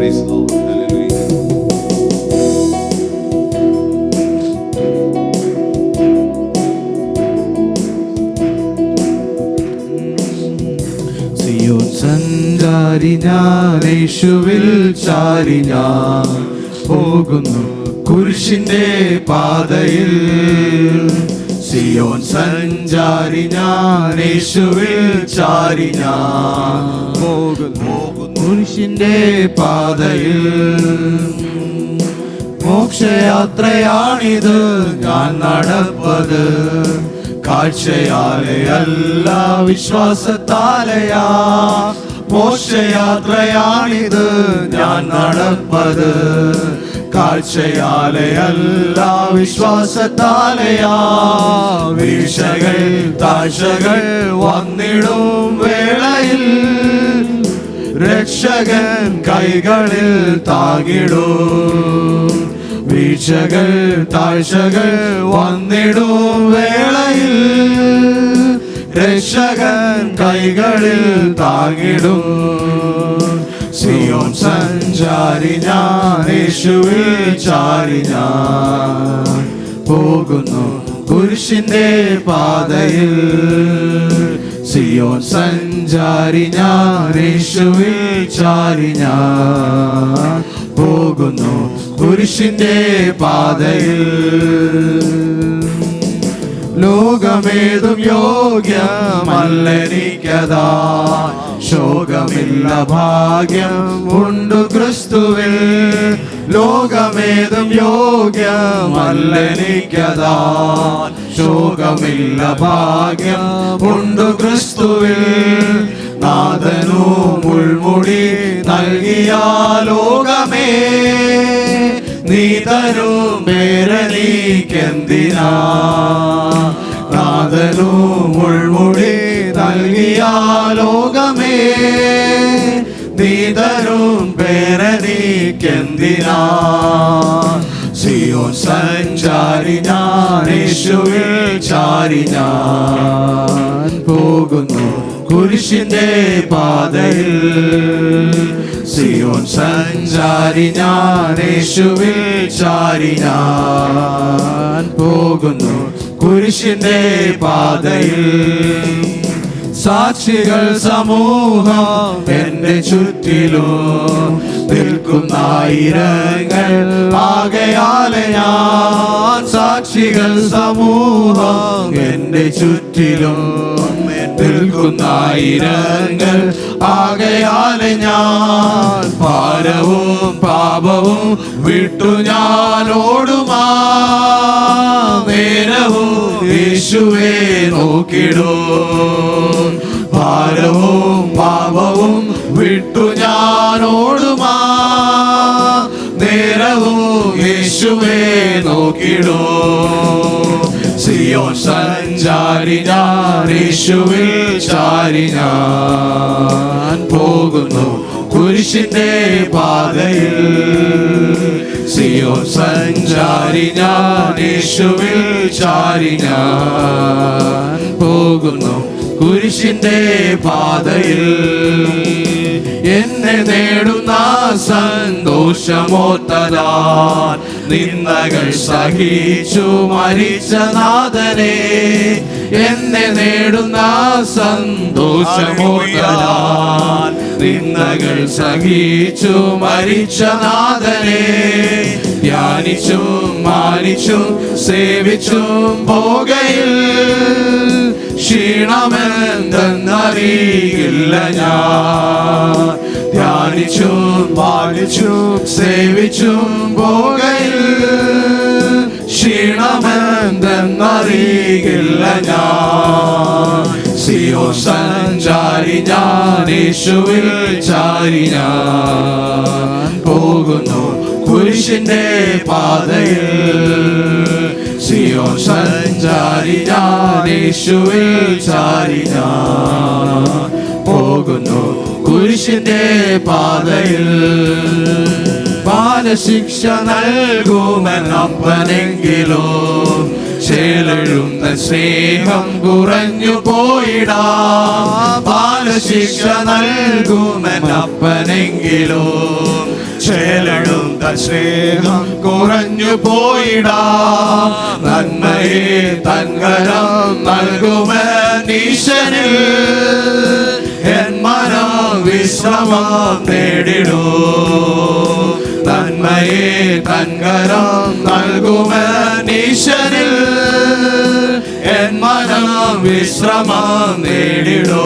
Praise the Lord. Hallelujah. Zion സഞ്ചാരി ഞാൻ, യേശുവിൽ ചാരി ഞാൻ പോകുന്നു കുരിശിന്റെ പാതയിൽ. സിയോൻ സഞ്ചാരി ഞാൻ, യേശുവിൽ ചാരി ഞാൻ പോകുന്നു കുരിശിന്റെ പാതയിൽ. മോക്ഷയാത്രയാണിത് ഞാൻ നടപ്പത്, കാഴ്ചയാലെയല്ല വിശ്വാസത്താലെയാ. മോക്ഷയാത്രയാണിത് ഞാൻ നടപ്പത്, കാഴ്ചയാലെയല്ല വിശ്വാസത്താലെയാ. വീഴ്ചകൾ താഴ്ചകൾ വന്നിടും വേളയിൽ രക്ഷകൻ കൈകളിൽ താങ്ങിടും. വീഴ്ചകൾ താഴ്ചകൾ വന്നിടും വേളയിൽ രക്ഷകൻ കൈകളിൽ താങ്ങിടും. സിയോൻ സഞ്ചാരി ഞാൻ, യേശുവിൽ ചാരി ഞാൻ പോകുന്നു കുരിശിന്റെ പാതയിൽ. സിയോൻ സഞ്ചാരി ഞാൻ, യേശുവിൽ ചാരി ഞാൻ പോകുന്നു കുരിശിന്റെ പാതയിൽ. ലോകമേതും യോഗ്യമല്ലെനിക്കതാ, ശോകമില്ല ഭാഗ്യം ഉണ്ടു ക്രിസ്തുവിൽ. ലോകമേതും യോഗ്യമല്ലെനിക്കതാ, ശോകമില്ല ഭാഗ്യം ഉണ്ടു ക്രിസ്തുവിൽ. നാഥനു മുൾമുടി നൽകിയ ലോകമേ, നീ തരും പേരനീക്കെന്തിനാ. നാഥനു മുൾമുടി നൽകിയ ലോകമേ, നീ തരും പേരനീക്കെന്തിനാ. സിയോൻ സഞ്ചാരി ഞാൻ, യേശുവിൽ ചാരി ഞാൻ പോകുന്നു കുരിശിന്റെ പാതയിൽ. സിയോൻ സഞ്ചാരി ഞാൻ, യേശുവിൽ ചാരി ഞാൻ പോകുന്നു കുരിശിന്റെ പാതയിൽ. സാക്ഷികൾ സമൂഹം എന്റെ ചുറ്റിലും നിൽക്കുന്നായിരങ്ങൾ ആകയാലെ ഞാൻ. സാക്ഷികൾ സമൂഹം എന്റെ ചുറ്റിലും നിൽക്കുന്നായിരങ്ങൾ ആകയാലെ ഞാൻ. ഭാരവും പാപവും വിട്ടു ഞാൻ ഓടുമാ നേരവും യേശുവേ നോക്കിടും. ഭാരവും പാപവും വിട്ടു ഞാൻ ഓടുമാ നേരവും യേശുവേ നോക്കിടും. സിയോൻ സഞ്ചാരി ഞാൻ, യേശുവിൽ ചാരി ഞാൻ പോകുന്നു കുരിശിന്റെ പാതയിൽ. സിയോൻ സഞ്ചാരി ഞാൻ, യേശുവിൽ ചാരി ഞാൻ പോകുന്നു കുരിശിന്റെ പാതയിൽ. എന്നെ നേടുന്ന സന്തോഷമോത്തതാൻ നിന്ദകൾ സഹിച്ചു മരിച്ച നാഥനെ. എന്നെ നേടുന്ന സന്തോഷമോത്തതാൻ നിന്ദകൾ സഹിച്ചു മരിച്ച നാഥനെ. ധ്യാനിച്ചും മാനിച്ചും സേവിച്ചും പോകയിൽ ക്ഷീണമെന്തെന്നറിയില്ല ഞാൻ. ധ്യാനിച്ചും പാലിച്ചും സേവിച്ചും പോകയിൽ ക്ഷീണമെന്തെന്നറിയില്ല ഞാൻ. സിയോൻ സഞ്ചാരി ഞാൻ, യേശുവിൽ ചാരി ഞാൻ പോകുന്നു കുരിശിന്റെ പാതയിൽ. സിയോൻ സഞ്ചാരി ഞാൻ, യേശുവിൽ ചാരി ഞാൻ പോകുന്നു കുരിശിന്റെ പാതയിൽ. ബാലശിക്ഷ നൽകുമെന്നപ്പനെങ്കിലും ചേലെഴുന്ന സ്നേഹം കുറഞ്ഞു പോയിടാ. ബാലശിക്ഷ നൽകുമെന്നപ്പനെങ്കിലും ചേലഴും തൻ സ്നേഹം കുറഞ്ഞു പോയിടാ. നന്മയെ തൻകരം നൽകുമെന്നീശനിൽ എൻ മനം വിശ്രമം നേടിടൂ. നന്മയെ തൻകരം നൽകുമെന്നീശനിൽ എൻ മനം വിശ്രമം നേടിടൂ.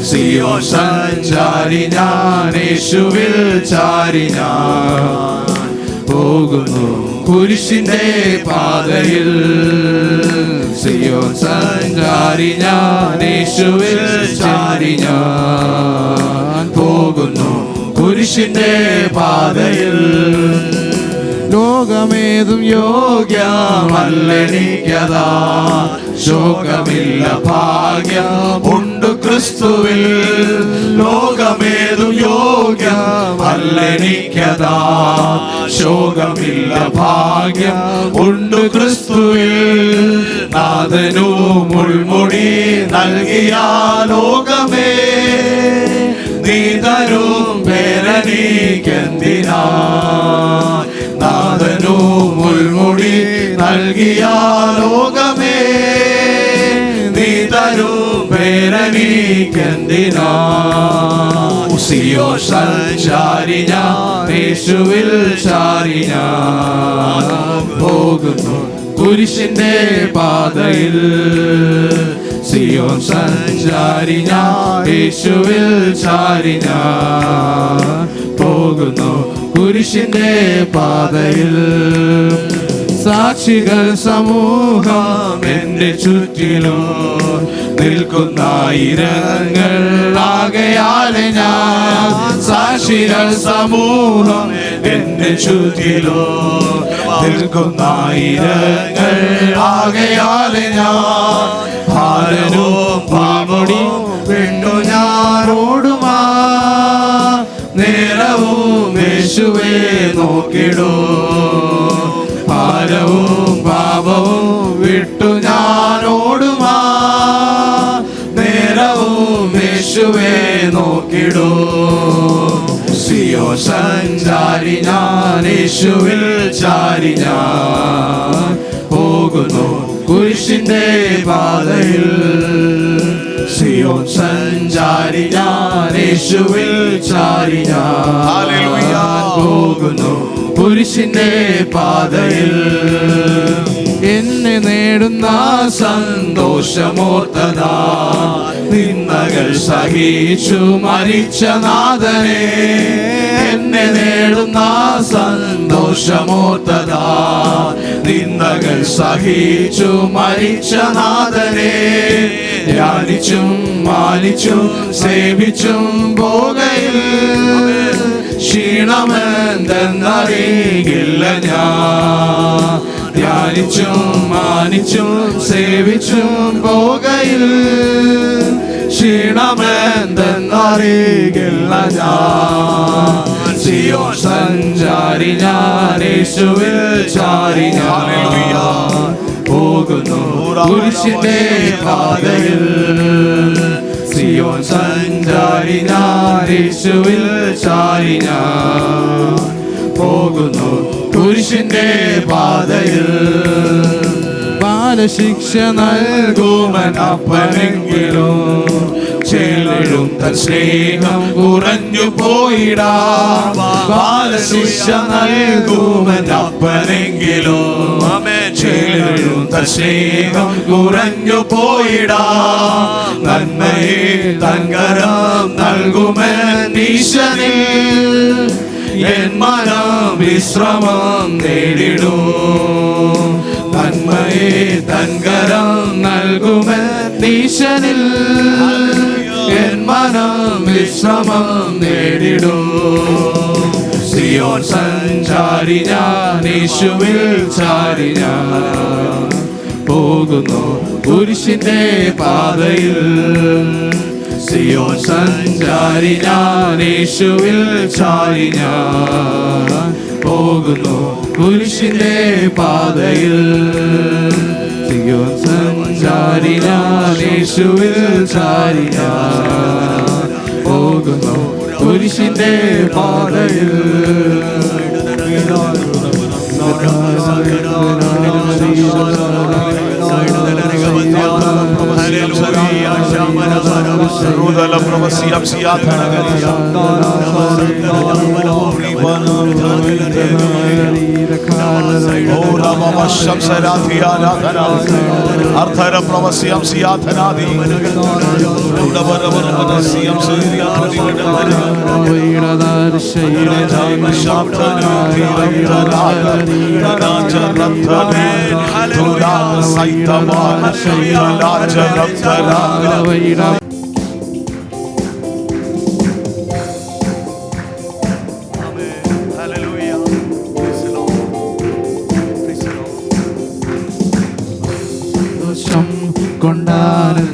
സിയോൻ സഞ്ചാരി ഞാൻ, യേശുവിൽ ചാരി ഞാൻ പോകുന്നു കുരിശിന്റെ പാതയിൽ. സിയോൻ സഞ്ചാരി ഞാൻ, യേശുവിൽ ചാരി ഞാൻ പോകുന്നു കുരിശിന്റെ പാതയിൽ. ലോകമേതും യോഗ്യമല്ലെനിക്കതാ, ശോകമില്ല ഭാഗ്യം ഉണ്ട് ക്രിസ്തുവിൽ. ലോകമേതും യോഗ്യമല്ലെനിക്കതാ, ശോകമില്ല ഭാഗ്യം ഉണ്ട് ക്രിസ്തുവിൽ. നാഥനു മുൾമുടി നൽകിയ ലോകമേ, നീ തരും പേരനീക്കെന്തിനാ. നാഥനു മുൾമുടി നൽകിയ ലോകമേ, നീ തരും പേരനീക്കെന്തിനാ. സിയോൻ സഞ്ചാരി ഞാൻ, യേശുവിൽ ചാരി ഞാൻ പോകുന്നു കുരിശിന്റെ പാതയിൽ. സിയോൻ സഞ്ചാരി ഞാൻ, യേശുവിൽ ചാരി ഞാൻ പോകുന്നു കുരിശിന്റെ പാതയിൽ. സാക്ഷികൾ സമൂഹം എന്റെ ചുറ്റിലും നിൽക്കുന്നായിരങ്ങൾ ആകയാലെ ഞാൻ. സാക്ഷികൾ സമൂഹം എന്റെ ചുറ്റിലും നിൽക്കുന്നായിരങ്ങൾ ആകയാലെ ഞാൻ. ഭാരവും പാമുടിയും വിട്ടു ഞാൻ ഓടുമാ, നേരവും യേശുവേ നോക്കിടൂ. ഭാരവും പാപവും വിട്ടു ഞാൻ ഓടുമാ, നേരവും യേശുവേ നോക്കിടൂ. സിയോൻ സഞ്ചാരി ഞാൻ, യേശുവിൽ ചാരി ഞാൻ പോകുന്നു കുരിശിന്റെ പാതയിൽ. സിയോൻ സഞ്ചാരി ഞാൻ, യേശുവിൽ ചാരി ഞാൻ പോകുന്നു കുരിശിന്റെ പാതയിൽ. എന്നെ നേടുന്ന സന്തോഷമോർത്തതാ, നിന്ദകൾ സഹിച്ചു മരിച്ച നാഥനെ. എന്നെ നേടുന്ന സന്തോഷമോർത്തതാ, നിന്ദകൾ സഹിച്ചു മരിച്ച നാഥനെ. ധ്യാനിച്ചും മാനിച്ചും സേവിച്ചും പോകയിൽ ക്ഷീണമെന്തെന്നറിയില്ല ഞാൻ. ധ്യാനിച്ചും മാനിച്ചും സേവിച്ചും പോകയിൽ ക്ഷീണമെന്തെന്നറിയില്ല ഞാൻ. സിയോൻ സഞ്ചാരി ഞാൻ, യേശുവിൽ ചാരി ഞാൻ പോകുന്നു കുരിശിന്റെ പാതയിൽ. സിയോൻ സഞ്ചാരി ഞാൻ, യേശുവിൽ ചാരി ഞാൻ പോകുന്നു കുരിശിന്റെ പാതയിൽ. ബാലശിക്ഷ നൽകുമൻ അപ്പനെങ്കിലും ചേലഴും തൻ സ്നേഹം കുറഞ്ഞു പോയിടാ. ബാലശിക്ഷ നൽകുമൻ അപ്പനെങ്കിലും ചേലഴും തൻ സ്നേഹം കുറഞ്ഞു പോയിടാ. നന്മയെ തൻകരം നൽകുമെന്നീശനിൽ എൻ മനം വിശ്രമം നേടിടൂ. നന്മയെ തൻകരം നൽകുമെന്നീശനിൽ എൻ മനം വിശ്രമം നേടിടൂ. സിയോൻ സഞ്ചാരി ഞാൻ, യേശുവിൽ ചാരി ഞാൻ പോകുന്നു കുരിശിന്റെ പാതയിൽ. സിയോൻ സഞ്ചാരി ഞാൻ, യേശുവിൽ ചാരി ഞാൻ പോകുന്നു കുരിശിന്റെ പാതയിൽ. സിയോൻ സഞ്ചാരി ഞാൻ, യേശുവിൽ ചാരി ഞാൻ പോകുന്നു കുരിശിന്റെ പാതയിൽ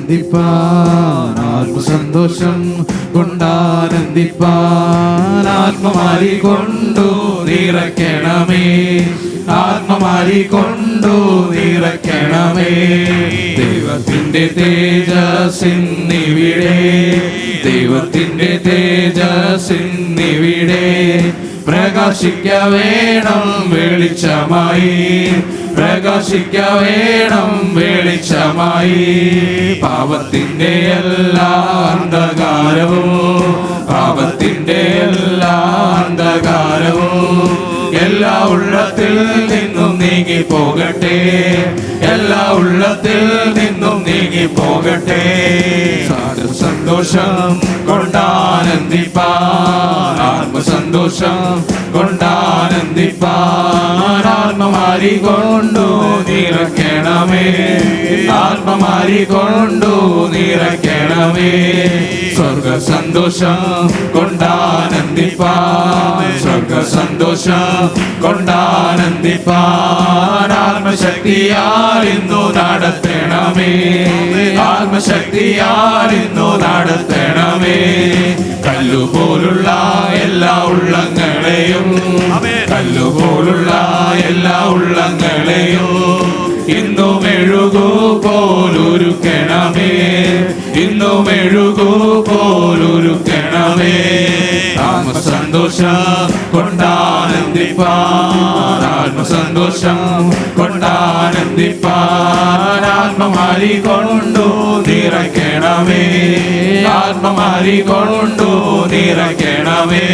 കൊണ്ടാനന്ദിപ്പാൻ ആത്മസന്തോഷം കൊണ്ടാനന്ദിപ്പാൻ ആത്മമാരി കൊണ്ടു നിറയ്ക്കണമേ ആത്മമാരി കൊണ്ടു നിറയ്ക്കണമേ ദൈവത്തിന്റെ തേജസ്സിന്നിവിടെ ദൈവത്തിന്റെ തേജസ്സിന്നിവിടെ പ്രകാശിക്ക വേണം വെളിച്ചമായി പ്രകാശിക്ക വേണം വെളിച്ചമായി പാപത്തിന്റെ എല്ലാ അന്ധകാരവും പാപത്തിന്റെ എല്ലാ അന്ധകാരവും എല്ലാ ഉള്ളത്തിൽ നിന്നും നീങ്ങി പോകട്ടെ എല്ലാ ഉള്ളത്തിൽ നിന്നും നീങ്ങി പോകട്ടെ സന്തോഷം കൊണ്ടാനന്ദിപ്പാൻ ആത്മസന്തോഷം കൊണ്ടാനന്ദിപ്പാൻ ആത്മമാരി കൊണ്ടു നിറയ്ക്കണമേ ആത്മമാരി കൊണ്ടു നിറയ്ക്കണമേ സ്വർഗ സന്തോഷം കൊണ്ടാനന്ദിപ്പാൻ സ്വർഗ സന്തോഷം കൊണ്ടാനന്ദിപ്പാൻ ആത്മശക്തിയാൽ ഇന്നു നടത്തണമേ ആത്മശക്തിയാൽ ഇന്നു നടത്തണമേ കല്ലുപോലുള്ള എല്ലാ ഉള്ളങ്ങളെയും കല്ലുപോലുള്ള എല്ലാ ഉള്ളങ്ങളെയും ഇന്നും മെഴുകു പോലൊരുക്കണമേ ഇന്നും മെഴുകു പോലൊരുക്കണമേ ആത്മസന്തോഷം കൊണ്ടാനന്ദിപ്പാൻ ആത്മസന്തോഷം കൊണ്ടാനന്ദിപ്പാൻ ആത്മമാരി കൊണ്ടു നിറയ്ക്കണമേ ആത്മമാരി കൊണ്ടു നിറയ്ക്കണമേ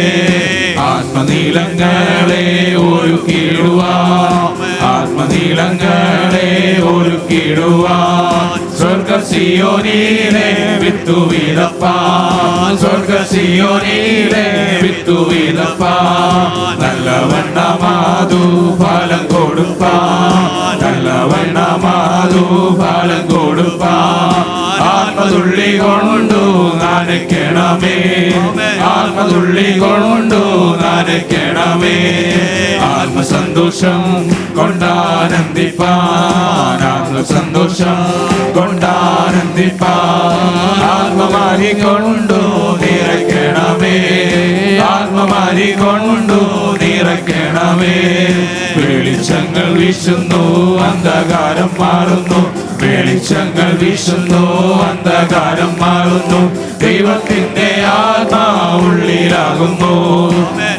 ആത്മനീലങ്ങളെ ഒരുക്കിടുവാൻ ആത്മനീലങ്ങളെ ഒരുക്കിടുവാൻ സ്വർഗ സിയോനിലെ വിത്തു വിതപ്പാൻ സ്വർഗ സിയോനിലെ വിത്തു വിതപ്പാൻ നല്ലവണ്ണമാതു ഫലം കൊടുപ്പാൻ നല്ലവണ്ണമാതു ഫലം കൊടുപ്പാൻ ആത്മതുള്ളി കൊണ്ടു നനയ്ക്കണമേ ആത്മതുള്ളി കൊണ്ടു നനയ്ക്കണമേ ആത്മസന്തോഷം കൊണ്ടാനന്ദിപ്പാൻ ആത്മസന്തോഷം കൊണ്ടാനന്ദിപ്പാൻ ആത്മമാരി കൊണ്ടു നിറയ്ക്കണമേ ആത്മമാരി കൊണ്ടു നിറയ്ക്കണമേ വെളിച്ചങ്ങൾ വീശുന്നു അന്ധകാരം മാറുന്നു വെളിച്ചങ്ങൾ വീശുന്നു അന്ധകാരം മാറുന്നു ദൈവത്തിന്റെ ആത്മാവുള്ളിലാകുന്നു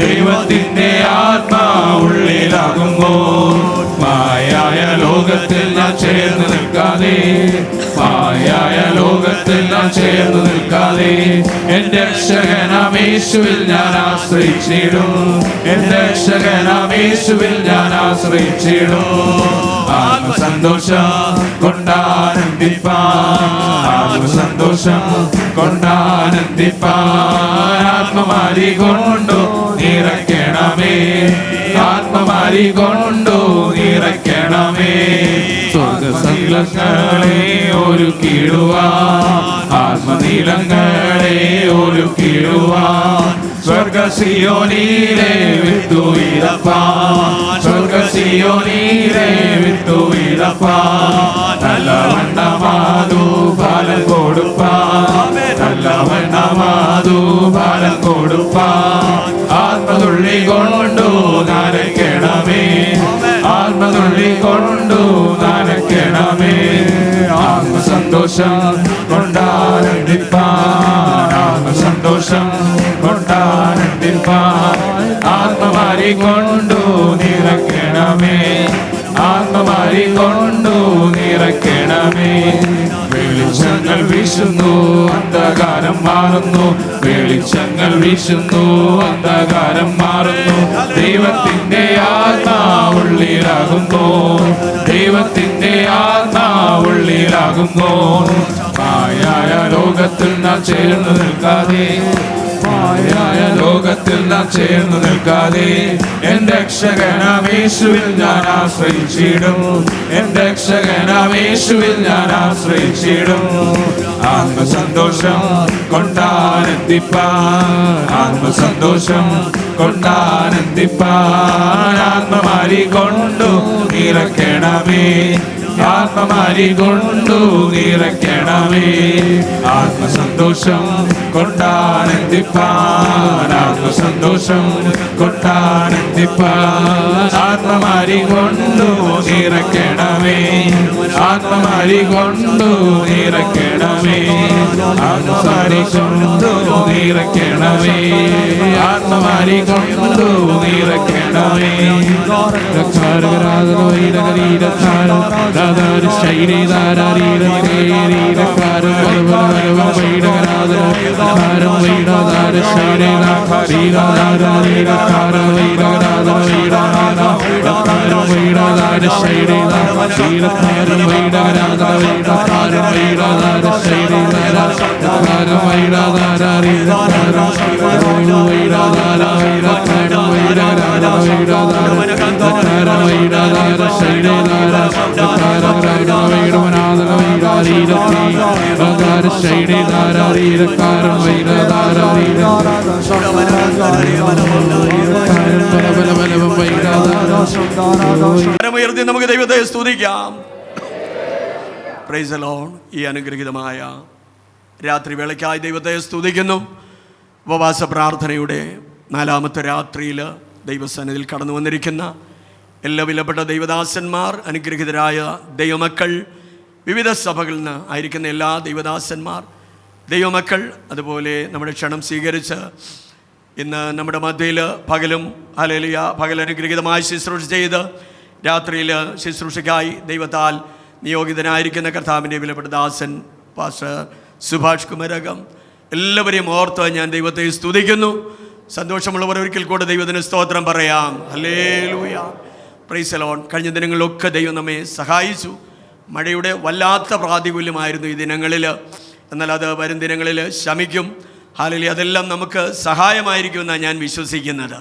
ദൈവത്തിന്റെ ആത്മാവുള്ളിലാകുന്നു മായായ ലോകത്തിൽ ഞാൻ ചേർന്ന് നിൽക്കാതെ മായായ ലോകത്തിൽ ഞാൻ ചേർന്ന് നിൽക്കാതെ എന്റെ രക്ഷകനാം യേശുവിൽ ഞാൻ ആശ്രയിച്ചിടും എന്റെ രക്ഷകനാം യേശുവിൽ ഞാൻ ആശ്രയിച്ചിടും ആത്മസന്തോഷം കൊണ്ടാനന്ദിപ്പാൻ ആത്മസന്തോഷം കൊണ്ടാനന്ദിപ്പാൻ ആത്മമാരി കൊണ്ടു നിറയ്ക്കണമേ ആത്മമാരി കൊണ്ടു നിറയ്ക്കണമേ സ്വർഗസംഘങ്ങളെ ഒരുക്കിടുവാൻ ആത്മനീലങ്ങളെ ഒരുക്കിടുവാൻ സ്വർഗ സിയോനിലെ വിത്തു വിതപ്പാൻ സ്വർഗ സിയോനിലെ വിത്തു വിതപ്പാൻ നല്ലവണ്ണമാതു ഫലം കൊടുപ്പാൻ നല്ലവണ്ണമാതു ഫലം കൊടുപ്പാൻ ആത്മതുള്ളി കൊണ്ടു നനയ്ക്കണമേ ആത്മതുള്ളി കൊണ്ടു നനയ്ക്കണമേ ആത്മസന്തോഷം കൊണ്ടാനന്ദിപ്പാൻ ആത്മസന്തോഷം കൊണ്ടാ കൊണ്ടാനന്ദിപ്പാൻ ആത്മമാരി കൊണ്ടു നിറയ്ക്കണമേ, ആത്മമാരി കൊണ്ടു നിറയ്ക്കണമേ. വെളിച്ചങ്ങൾ വീശുന്നു, അന്ധകാരം മാറുന്നു, വെളിച്ചങ്ങൾ വീശുന്നു, അന്ധകാരം മാറുന്നു. ദൈവത്തിന്റെ ആത്മാവുള്ളിലാകുന്നു, ദൈവത്തിന്റെ ആത്മാവുള്ളിലാകുന്നു. മായായ ലോകത്തിൽ നാം ചേർന്നു നിൽക്കാതെ, മായായ ലോകത്തിൽ നാം ചേർന്നു നിൽക്കാതെ, എന്റെ രക്ഷകനാം യേശുവിൽ ഞാൻ ആശ്രയിച്ചിടും, എന്റെ രക്ഷകനാം യേശുവിൽ ഞാൻ ആശ്രയിച്ചിടും. ആത്മസന്തോഷം കൊണ്ടാനന്ദിപ്പാൻ, ആത്മസന്തോഷം കൊണ്ടാനന്ദിപ്പാൻ ആത്മമാരി കൊണ്ടു നിറയ്ക്കണമേ, ആത്മമാരി കൊണ്ടു നിറയ്ക്കണമേ. ആത്മസന്തോഷം കൊണ്ടാനന്ദിപ്പാൻ, ആത്മസന്തോഷം കൊണ്ടാനന്ദിപ്പാൻ ആത്മമാരി കൊണ്ടു നിറയ്ക്കണമേ, ആത്മമാരി കൊണ്ടു നിറയ്ക്കണമേ, ആത്മമാരി കൊണ്ടു നിറയ്ക്കണമേ, ആത്മമാരി കൊണ്ടു നിറയ്ക്കണമേ. ഉയർത്തി നമുക്ക് ദൈവത്തെ സ്തുതിക്കാം. Praise the Lord. ഈ അനുഗ്രഹീതമായ രാത്രി വേളയ്ക്കായി ദൈവത്തെ സ്തുതിക്കുന്നു. ഉപവാസ പ്രാർത്ഥനയുടെ 4ാമത്തെ രാത്രിയിൽ ദൈവസന്നിധിയിൽ കടന്നു വന്നിരിക്കുന്ന എല്ലാ വിലപ്പെട്ട ദൈവദാസന്മാർ, അനുഗ്രഹീതരായ ദൈവമക്കൾ, വിവിധ സഭകളിൽ നിന്ന് ആയിരിക്കുന്ന എല്ലാ ദൈവദാസന്മാർ, ദൈവമക്കൾ, അതുപോലെ നമ്മുടെ ക്ഷണം സ്വീകരിച്ച് ഇന്ന് നമ്മുടെ മധ്യയിൽ പകലും ഹല്ലേലൂയ പകൽ അനുഗ്രഹീതമായി ശുശ്രൂഷ ചെയ്ത് രാത്രിയിൽ ശുശ്രൂഷയ്ക്കായി ദൈവത്താൽ നിയോഗിതനായിരിക്കുന്ന കർത്താവിൻ്റെ വിലപ്പെട്ട ദാസൻ പാസ്റ്റർ സുഭാഷ് കുമരകം, എല്ലാവരെയും ഓർത്ത് ഞാൻ ദൈവത്തെ സ്തുതിക്കുന്നു. സന്തോഷമുള്ളവർ ഒരിക്കൽ കൂടെ ദൈവത്തിന് സ്തോത്രം പറയാം. Hallelujah, praise the Lord. കഴിഞ്ഞ ദിനങ്ങളിലൊക്കെ ദൈവം നമ്മെ സഹായിച്ചു. മഴയുടെ വല്ലാത്ത പ്രാതികൂല്യമായിരുന്നു ഈ ദിനങ്ങളിൽ, എന്നാൽ അത് വരും ദിനങ്ങളിൽ ശമിക്കും. ഹല്ലേലൂയ, അതെല്ലാം നമുക്ക് സഹായമായിരിക്കുമെന്നാണ് ഞാൻ വിശ്വസിക്കുന്നത്.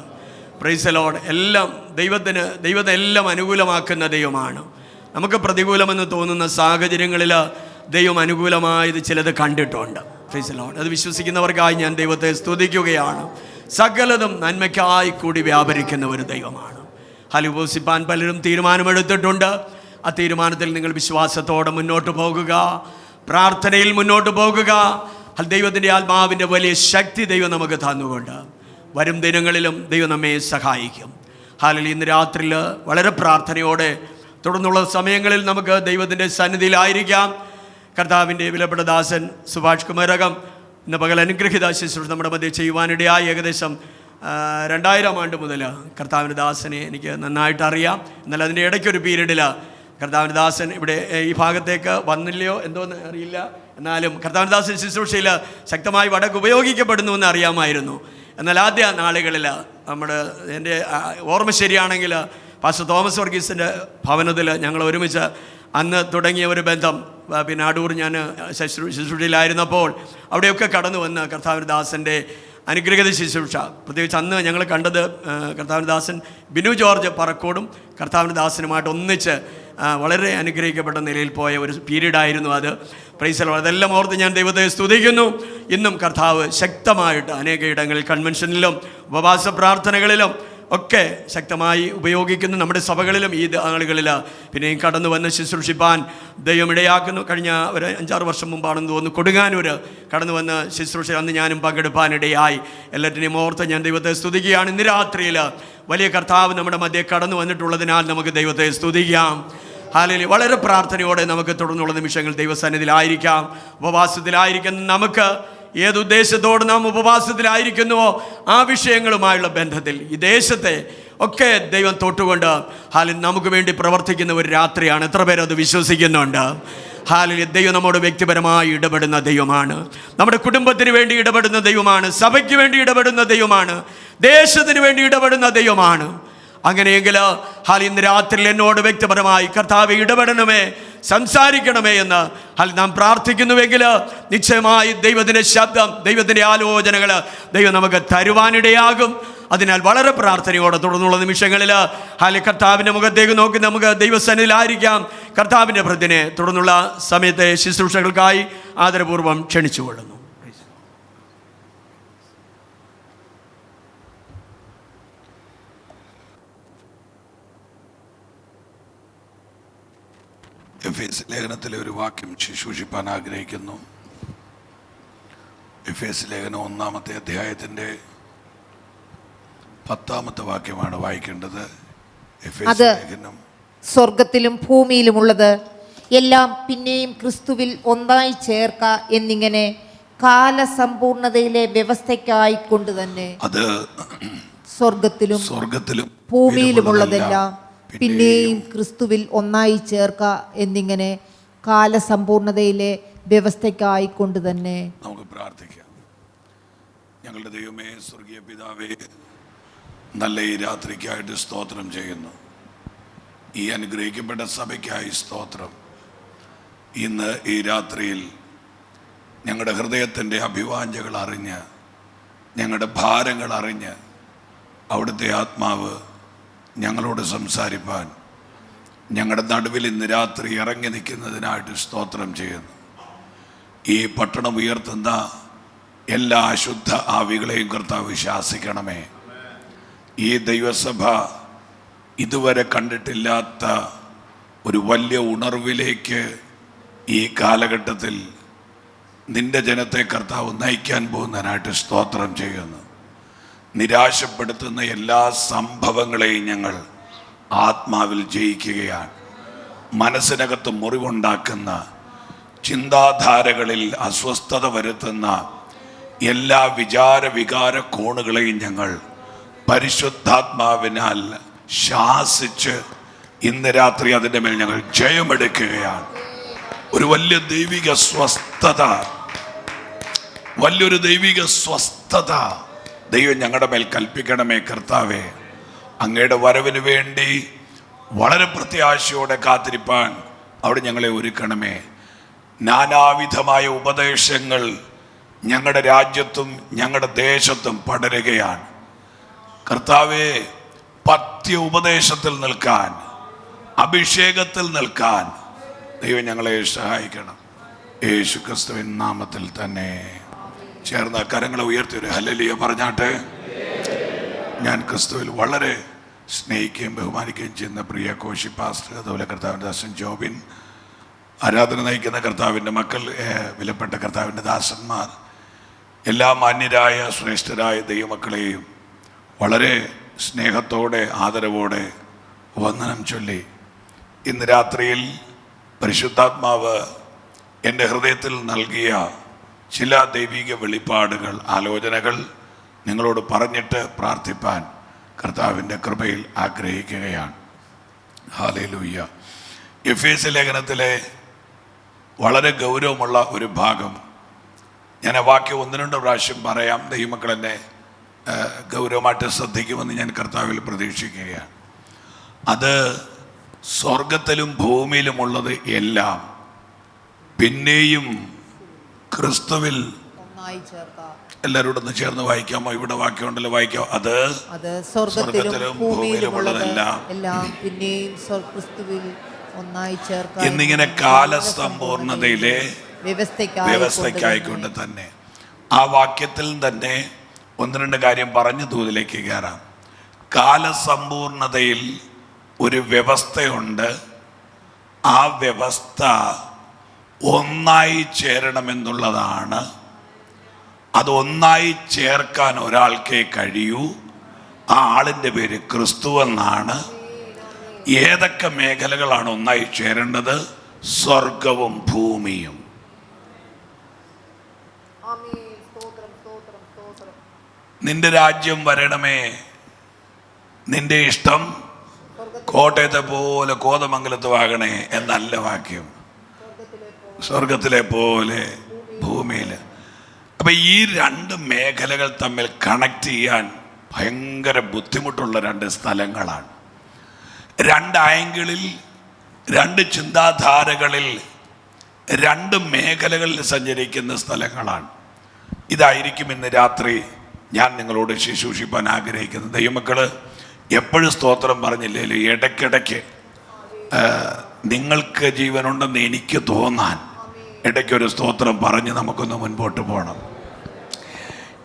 Praise the Lord. എല്ലാം ദൈവത്തെ എല്ലാം അനുകൂലമാക്കുന്ന ദൈവമാണ്. നമുക്ക് പ്രതികൂലമെന്ന് തോന്നുന്ന സാഹചര്യങ്ങളിൽ ദൈവം അനുകൂലമായത് ചിലത് കണ്ടിട്ടുണ്ട്. Praise the Lord. അത് വിശ്വസിക്കുന്നവർക്കായി ഞാൻ ദൈവത്തെ സ്തുതിക്കുകയാണ്. സകലതും നന്മയ്ക്കായി കൂടി വ്യാപരിക്കുന്ന ഒരു ദൈവമാണ്. ഉപവസിപ്പാൻ പലരും തീരുമാനമെടുത്തിട്ടുണ്ട്. ആ തീരുമാനത്തിൽ നിങ്ങൾ വിശ്വാസത്തോടെ മുന്നോട്ട് പോകുക, പ്രാർത്ഥനയിൽ മുന്നോട്ട് പോകുക. ദൈവത്തിൻ്റെ ആത്മാവിൻ്റെ വലിയ ശക്തി ദൈവം നമുക്ക് തന്നുകൊണ്ട് വരും ദിനങ്ങളിലും ദൈവം നമ്മെ സഹായിക്കും. ഹല്ലേലൂയ. ഇന്ന് രാത്രിയിൽ വളരെ പ്രാർത്ഥനയോടെ തുടർന്നുള്ള സമയങ്ങളിൽ നമുക്ക് ദൈവത്തിൻ്റെ സന്നിധിയിലായിരിക്കാം. കർത്താവിൻ്റെ വിലപ്പെട്ട ദാസൻ സുഭാഷ് കുമരകം ഇന്ന് പകൽ അനുഗ്രഹിത ശുശ്രൂഷ നമ്മുടെ മധ്യ ചെയ്യുവാനിടയായി. ഏകദേശം 2000 ആണ്ട് മുതൽ കർത്താവിൻ്റെ ദാസനെ എനിക്ക് നന്നായിട്ട് അറിയാം. എന്നാൽ അതിൻ്റെ ഇടയ്ക്കൊരു പീരീഡിൽ കർത്താവിൻ്റെ ദാസൻ ഇവിടെ ഈ ഭാഗത്തേക്ക് വന്നില്ലയോ എന്തോന്ന് അറിയില്ല. എന്നാലും കർത്താവിൻ്റെ ദാസൻ ശുശ്രൂഷയിൽ ശക്തമായി വടക്ക് ഉപയോഗിക്കപ്പെടുന്നുവെന്ന് അറിയാമായിരുന്നു. എന്നാൽ ആദ്യ നാളുകളിൽ എൻ്റെ ഓർമ്മ ശരിയാണെങ്കിൽ പാസ്റ്റർ തോമസ് വർഗീസിൻ്റെ ഭവനത്തിൽ ഞങ്ങൾ ഒരുമിച്ച് അന്ന് തുടങ്ങിയ ഒരു ബന്ധം, പിന്നെ അടൂർ ഞാൻ ശുശ്രൂഷയിലായിരുന്നപ്പോൾ അവിടെയൊക്കെ കടന്നു വന്ന് കർത്താവിൻ്റെ ദാസൻ്റെ അനുഗ്രഹീത ശുശ്രൂഷ, പ്രത്യേകിച്ച് അന്ന് ഞങ്ങൾ കണ്ടത് കർത്താവിൻ്റെ ദാസൻ ബിനു ജോർജ് പറക്കോടും കർത്താവിൻ്റെ ദാസനുമായിട്ട് ഒന്നിച്ച് വളരെ അനുഗ്രഹിക്കപ്പെട്ട നിലയിൽ പോയ ഒരു പീരീഡായിരുന്നു അത്. Praise the Lord. അതെല്ലാം ഓർത്ത് ഞാൻ ദൈവത്തെ സ്തുതിക്കുന്നു. ഇന്നും കർത്താവ് ശക്തമായിട്ട് അനേക ഇടങ്ങളിൽ കൺവെൻഷനിലും ഉപവാസ പ്രാർത്ഥനകളിലും ഒക്കെ ശക്തമായി ഉപയോഗിക്കുന്നു. നമ്മുടെ സഭകളിലും ഈ ആളുകളിൽ പിന്നെയും കടന്നു വന്ന് ശുശ്രൂഷിപ്പാൻ ദൈവം ഇടയാക്കുന്നു. കഴിഞ്ഞ ഒരു 5-6 വർഷം മുമ്പാണെന്ന് തോന്നുന്നു കൊടുങ്ങാനൂർ കടന്നു വന്ന് ശുശ്രൂഷ അന്ന് ഞാനും പങ്കെടുപ്പാനിടയായി. എല്ലാറ്റിനെയും ഓർത്ത് ഞാൻ ദൈവത്തെ സ്തുതിക്കുകയാണ്. ഇന്ന് രാത്രിയിൽ വലിയ കർത്താവ് നമ്മുടെ മധ്യേ കടന്നു വന്നിട്ടുള്ളതിനാൽ നമുക്ക് ദൈവത്തെ സ്തുതിക്കാം. ഹല്ലേലൂയ. വളരെ പ്രാർത്ഥനയോടെ നമുക്ക് തുടർന്നുള്ള നിമിഷങ്ങൾ ദൈവസന്നിധിയിലായിരിക്കാം, ഉപവാസത്തിലായിരിക്കും. നമുക്ക് ഏതുദ്ദേശത്തോട് നാം ഉപവാസത്തിലായിരിക്കുന്നുവോ ആ വിഷയങ്ങളുമായുള്ള ബന്ധത്തിൽ ഈ ദേശത്തെ ഒക്കെ ദൈവം തൊട്ടുകൊണ്ട് നമുക്ക് വേണ്ടി പ്രവർത്തിക്കുന്ന ഒരു രാത്രിയാണ്. എത്ര പേരത് വിശ്വസിക്കുന്നുണ്ട്? ദൈവം നമ്മോട് വ്യക്തിപരമായി ഇടപെടുന്ന ദൈവമാണ്. നമ്മുടെ കുടുംബത്തിന് വേണ്ടി ഇടപെടുന്ന ദൈവമാണ്. സഭയ്ക്ക് വേണ്ടി ഇടപെടുന്ന ദൈവമാണ്. ദേശത്തിന് വേണ്ടി ഇടപെടുന്ന ദൈവമാണ്. അങ്ങനെയെങ്കിൽ ഇന്ന് രാത്രിയിൽ എന്നോട് വ്യക്തിപരമായി കർത്താവേ ഇടപെടണമേ, സംസാരിക്കണമേ എന്ന് നാം പ്രാർത്ഥിക്കുന്നുവെങ്കിൽ നിശ്ചയമായി ദൈവത്തിൻ്റെ ശബ്ദം, ദൈവത്തിൻ്റെ ആലോചനകൾ ദൈവം നമുക്ക് തരുവാനിടയാകും. അതിനാൽ വളരെ പ്രാർത്ഥനയോടെ തുടർന്നുള്ള നിമിഷങ്ങളിൽ കർത്താവിൻ്റെ മുഖത്തേക്ക് നോക്കി നമുക്ക് ദൈവസന്നിധിയിലായിരിക്കാം. കർത്താവിൻ്റെ ഭൃതിനെ തുടർന്നുള്ള സമയത്തെ ശുശ്രൂഷകൾക്കായി ആദരപൂർവ്വം ക്ഷണിച്ചുകൊള്ളുന്നു. എഫേസ് ലേഖനത്തിലെ ഒരു വാക്യം ശുശ്രൂഷിപ്പാൻ ആഗ്രഹിക്കുന്നു. എഫേസ് ലേഖനം 1-ാമത്തെ അധ്യായത്തിൻ്റെ 10-ാമത്തെ വാക്യമാണ് വായിക്കേണ്ടത്. എഫേസ് ലേഖനം സ്വർഗത്തിലും ഭൂമിയിലുമുള്ളത് എല്ലാം പിന്നെയും ക്രിസ്തുവിൽ ഒന്നായി ചേർക്ക എന്നിങ്ങനെ കാലസമ്പൂർണതയിലെ വ്യവസ്ഥയ്ക്കായിക്കൊണ്ട് തന്നെ അത് സ്വർഗത്തിലും ഭൂമിയിലുമുള്ളതെല്ലാം പിന്നെയും ക്രിസ്തുവിൽ ഒന്നായി ചേർക്ക എന്നിങ്ങനെ കാലസമ്പൂർണതയിലെ വ്യവസ്ഥയ്ക്കായിക്കൊണ്ട് തന്നെ. നമുക്ക് പ്രാർത്ഥിക്കാം. ഞങ്ങളുടെ ദൈവമേ, സ്വർഗീയ പിതാവേ, നല്ല ഈ രാത്രിക്കായിട്ട് സ്തോത്രം ചെയ്യുന്നു. ഈ അനുഗ്രഹിക്കപ്പെട്ട സഭയ്ക്കായി സ്തോത്രം. ഇന്ന് ഈ രാത്രിയിൽ ഞങ്ങളുടെ ഹൃദയത്തിൻ്റെ അഭിവാഞ്ചകൾ അറിഞ്ഞ്, ഞങ്ങളുടെ ഭാരങ്ങൾ അറിഞ്ഞ് അവിടുത്തെ ആത്മാവ് ഞങ്ങളോട് സംസാരിപ്പാൻ ഞങ്ങളുടെ നടുവിൽ ഇന്ന് രാത്രി ഇറങ്ങി നിൽക്കുന്നതിനായിട്ട് സ്തോത്രം ചെയ്യുന്നു. ഈ പട്ടണം ഉയർത്തുന്ന എല്ലാ അശുദ്ധ ആവികളെയും കർത്താവ് ശാസിക്കണമേ. ഈ ദൈവസഭ ഇതുവരെ കണ്ടിട്ടില്ലാത്ത ഒരു വലിയ ഉണർവിലേക്ക് ഈ കാലഘട്ടത്തിൽ നിന്റെ ജനത്തെ കർത്താവ് നയിക്കാൻ പോകുന്നതിനായിട്ട് സ്തോത്രം ചെയ്യുന്നു. നിരാശപ്പെടുത്തുന്ന എല്ലാ സംഭവങ്ങളെയും ഞങ്ങൾ ആത്മാവിൽ ജയിക്കുകയാണ്. മനസ്സിനകത്ത് മുറിവുണ്ടാക്കുന്ന, ചിന്താധാരകളിൽ അസ്വസ്ഥത വരുത്തുന്ന എല്ലാ വികാര കോണുകളെയും ഞങ്ങൾ പരിശുദ്ധാത്മാവിനാൽ ശാസിച്ച് ഇന്ന് രാത്രി അതിൻ്റെ മേൽ ഞങ്ങൾ ജയമെടുക്കുകയാണ്. ഒരു വലിയ ദൈവിക സ്വസ്ഥത, വലിയൊരു ദൈവിക സ്വസ്ഥത ദൈവം ഞങ്ങളുടെ മേൽ കൽപ്പിക്കണമേ കർത്താവേ. അങ്ങയുടെ വരവിന് വേണ്ടി വളരെ പ്രത്യാശയോടെ കാത്തിരിപ്പാൻ അവിടെ ഞങ്ങളെ ഒരുക്കണമേ. നാനാവിധമായ ഉപദേശങ്ങൾ ഞങ്ങളുടെ രാജ്യത്തും ഞങ്ങളുടെ ദേശത്തും പടരുകയാണ് കർത്താവേ. പഥ്യ ഉപദേശത്തിൽ നിൽക്കാൻ, അഭിഷേകത്തിൽ നിൽക്കാൻ ദൈവം ഞങ്ങളെ സഹായിക്കണം. യേശു ക്രിസ്തുവിൻ നാമത്തിൽ തന്നെ. ചേർന്ന കരങ്ങളെ ഉയർത്തി ഒരു ഹല്ലേലൂയ പറഞ്ഞാട്ടെ. ഞാൻ ക്രിസ്തുവിൽ വളരെ സ്നേഹിക്കുകയും ബഹുമാനിക്കുകയും ചെയ്യുന്ന പ്രിയ കോശി പാസ്റ്റർ, അതുപോലെ കർത്താവിൻ്റെ ദാസൻ ജോബിൻ, ആരാധന നയിക്കുന്ന കർത്താവിൻ്റെ മക്കൾ, വിലപ്പെട്ട കർത്താവിൻ്റെ ദാസന്മാർ, എല്ലാ മാന്യരായ ശ്രേഷ്ഠരായ ദൈവമക്കളെയും വളരെ സ്നേഹത്തോടെ ആദരവോടെ വന്ദനം ചൊല്ലി ഇന്ന് രാത്രിയിൽ പരിശുദ്ധാത്മാവ് എൻ്റെ ഹൃദയത്തിൽ നൽകിയ ചില ദൈവിക വെളിപ്പാടുകൾ, ആലോചനകൾ നിങ്ങളോട് പറഞ്ഞിട്ട് പ്രാർത്ഥിപ്പാൻ കർത്താവിൻ്റെ കൃപയിൽ ആഗ്രഹിക്കുകയാണ്. ഹല്ലേലൂയ. എഫേസ് ലേഖനത്തിലെ വളരെ ഗൗരവമുള്ള ഒരു ഭാഗം ഞാൻ ആ വാക്യം 1-2 പ്രാവശ്യം പറയാം. ദൈവമക്കൾ എന്നെ ഗൗരവമായിട്ട് ശ്രദ്ധിക്കുമെന്ന് ഞാൻ കർത്താവിൽ പ്രതീക്ഷിക്കുകയാണ്. അത് സ്വർഗത്തിലും ഭൂമിയിലുമുള്ളത് എല്ലാം പിന്നെയും ക്രിസ്തുവിൽ ഒന്നായി ചേർക്ക. എല്ലാവരോടും ഒന്ന് ചേർന്ന് വായിക്കാമോ? ഇവിടെ വാക്യമുണ്ടല്ലോ, വായിക്കാം. അത് സ്വർഗത്തിലും ഭൂമിയിലുമുള്ളതെല്ലാം പിന്നെയും ക്രിസ്തുവിൽ ഒന്നായി ചേർക്ക എന്നിങ്ങനെ കാലസമ്പൂർണതയിലെ വ്യവസ്ഥയ്ക്കായിക്കൊണ്ട് തന്നെ. ആ വാക്യത്തിൽ തന്നെ 1-2 കാര്യം പറഞ്ഞ് ദൂതിലേക്ക് കയറാം. കാലസമ്പൂർണതയിൽ ഒരു വ്യവസ്ഥയുണ്ട്. ആ വ്യവസ്ഥ ഒന്നായി ചേരണമെന്നുള്ളതാണ്. അത് ഒന്നായി ചേർക്കാൻ ഒരാൾക്കേ കഴിയൂ. ആ ആളിൻ്റെ പേര് ക്രിസ്തു എന്നാണ്. ഏതൊക്കെ മേഖലകളാണ് ഒന്നായി ചേരേണ്ടത്? സ്വർഗവും ഭൂമിയും. നിന്റെ രാജ്യം വരണമേ, നിന്റെ ഇഷ്ടം കോട്ടയത്തെ പോലെ കോതമംഗലത്തും ആകണേ എന്നല്ല വാക്യം, സ്വർഗത്തിലെ പോലെ ഭൂമിയിൽ. അപ്പൊ ഈ രണ്ട് മേഖലകൾ തമ്മിൽ കണക്ട് ചെയ്യാൻ ഭയങ്കര ബുദ്ധിമുട്ടുള്ള രണ്ട് സ്ഥലങ്ങളാണ്. രണ്ട് ആംഗിളിൽ, രണ്ട് ചിന്താധാരകളിൽ, രണ്ട് മേഖലകളിൽ സഞ്ചരിക്കുന്ന സ്ഥലങ്ങളാണ്. ഇതായിരിക്കും ഇന്ന് രാത്രി ഞാൻ നിങ്ങളോട് ശുശ്രൂഷിപ്പാൻ ആഗ്രഹിക്കുന്നത്. ദൈവമക്കള് എപ്പോഴും സ്തോത്രം പറഞ്ഞില്ലേലും ഇടയ്ക്കിടയ്ക്ക് നിങ്ങൾക്ക് ജീവനുണ്ടെന്ന് എനിക്ക് തോന്നാൻ ഇടയ്ക്കൊരു സ്തോത്രം പറഞ്ഞ് നമുക്കൊന്ന് മുൻപോട്ട് പോകണം.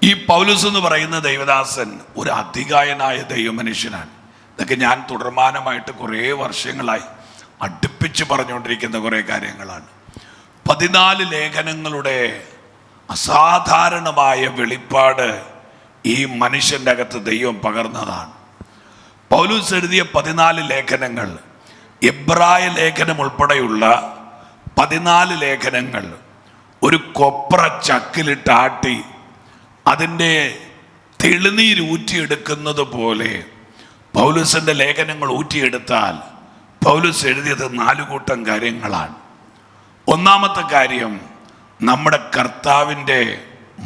ഈ പൗലോസ് എന്ന് പറയുന്ന ദൈവദാസൻ ഒരു അതികായനായ ദൈവമനുഷ്യനാണ്. ഇതൊക്കെ ഞാൻ തുടർമാനമായിട്ട് കുറേ വർഷങ്ങളായി അടുപ്പിച്ച് പറഞ്ഞുകൊണ്ടിരിക്കുന്ന കുറേ കാര്യങ്ങളാണ്. 14 ലേഖനങ്ങളുടെ അസാധാരണമായ വെളിപ്പാട് ഈ മനുഷ്യൻ്റെ അകത്ത് ദൈവം പകർന്നതാണ്. പൗലോസ് എഴുതിയ 14 ലേഖനങ്ങൾ, എബ്രായ ലേഖനം ഉൾപ്പെടെയുള്ള 14 ലേഖനങ്ങൾ ഒരു കൊപ്ര ചക്കിലിട്ടാട്ടി അതിൻ്റെ തെളിനീര് ഊറ്റിയെടുക്കുന്നത് പോലെ പൗലോസിൻ്റെ ലേഖനങ്ങൾ ഊറ്റിയെടുത്താൽ പൗലോസ് എഴുതിയത് 4 കൂട്ടം കാര്യങ്ങളാണ്. ഒന്നാമത്തെ കാര്യം നമ്മുടെ കർത്താവിൻ്റെ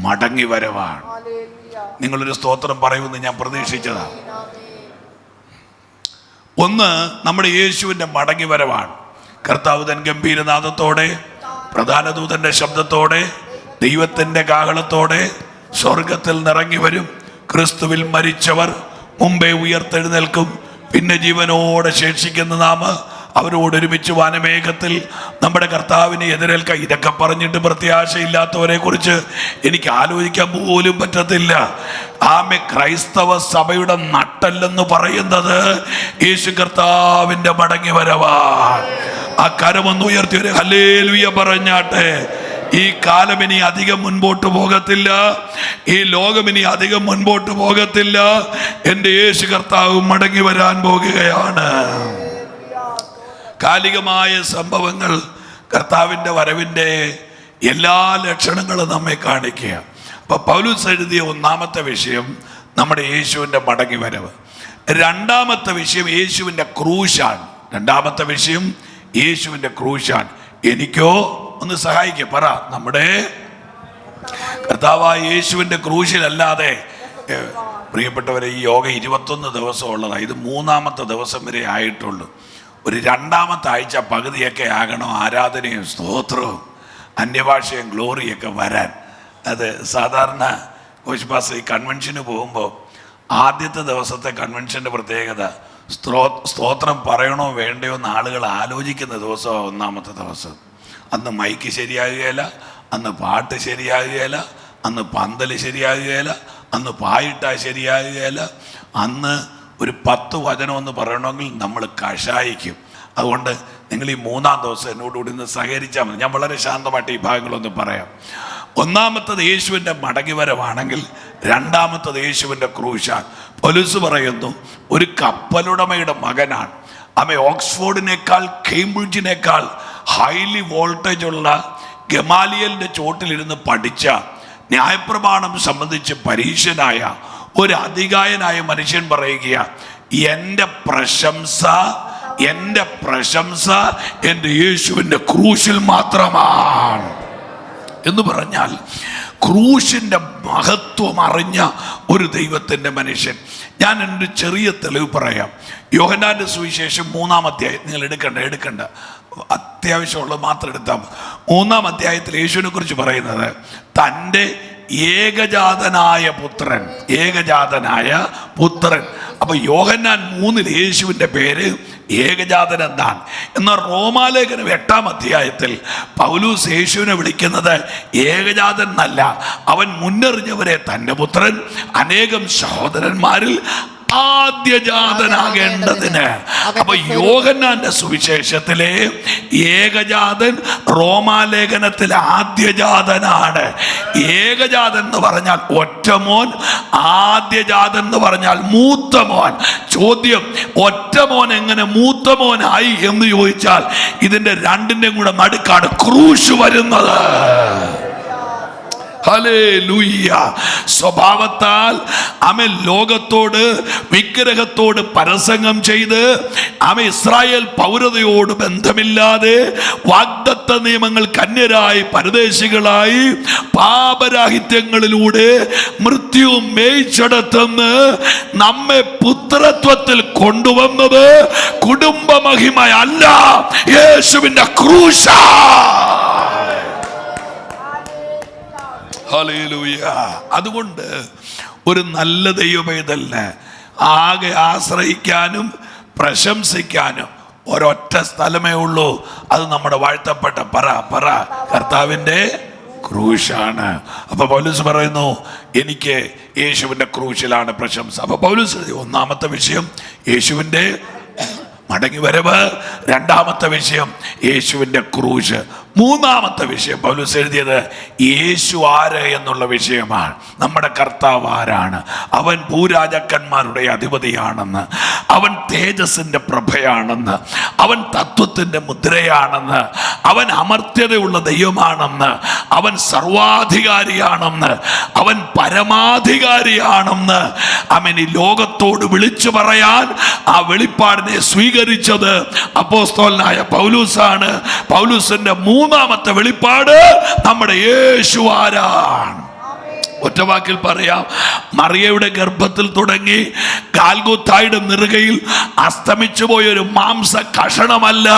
മടങ്ങി വരവാണ്. നിങ്ങളൊരു സ്തോത്രം പറയുമെന്ന് ഞാൻ പ്രതീക്ഷിച്ചതാണ്. ഒന്ന്, നമ്മുടെ യേശുവിൻ്റെ മടങ്ങി വരവാണ്. കർത്താവ് തൻ ഗംഭീരനാദത്തോടെ, പ്രധാന ദൂതന്റെ ശബ്ദത്തോടെ, ദൈവത്തിൻ്റെ കാഹളത്തോടെ സ്വർഗത്തിൽ നിറങ്ങി വരും. ക്രിസ്തുവിൽ മരിച്ചവർ മുമ്പേ ഉയർത്തെഴുന്നേൽക്കും. പിന്നെ ജീവനോടെ ശേഷിക്കുന്ന നാം അവരോട് ഒരുമിച്ച് വാനമേഘത്തിൽ നമ്മുടെ കർത്താവിനെ എതിരേൽക്കാം. ഇതൊക്കെ പറഞ്ഞിട്ട് പ്രത്യാശയില്ലാത്തവരെ കുറിച്ച് എനിക്ക് ആലോചിക്കാൻ പോലും പറ്റത്തില്ല. ആമേ, ക്രൈസ്തവ സഭയുടെ നട്ടല്ലെന്ന് പറയുന്നത് യേശു കർത്താവിൻ്റെ മടങ്ങി വരവാണ്. ആ കരമൊന്ന് ഉയർത്തി ഒരു ഹല്ലേലൂയ പറഞ്ഞാട്ടെ. ഈ കാലം ഇനി അധികം മുൻപോട്ട് പോകത്തില്ല, ഈ ലോകം ഇനി അധികം മുൻപോട്ട് പോകത്തില്ല. എൻ്റെ യേശു കർത്താവ് മടങ്ങി വരാൻ പോകുകയാണ്. കാലികമായ സംഭവങ്ങൾ കർത്താവിൻ്റെ വരവിൻ്റെ എല്ലാ ലക്ഷണങ്ങളും നമ്മെ കാണിക്കുക. അപ്പൊ പൗലോസ് എഴുതിയ ഒന്നാമത്തെ വിഷയം നമ്മുടെ യേശുവിൻ്റെ മടങ്ങി വരവ്. രണ്ടാമത്തെ വിഷയം യേശുവിൻ്റെ ക്രൂശാണ്. രണ്ടാമത്തെ വിഷയം യേശുവിൻ്റെ ക്രൂശാണ്. എനിക്കോ ഒന്ന് സഹായിക്കുക, പറ. നമ്മുടെ കർത്താവായ യേശുവിൻ്റെ ക്രൂശിലല്ലാതെ, പ്രിയപ്പെട്ടവരെ, ഈ യോഗ 21 ദിവസം ഉള്ളതാണ്. ഇത് 3-ാമത്തെ ദിവസം വരെ ആയിട്ടുള്ളൂ. ഒരു 2-ാമത്തെ ആഴ്ച പകുതിയൊക്കെ ആകണം ആരാധനയും സ്തോത്രവും അന്യഭാഷയും ഗ്ലോറിയൊക്കെ വരാൻ. അത് സാധാരണ കോശിപ്പാസ് ഈ കൺവെൻഷന് പോകുമ്പോൾ ആദ്യത്തെ ദിവസത്തെ കൺവെൻഷൻ്റെ പ്രത്യേകത സ്തോത്രം പറയണോ വേണ്ടയോ എന്ന് ആളുകൾ ആലോചിക്കുന്ന ദിവസമാണ് 1-ാമത്തെ ദിവസം. അന്ന് മൈക്ക് ശരിയാകുകയില്ല, അന്ന് പാട്ട് ശരിയാകുകയില്ല, അന്ന് പന്തൽ ശരിയാകുകയില്ല, അന്ന് പായിട്ടാ ശരിയാകുകയില്ല, അന്ന് ഒരു 10 വചനമെന്ന് പറയണമെങ്കിൽ നമ്മൾ കഷായിക്കും. അതുകൊണ്ട് നിങ്ങൾ ഈ 3-ാം ദിവസം എന്നോടുകൂടി ഒന്ന് സഹകരിച്ചാൽ മതി. ഞാൻ വളരെ ശാന്തമായിട്ട് ഈ ഭാഗങ്ങളൊന്ന് പറയാം. ഒന്നാമത്തത് യേശുവിൻ്റെ മടങ്ങിവരവാണെങ്കിൽ, രണ്ടാമത്തത് യേശുവിൻ്റെ ക്രൂശാണ്. പൗലോസ് പറയുന്നു, ഒരു കപ്പലുടമയുടെ മകനാണ്. അവൻ ഓക്സ്ഫോർഡിനേക്കാൾ കേംബ്രിഡ്ജിനേക്കാൾ ഹൈലി വോൾട്ടേജ് ഉള്ള ഗമാലിയലിൻ്റെ ചോട്ടിലിരുന്ന് പഠിച്ച, ന്യായപ്രമാണം സംബന്ധിച്ച് പരീക്ഷനായ ഒരു അതികായനായ മനുഷ്യൻ പറയുക, എൻ്റെ പ്രശംസ എൻ്റെ യേശുവിൻ്റെ ക്രൂശിൽ മാത്രമാണ് എന്ന് പറഞ്ഞാൽ, ക്രൂശിൻ്റെ മഹത്വം അറിഞ്ഞ ഒരു ദൈവത്തിൻ്റെ മനുഷ്യൻ. ഞാൻ എൻ്റെ ചെറിയ തെളിവ് പറയാം. യോഹന്നാൻ്റെ സുവിശേഷം 3-ാം അധ്യായം, നിങ്ങൾ എടുക്കണ്ട, അത്യാവശ്യമുള്ളത് മാത്രം എടുത്താൽ. 3-ാം അധ്യായത്തിൽ യേശുവിനെ കുറിച്ച് പറയുന്നത് തൻ്റെ ഏകജാതനായ പുത്രൻ. അപ്പൊ യോഹന്നാൻ 3-ൽ യേശുവിൻ്റെ പേര് ഏകജാതൻ എന്നാണ്. എന്നാൽ റോമാലേഖനം 8-ാം അധ്യായത്തിൽ പൗലോസ് യേശുവിനെ വിളിക്കുന്നത് ഏകജാതൻ എന്നല്ല, അവൻ മുന്നറിഞ്ഞവരെ തൻ്റെ പുത്രൻ അനേകം സഹോദരന്മാരിൽ ആദ്യജാതനാകേണ്ടതിന്. അപ്പൊ യോഹന്നാന്റെ സുവിശേഷത്തിലെ ഏകജാതൻ റോമാലേഖനത്തിലെ ആദ്യജാതനാണ്. ഏകജാതൻ എന്ന് പറഞ്ഞാൽ ഒറ്റമോൻ, ആദ്യജാതൻ എന്ന് പറഞ്ഞാൽ മൂത്തമോൻ. ചോദ്യം, ഒറ്റമോൻ എങ്ങനെ മൂത്തമോനായി എന്ന് ചോദിച്ചാൽ ഇതിന്റെ രണ്ടിന്റെയും കൂടെ നടുക്കാണ് ക്രൂശ് വരുന്നത്. ഹല്ലേലൂയ. സ്വഭാവത്താൽ ആമേൻ ലോകത്തോട് വിഗ്രഹത്തോട് പരസംഗം ചെയ്ത് ഇസ്രായേൽ പൗരതയോട് ബന്ധമില്ലാതെ വാഗ്ദത്ത നിയമങ്ങൾ കന്യരായി പരദേശികളായി പാപരാഹിത്യങ്ങളിലൂടെ മൃത്യു മേയിച്ചെടുത്തെന്ന് നമ്മെ പുത്രത്വത്തിൽ കൊണ്ടുവന്നത് കുടുംബമഹിമയല്ല, യേശുവിന്റെ ക്രൂശാ. ഹല്ലേലൂയ. അതുകൊണ്ട് ഒരു നല്ല ദൈവപൈതലിന് ആകെ ആശ്രയിക്കാനും പ്രശംസിക്കാനും ഒരൊറ്റ സ്ഥലമേ ഉള്ളൂ. അത് നമ്മുടെ വാഴ്ത്തപ്പെട്ട പറ കർത്താവിൻ്റെ ക്രൂശാണ്. അപ്പൊ പൗലോസ് പറയുന്നു, എനിക്ക് യേശുവിൻ്റെ ക്രൂശിലാണ് പ്രശംസ. അപ്പൊ പൗലോസ് ഒന്നാമത്തെ വിഷയം യേശുവിൻ്റെ മടങ്ങി വരവ്, രണ്ടാമത്തെ വിഷയം യേശുവിൻ്റെ ക്രൂശ്, മൂന്നാമത്തെ വിഷയം പൗലോസ് എഴുതിയത് യേശു ആര് എന്നുള്ള വിഷയമാണ്. നമ്മുടെ കർത്താവ് ആരാണ്? അവൻ ഭൂരാജാക്കന്മാരുടെ അധിപതിയാണെന്ന്, അവൻ തേജസ്സിൻ്റെ പ്രഭയാണെന്ന്, അവൻ തത്വത്തിൻ്റെ മുദ്രയാണെന്ന്, അവൻ അമർത്യതയുള്ള ദൈവമാണെന്ന്, അവൻ സർവാധികാരിയാണെന്ന്, അവൻ പരമാധികാരിയാണെന്ന് അവൻ ഈ ലോകത്തോട് വിളിച്ചു പറയാൻ ആ വെളിപ്പാടിനെ സ്വീകരിച്ചത് അപ്പോസ്തലനായ പൗലൂസാണ്. പൗലൂസിന്റെ മൂന്നാമത്തെ വെളിപ്പാട് നമ്മുടെ യേശു ആരാണ്. ഒറ്റവാക്കിൽ പറയാം, മറിയയുടെ ഗർഭത്തിൽ തുടങ്ങി ഗാൽഗോത്തായുടെ നെറുകയിൽ അസ്തമിച്ചു പോയൊരു മാംസ കഷണമല്ല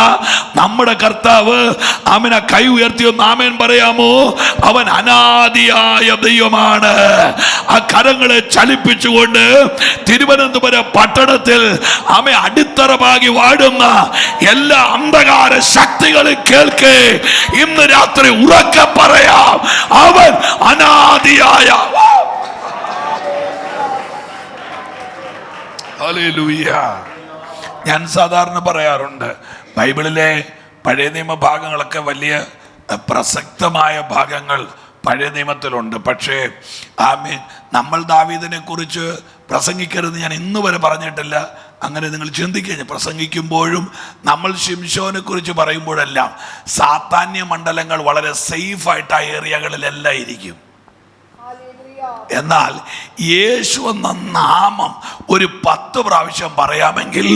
നമ്മുടെ കർത്താവ്. അവനെ കൈ ഉയർത്തിയൊന്ന് ആമേൻ പറയാമോ? അവൻ അനാദിയായ ദൈവമാണ്. ആ കരങ്ങളെ ചലിപ്പിച്ചുകൊണ്ട് തിരുവനന്തപുരം പട്ടണത്തിൽ അവൻ അടിത്തറവാകി വാടുന്ന എല്ലാ അന്ധകാര ശക്തികളും കേൾക്കെ ഇന്ന് രാത്രി ഉറക്കെ പറയാം, അവൻ അനാദിയായ. ഹല്ലേലൂയ. ഞാൻ സാധാരണ പറയാറുണ്ട്, ബൈബിളിലെ പഴയ നിയമ ഭാഗങ്ങളൊക്കെ വലിയ പ്രസക്തമായ ഭാഗങ്ങൾ പഴയ നിയമത്തിലുണ്ട്. പക്ഷേ ആമേൻ, നമ്മൾ ദാവീദിനെ കുറിച്ച് പ്രസംഗിക്കരുത് ഞാൻ ഇന്ന് വരെ പറഞ്ഞിട്ടില്ല. അങ്ങനെ നിങ്ങൾ ചിന്തിക്കുക, പ്രസംഗിക്കുമ്പോഴും നമ്മൾ ശിംശോനെ കുറിച്ച് പറയുമ്പോഴെല്ലാം സാത്താന്യ മണ്ഡലങ്ങൾ വളരെ സേഫായിട്ട് ആ ഏരിയകളിലെല്ലാം ഇരിക്കും. എന്നാൽ യേശു എന്ന നാമം ഒരു 10 പ്രാവശ്യം പറയാമെങ്കിൽ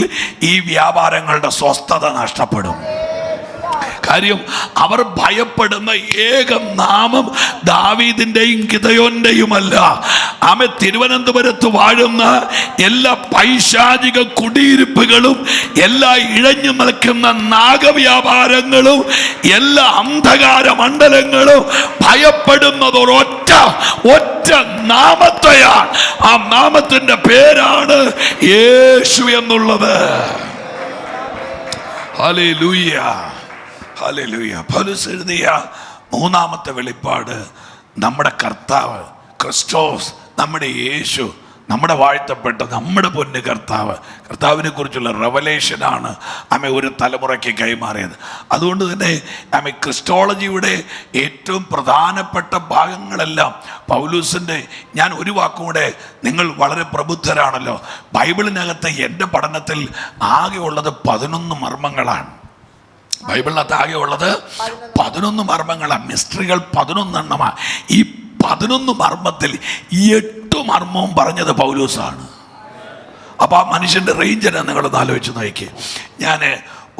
ഈ വ്യാപാരങ്ങളുടെ സ്വസ്ഥത നഷ്ടപ്പെടും. കാര്യം അവർ ഭയപ്പെടുന്ന ഏക നാമം ദാവീദിന്റെയും ഗിദെയോന്റെയുമല്ല. ആമേ, തിരുവനന്തപുരത്ത് വാഴുന്ന എല്ലാ പൈശാചിക കുടിയിരിപ്പുകളും, എല്ലാ ഇഴഞ്ഞു നിൽക്കുന്ന നാഗവ്യാപാരങ്ങളും, എല്ലാ അന്ധകാര മണ്ഡലങ്ങളും ഭയപ്പെടുന്നത് ഒറ്റ നാമത്തെയാണ്. ആ നാമത്തിന്റെ പേരാണ് യേശു എന്നുള്ളത്. Hallelujah, hallelujah. പൗലോസ് എഴുതിയ മൂന്നാമത്തെ വെളിപ്പാട് നമ്മുടെ കർത്താവ് ക്രിസ്റ്റോസ്, നമ്മുടെ യേശു, നമ്മുടെ വാഴ്ത്തപ്പെട്ട നമ്മുടെ പൊന്ന് കർത്താവിനെ കുറിച്ചുള്ള റെവലേഷനാണ് ആമേ ഒരു തലമുറയ്ക്ക് കൈമാറിയത്. അതുകൊണ്ട് തന്നെ ആമേ ക്രിസ്റ്റോളജിയുടെ ഏറ്റവും പ്രധാനപ്പെട്ട ഭാഗങ്ങളെല്ലാം പൗലൂസിൻ്റെ, ഞാൻ ഒരു വാക്കും കൂടെ, നിങ്ങൾ വളരെ പ്രബുദ്ധരാണല്ലോ, ബൈബിളിനകത്ത് എൻ്റെ പഠനത്തിൽ ആകെ ഉള്ളത് 11 മർമ്മങ്ങളാണ്. ബൈബിളിനകത്ത് ആകെ ഉള്ളത് 11 മർമ്മങ്ങളാണ്. മിസ്റ്ററികൾ 11 എണ്ണമാണ്. ഈ 11 മർമ്മത്തിൽ 8 മർമ്മവും പറഞ്ഞത് പൗലൂസാണ്. അപ്പോൾ ആ മനുഷ്യൻ്റെ റേഞ്ചിനെ നിങ്ങളൊന്ന് ആലോചിച്ച് നോക്കി. ഞാൻ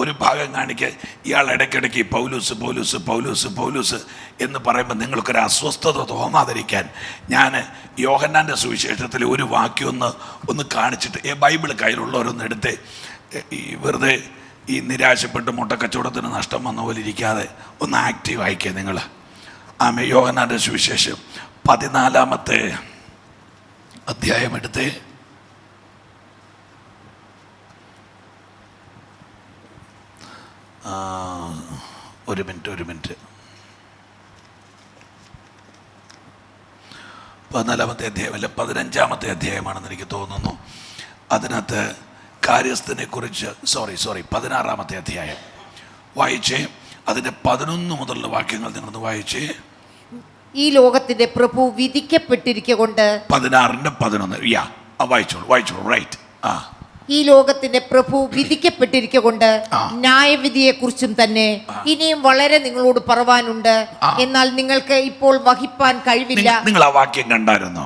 ഒരു ഭാഗം കാണിക്കുക, ഇയാൾ ഇടയ്ക്കിടയ്ക്ക് പൗലൂസ് പൗലൂസ് പൗലൂസ് പൗലൂസ് എന്ന് പറയുമ്പോൾ നിങ്ങൾക്കൊരു അസ്വസ്ഥത തോന്നാതിരിക്കാൻ ഞാൻ യോഹന്നാൻ്റെ സുവിശേഷത്തിൽ ഒരു വാക്യം ഒന്ന് കാണിച്ചിട്ട്, ബൈബിൾ കയ്യിലുള്ളവരൊന്ന് എടുത്ത് വെറുതെ ഈ നിരാശപ്പെട്ട് മുട്ടക്കച്ചവടത്തിന് നഷ്ടം വന്ന പോലെ ഇരിക്കാതെ ഒന്ന് ആക്റ്റീവ് ആയിക്കുക നിങ്ങൾ. ആമേ, യോഹന്നാൻ്റെ സുവിശേഷം 14-ാമത്തെ അധ്യായം എടുത്ത് ഒരു മിനിറ്റ് 14-ാമത്തെ അധ്യായമല്ല, 15-ാമത്തെ അധ്യായമാണെന്ന് എനിക്ക് തോന്നുന്നു. അതിനകത്ത് കാര്യസ്ഥനെ കുറിച്ച് 16-ാമത്തെ അധ്യായം വായിച്ചേ. അതിൻ്റെ 11 മുതലുള്ള വാക്യങ്ങൾ നിങ്ങളൊന്ന് വായിച്ചേ. ഈ ലോകത്തിന്റെ പ്രഭു വിധിക്കപ്പെട്ടിരിക്കൊണ്ട് 16-ന്റെ 11 വായിച്ചോളൂ. റൈറ്റ്. ഈ ലോകത്തിന്റെ പ്രഭു വിധിക്കപ്പെട്ടിരിക്കൊണ്ട് ന്യായവിധിയെ കുറിച്ചും തന്നെ ഇനിയും വളരെ നിങ്ങളോട് പറവാനുണ്ട്. എന്നാൽ നിങ്ങൾക്ക് ഇപ്പോൾ വഹിപ്പാൻ കഴിവില്ല. നിങ്ങൾ ആ വാക്യം കണ്ടായിരുന്നോ?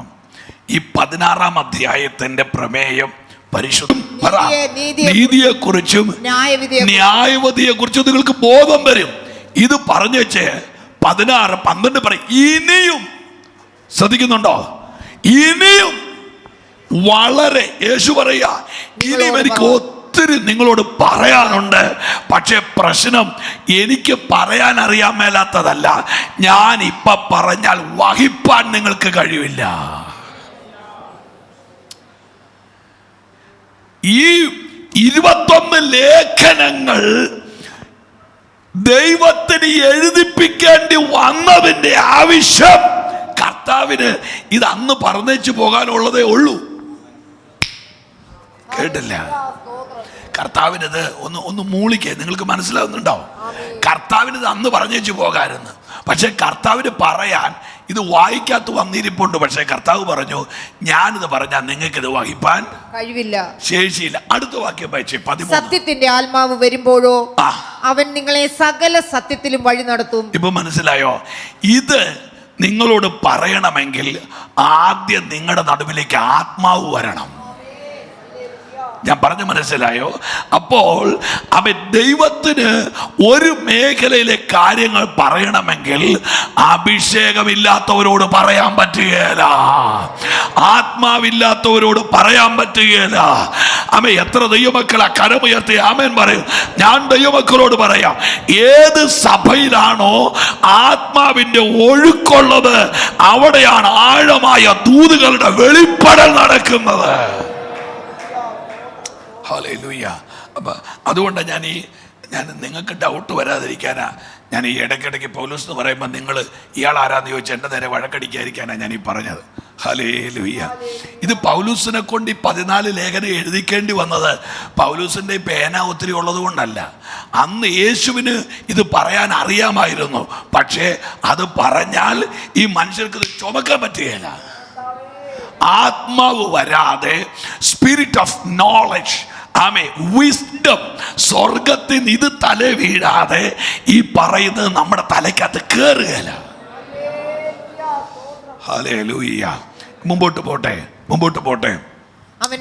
ഈ 16-ാം അധ്യായത്തിന്റെ പ്രമേയം നീതിയെ കുറിച്ചും ന്യായവിധിയെ കുറിച്ചും നിങ്ങൾക്ക് ബോധം വരും. ഇത് പറഞ്ഞു വെച്ച് 16-12 പറയും. ഇനിയും ശ്രദ്ധിക്കുന്നുണ്ടോ? ഇനിയും വളരെ യേശു പറയാ, ഇനിയും എനിക്ക് ഒത്തിരി നിങ്ങളോട് പറയാനുണ്ട്. പക്ഷെ പ്രശ്നം എനിക്ക് പറയാൻ അറിയാൻ മേലാത്തതല്ല, ഞാൻ ഇപ്പൊ പറഞ്ഞാൽ വഹിപ്പാൻ നിങ്ങൾക്ക് കഴിവില്ല. ഈ 21 ലേഖനങ്ങൾ ദൈവത്തിന് എഴുതിപ്പിക്കേണ്ടി വന്നതിന്റെ ആവശ്യം കർത്താവിന് ഇത് അന്ന് പറഞ്ഞേച്ചു പോകാനുള്ളതേ ഉള്ളൂ. കേട്ടില്ല? കർത്താവിനത് ഒന്ന് മൂളിക്കേ, നിങ്ങൾക്ക് മനസ്സിലാവുന്നുണ്ടാവും. കർത്താവിനത് അന്ന് പറഞ്ഞേച്ചു പോകാമായിരുന്നു. പക്ഷെ കർത്താവിന് പറയാൻ ഇത് വായിക്കാത്ത വന്നിരിപ്പുണ്ട്. പക്ഷെ കർത്താവ് പറഞ്ഞു, ഞാനിത് പറഞ്ഞാൽ നിങ്ങൾക്ക് ഇത് വഹിപ്പാൻ കഴിവില്ല, ശേഷിയില്ല. അടുത്ത വാക്യം വായിച്ചേ, 13. സത്യത്തിന്റെ ആത്മാവ് വരുമ്പോഴോ അവൻ നിങ്ങളെ സകല സത്യത്തിലും വഴി നടത്തും. ഇപ്പൊ മനസ്സിലായോ? ഇത് നിങ്ങളോട് പറയണമെങ്കിൽ ആദ്യം നിങ്ങളുടെ നടുവിലേക്ക് ആത്മാവ് വരണം. ഞാൻ പറഞ്ഞു മനസ്സിലായോ? അപ്പോൾ അവൻ ദൈവത്തിന് ഒരു മേഖലയിലെ കാര്യങ്ങൾ പറയണമെങ്കിൽ അഭിഷേകമില്ലാത്തവരോട് പറയാൻ പറ്റുകയില്ല, ആത്മാവില്ലാത്തവരോട് പറയാൻ പറ്റുകയില്ല. ആമേൻ. എത്ര ദൈവമക്കളാ കരമുയർത്തി ആമേൻ പറയും? ഞാൻ ദൈവമക്കളോട് പറയാം, ഏത് സഭയിലാണോ ആത്മാവിന്റെ ഒഴുക്കുള്ളത് അവിടെയാണ് ആഴമായ ദൂതുകളുടെ വെളിപ്പെടൽ നടക്കുന്നത്. ഹല്ലേലൂയ. അപ്പം അതുകൊണ്ടാണ് ഞാൻ നിങ്ങൾക്ക് ഡൗട്ട് വരാതിരിക്കാനാ ഞാൻ ഈ ഇടയ്ക്കിടയ്ക്ക് പൗലോസ് എന്ന് പറയുമ്പോൾ നിങ്ങൾ ഇയാൾ ആരാന്ന് ചോദിച്ചാൽ എൻ്റെ നേരെ വഴക്കടിക്കാതിരിക്കാനാണ് ഞാൻ ഈ പറഞ്ഞത്. ഹല്ലേലൂയ. ഇത് പൗലോസിനെ കൊണ്ട് ഈ 14 ലേഖനം എഴുതിക്കേണ്ടി വന്നത് പൗലോസിൻ്റെ പേന ഒത്തിരി ഉള്ളത് കൊണ്ടല്ല. അന്ന് യേശുവിന് ഇത് പറയാൻ അറിയാമായിരുന്നു. പക്ഷേ അത് പറഞ്ഞാൽ ഈ മനുഷ്യർക്ക് ഇത് ചുമക്കാൻ പറ്റുകയില്ല. ആത്മാവ് വരാതെ, സ്പിരിറ്റ് ഓഫ് നോളജ്, വിസ്ഡം, സ്വർഗത്തിൽ ഇത് തല വീഴാതെ ഈ പറയുന്നത് നമ്മുടെ തലയ്ക്കകത്ത് കയറുകയില്ല. ഹല്ലേലൂയ. മുമ്പോട്ട് പോട്ടെ.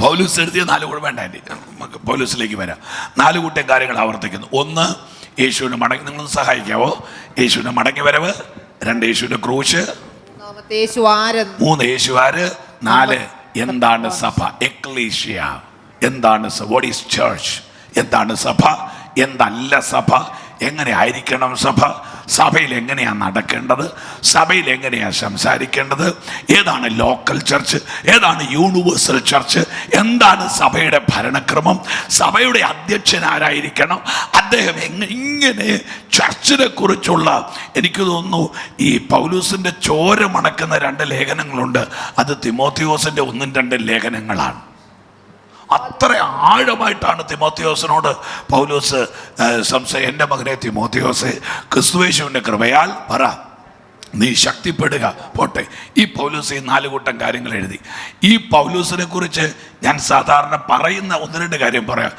പൗലോസ് എഴുതിയ 4 കൂടെ വേണ്ട, പൗലോസിലേക്ക് വരാം. 4 കൂട്ടം കാര്യങ്ങൾ ആവർത്തിക്കുന്നു. 1, യേശുവിന്റെ മടങ്ങി, നിങ്ങളൊന്ന് സഹായിക്കാവോ? യേശുവിന്റെ മടങ്ങി വരവ്. 2, യേശുവിന്റെ ക്രൂശ്. 3, യേശു ആര്. 4, എന്താണ് സഭ? എക്ലീഷ്യ. എന്താണ് വാട്ട് ഈസ് ചർച്ച്? എന്താണ് സഭ? എന്തല്ല സഭ? എങ്ങനെ ആയിരിക്കണം സഭ? സഭയിൽ എങ്ങനെയാണ് നടക്കേണ്ടത്? സഭയിൽ എങ്ങനെയാണ് സംസാരിക്കേണ്ടത്? ഏതാണ് ലോക്കൽ ചർച്ച്? ഏതാണ് യൂണിവേഴ്സൽ ചർച്ച്? എന്താണ് സഭയുടെ ഭരണക്രമം? സഭയുടെ അധ്യക്ഷൻ ആരായിരിക്കണം? അദ്ദേഹം ഇങ്ങനെ ചർച്ചിനെ കുറിച്ചുള്ള, എനിക്ക് തോന്നുന്നു ഈ പൗലോസിന്റെ ചോര മണക്കുന്ന 2 ലേഖനങ്ങളുണ്ട്. അത് തിമോത്തിയോസിന്റെ 1-2 ലേഖനങ്ങളാണ്. അത്ര ആഴമായിട്ടാണ് തിമോത്തിയോസിനോട് പൗലോസ് സംശയം. എൻ്റെ മകനെ തിമോത്തിയോസെ, ക്രിസ്തുയേശുവിൻ്റെ കൃപയാൽ പറ, നീ ശക്തിപ്പെടുക. പോട്ടെ. ഈ പൗലോസ് ഈ 4 കൂട്ടം കാര്യങ്ങൾ എഴുതി. ഈ പൗലോസിനെ കുറിച്ച് ഞാൻ സാധാരണ പറയുന്ന 1-2 കാര്യം പറയാം.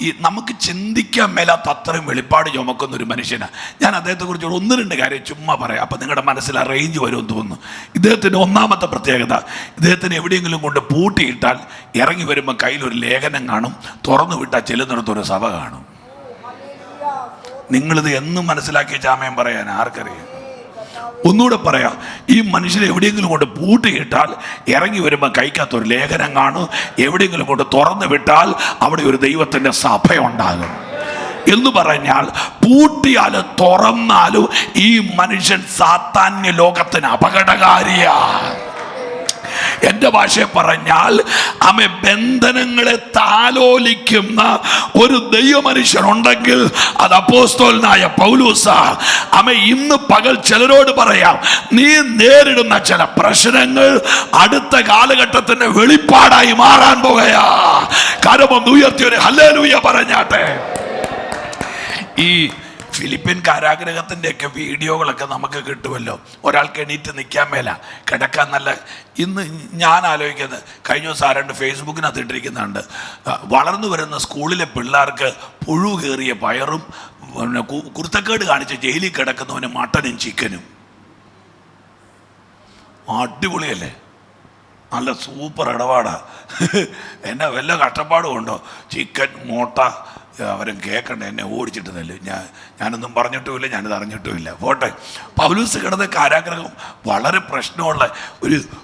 ഈ നമുക്ക് ചിന്തിക്കാൻ മേലാത്ത അത്രയും വെളിപ്പാട് ചുമക്കുന്ന ഒരു മനുഷ്യനാണ്. ഞാൻ അദ്ദേഹത്തെ കുറിച്ച് 1-2 കാര്യം ചുമ്മാ പറയാം. അപ്പം നിങ്ങളുടെ മനസ്സിൽ ആ റേഞ്ച് വരുമെന്ന് തോന്നുന്നു. ഇദ്ദേഹത്തിൻ്റെ ഒന്നാമത്തെ പ്രത്യേകത, ഇദ്ദേഹത്തിന് എവിടെയെങ്കിലും കൊണ്ട് പൂട്ടിയിട്ടാൽ ഇറങ്ങി വരുമ്പോൾ കയ്യിലൊരു ലേഖനം കാണും, തുറന്നു വിട്ടാൽ ചെല്ലുന്നിടത്തൊരു സഭ കാണും. നിങ്ങളിത് എന്നും മനസ്സിലാക്കിയ ചാമയം പറയാൻ ആർക്കറിയാം? ഒന്നുകൂടെ പറയാം, ഈ മനുഷ്യനെ എവിടെയെങ്കിലും കൊണ്ട് പൂട്ടിയിട്ടാൽ ഇറങ്ങി വരുമ്പോൾ കൈക്കകത്തൊരു ലേഖനം കാണും. എവിടെയെങ്കിലും കൊണ്ട് തുറന്നു വിട്ടാൽ അവിടെ ഒരു ദൈവത്തിൻ്റെ സഭയുണ്ടാകും. എന്ന് പറഞ്ഞാൽ പൂട്ടിയാലും തുറന്നാലും ഈ മനുഷ്യൻ സാത്താന്യ ലോകത്തിന് അപകടകാരിയാണ്. എൻ്റെ ഭാഷയെ പറഞ്ഞാൽ ബന്ധനങ്ങളെ താലോലിക്കുന്ന ഒരു ദൈവമനുഷ്യനുണ്ടെങ്കിൽ അത് അപ്പോസ്തലനായ പൗലോസാ. ഇന്ന് പകൽ ചിലരോട് പറയാം, നീ നേരിടുന്ന ചില പ്രശ്നങ്ങൾ അടുത്ത കാലഘട്ടത്തിന്റെ വെളിപ്പാടായി മാറാൻ പോകുകയാ. കരമൊന്ന് ഉയർത്തിയൊരു ഹല്ലേലൂയ പറഞ്ഞാട്ടെ. ഈ ഫിലിപ്പിൻ കാരാഗ്രഹത്തിൻ്റെയൊക്കെ വീഡിയോകളൊക്കെ നമുക്ക് കിട്ടുമല്ലോ. ഒരാൾക്ക് എണീറ്റ് നിൽക്കാൻ മേല, കിടക്കാൻ നല്ല. ഇന്ന് ഞാൻ ആലോചിക്കുന്നത്, കഴിഞ്ഞ ദിവസം ആരാണ്ട് ഫേസ്ബുക്കിനകത്ത് ഇട്ടിരിക്കുന്നുണ്ട്, വളർന്നു വരുന്ന സ്കൂളിലെ പിള്ളേർക്ക് പുഴു കയറിയ പയറും പിന്നെ കുരുത്തക്കേട് കാണിച്ച് ജയിലിൽ കിടക്കുന്നവന് മട്ടനും ചിക്കനും. അടിപൊളിയല്ലേ? നല്ല സൂപ്പർ ഇടപാടാ. എന്നെ വല്ല കഷ്ടപ്പാടും ഉണ്ടോ? ചിക്കൻ മുട്ട അവരും കേൾക്കണ്ട, എന്നെ ഓടിച്ചിട്ട് തല്ലേ. ഞാനൊന്നും പറഞ്ഞിട്ടുമില്ല, ഞാനിത് അറിഞ്ഞിട്ടുമില്ല. പോട്ടെ. പൗലൂസ് കിടന്ന കാരാഗ്രഹം വളരെ പ്രശ്നമുള്ള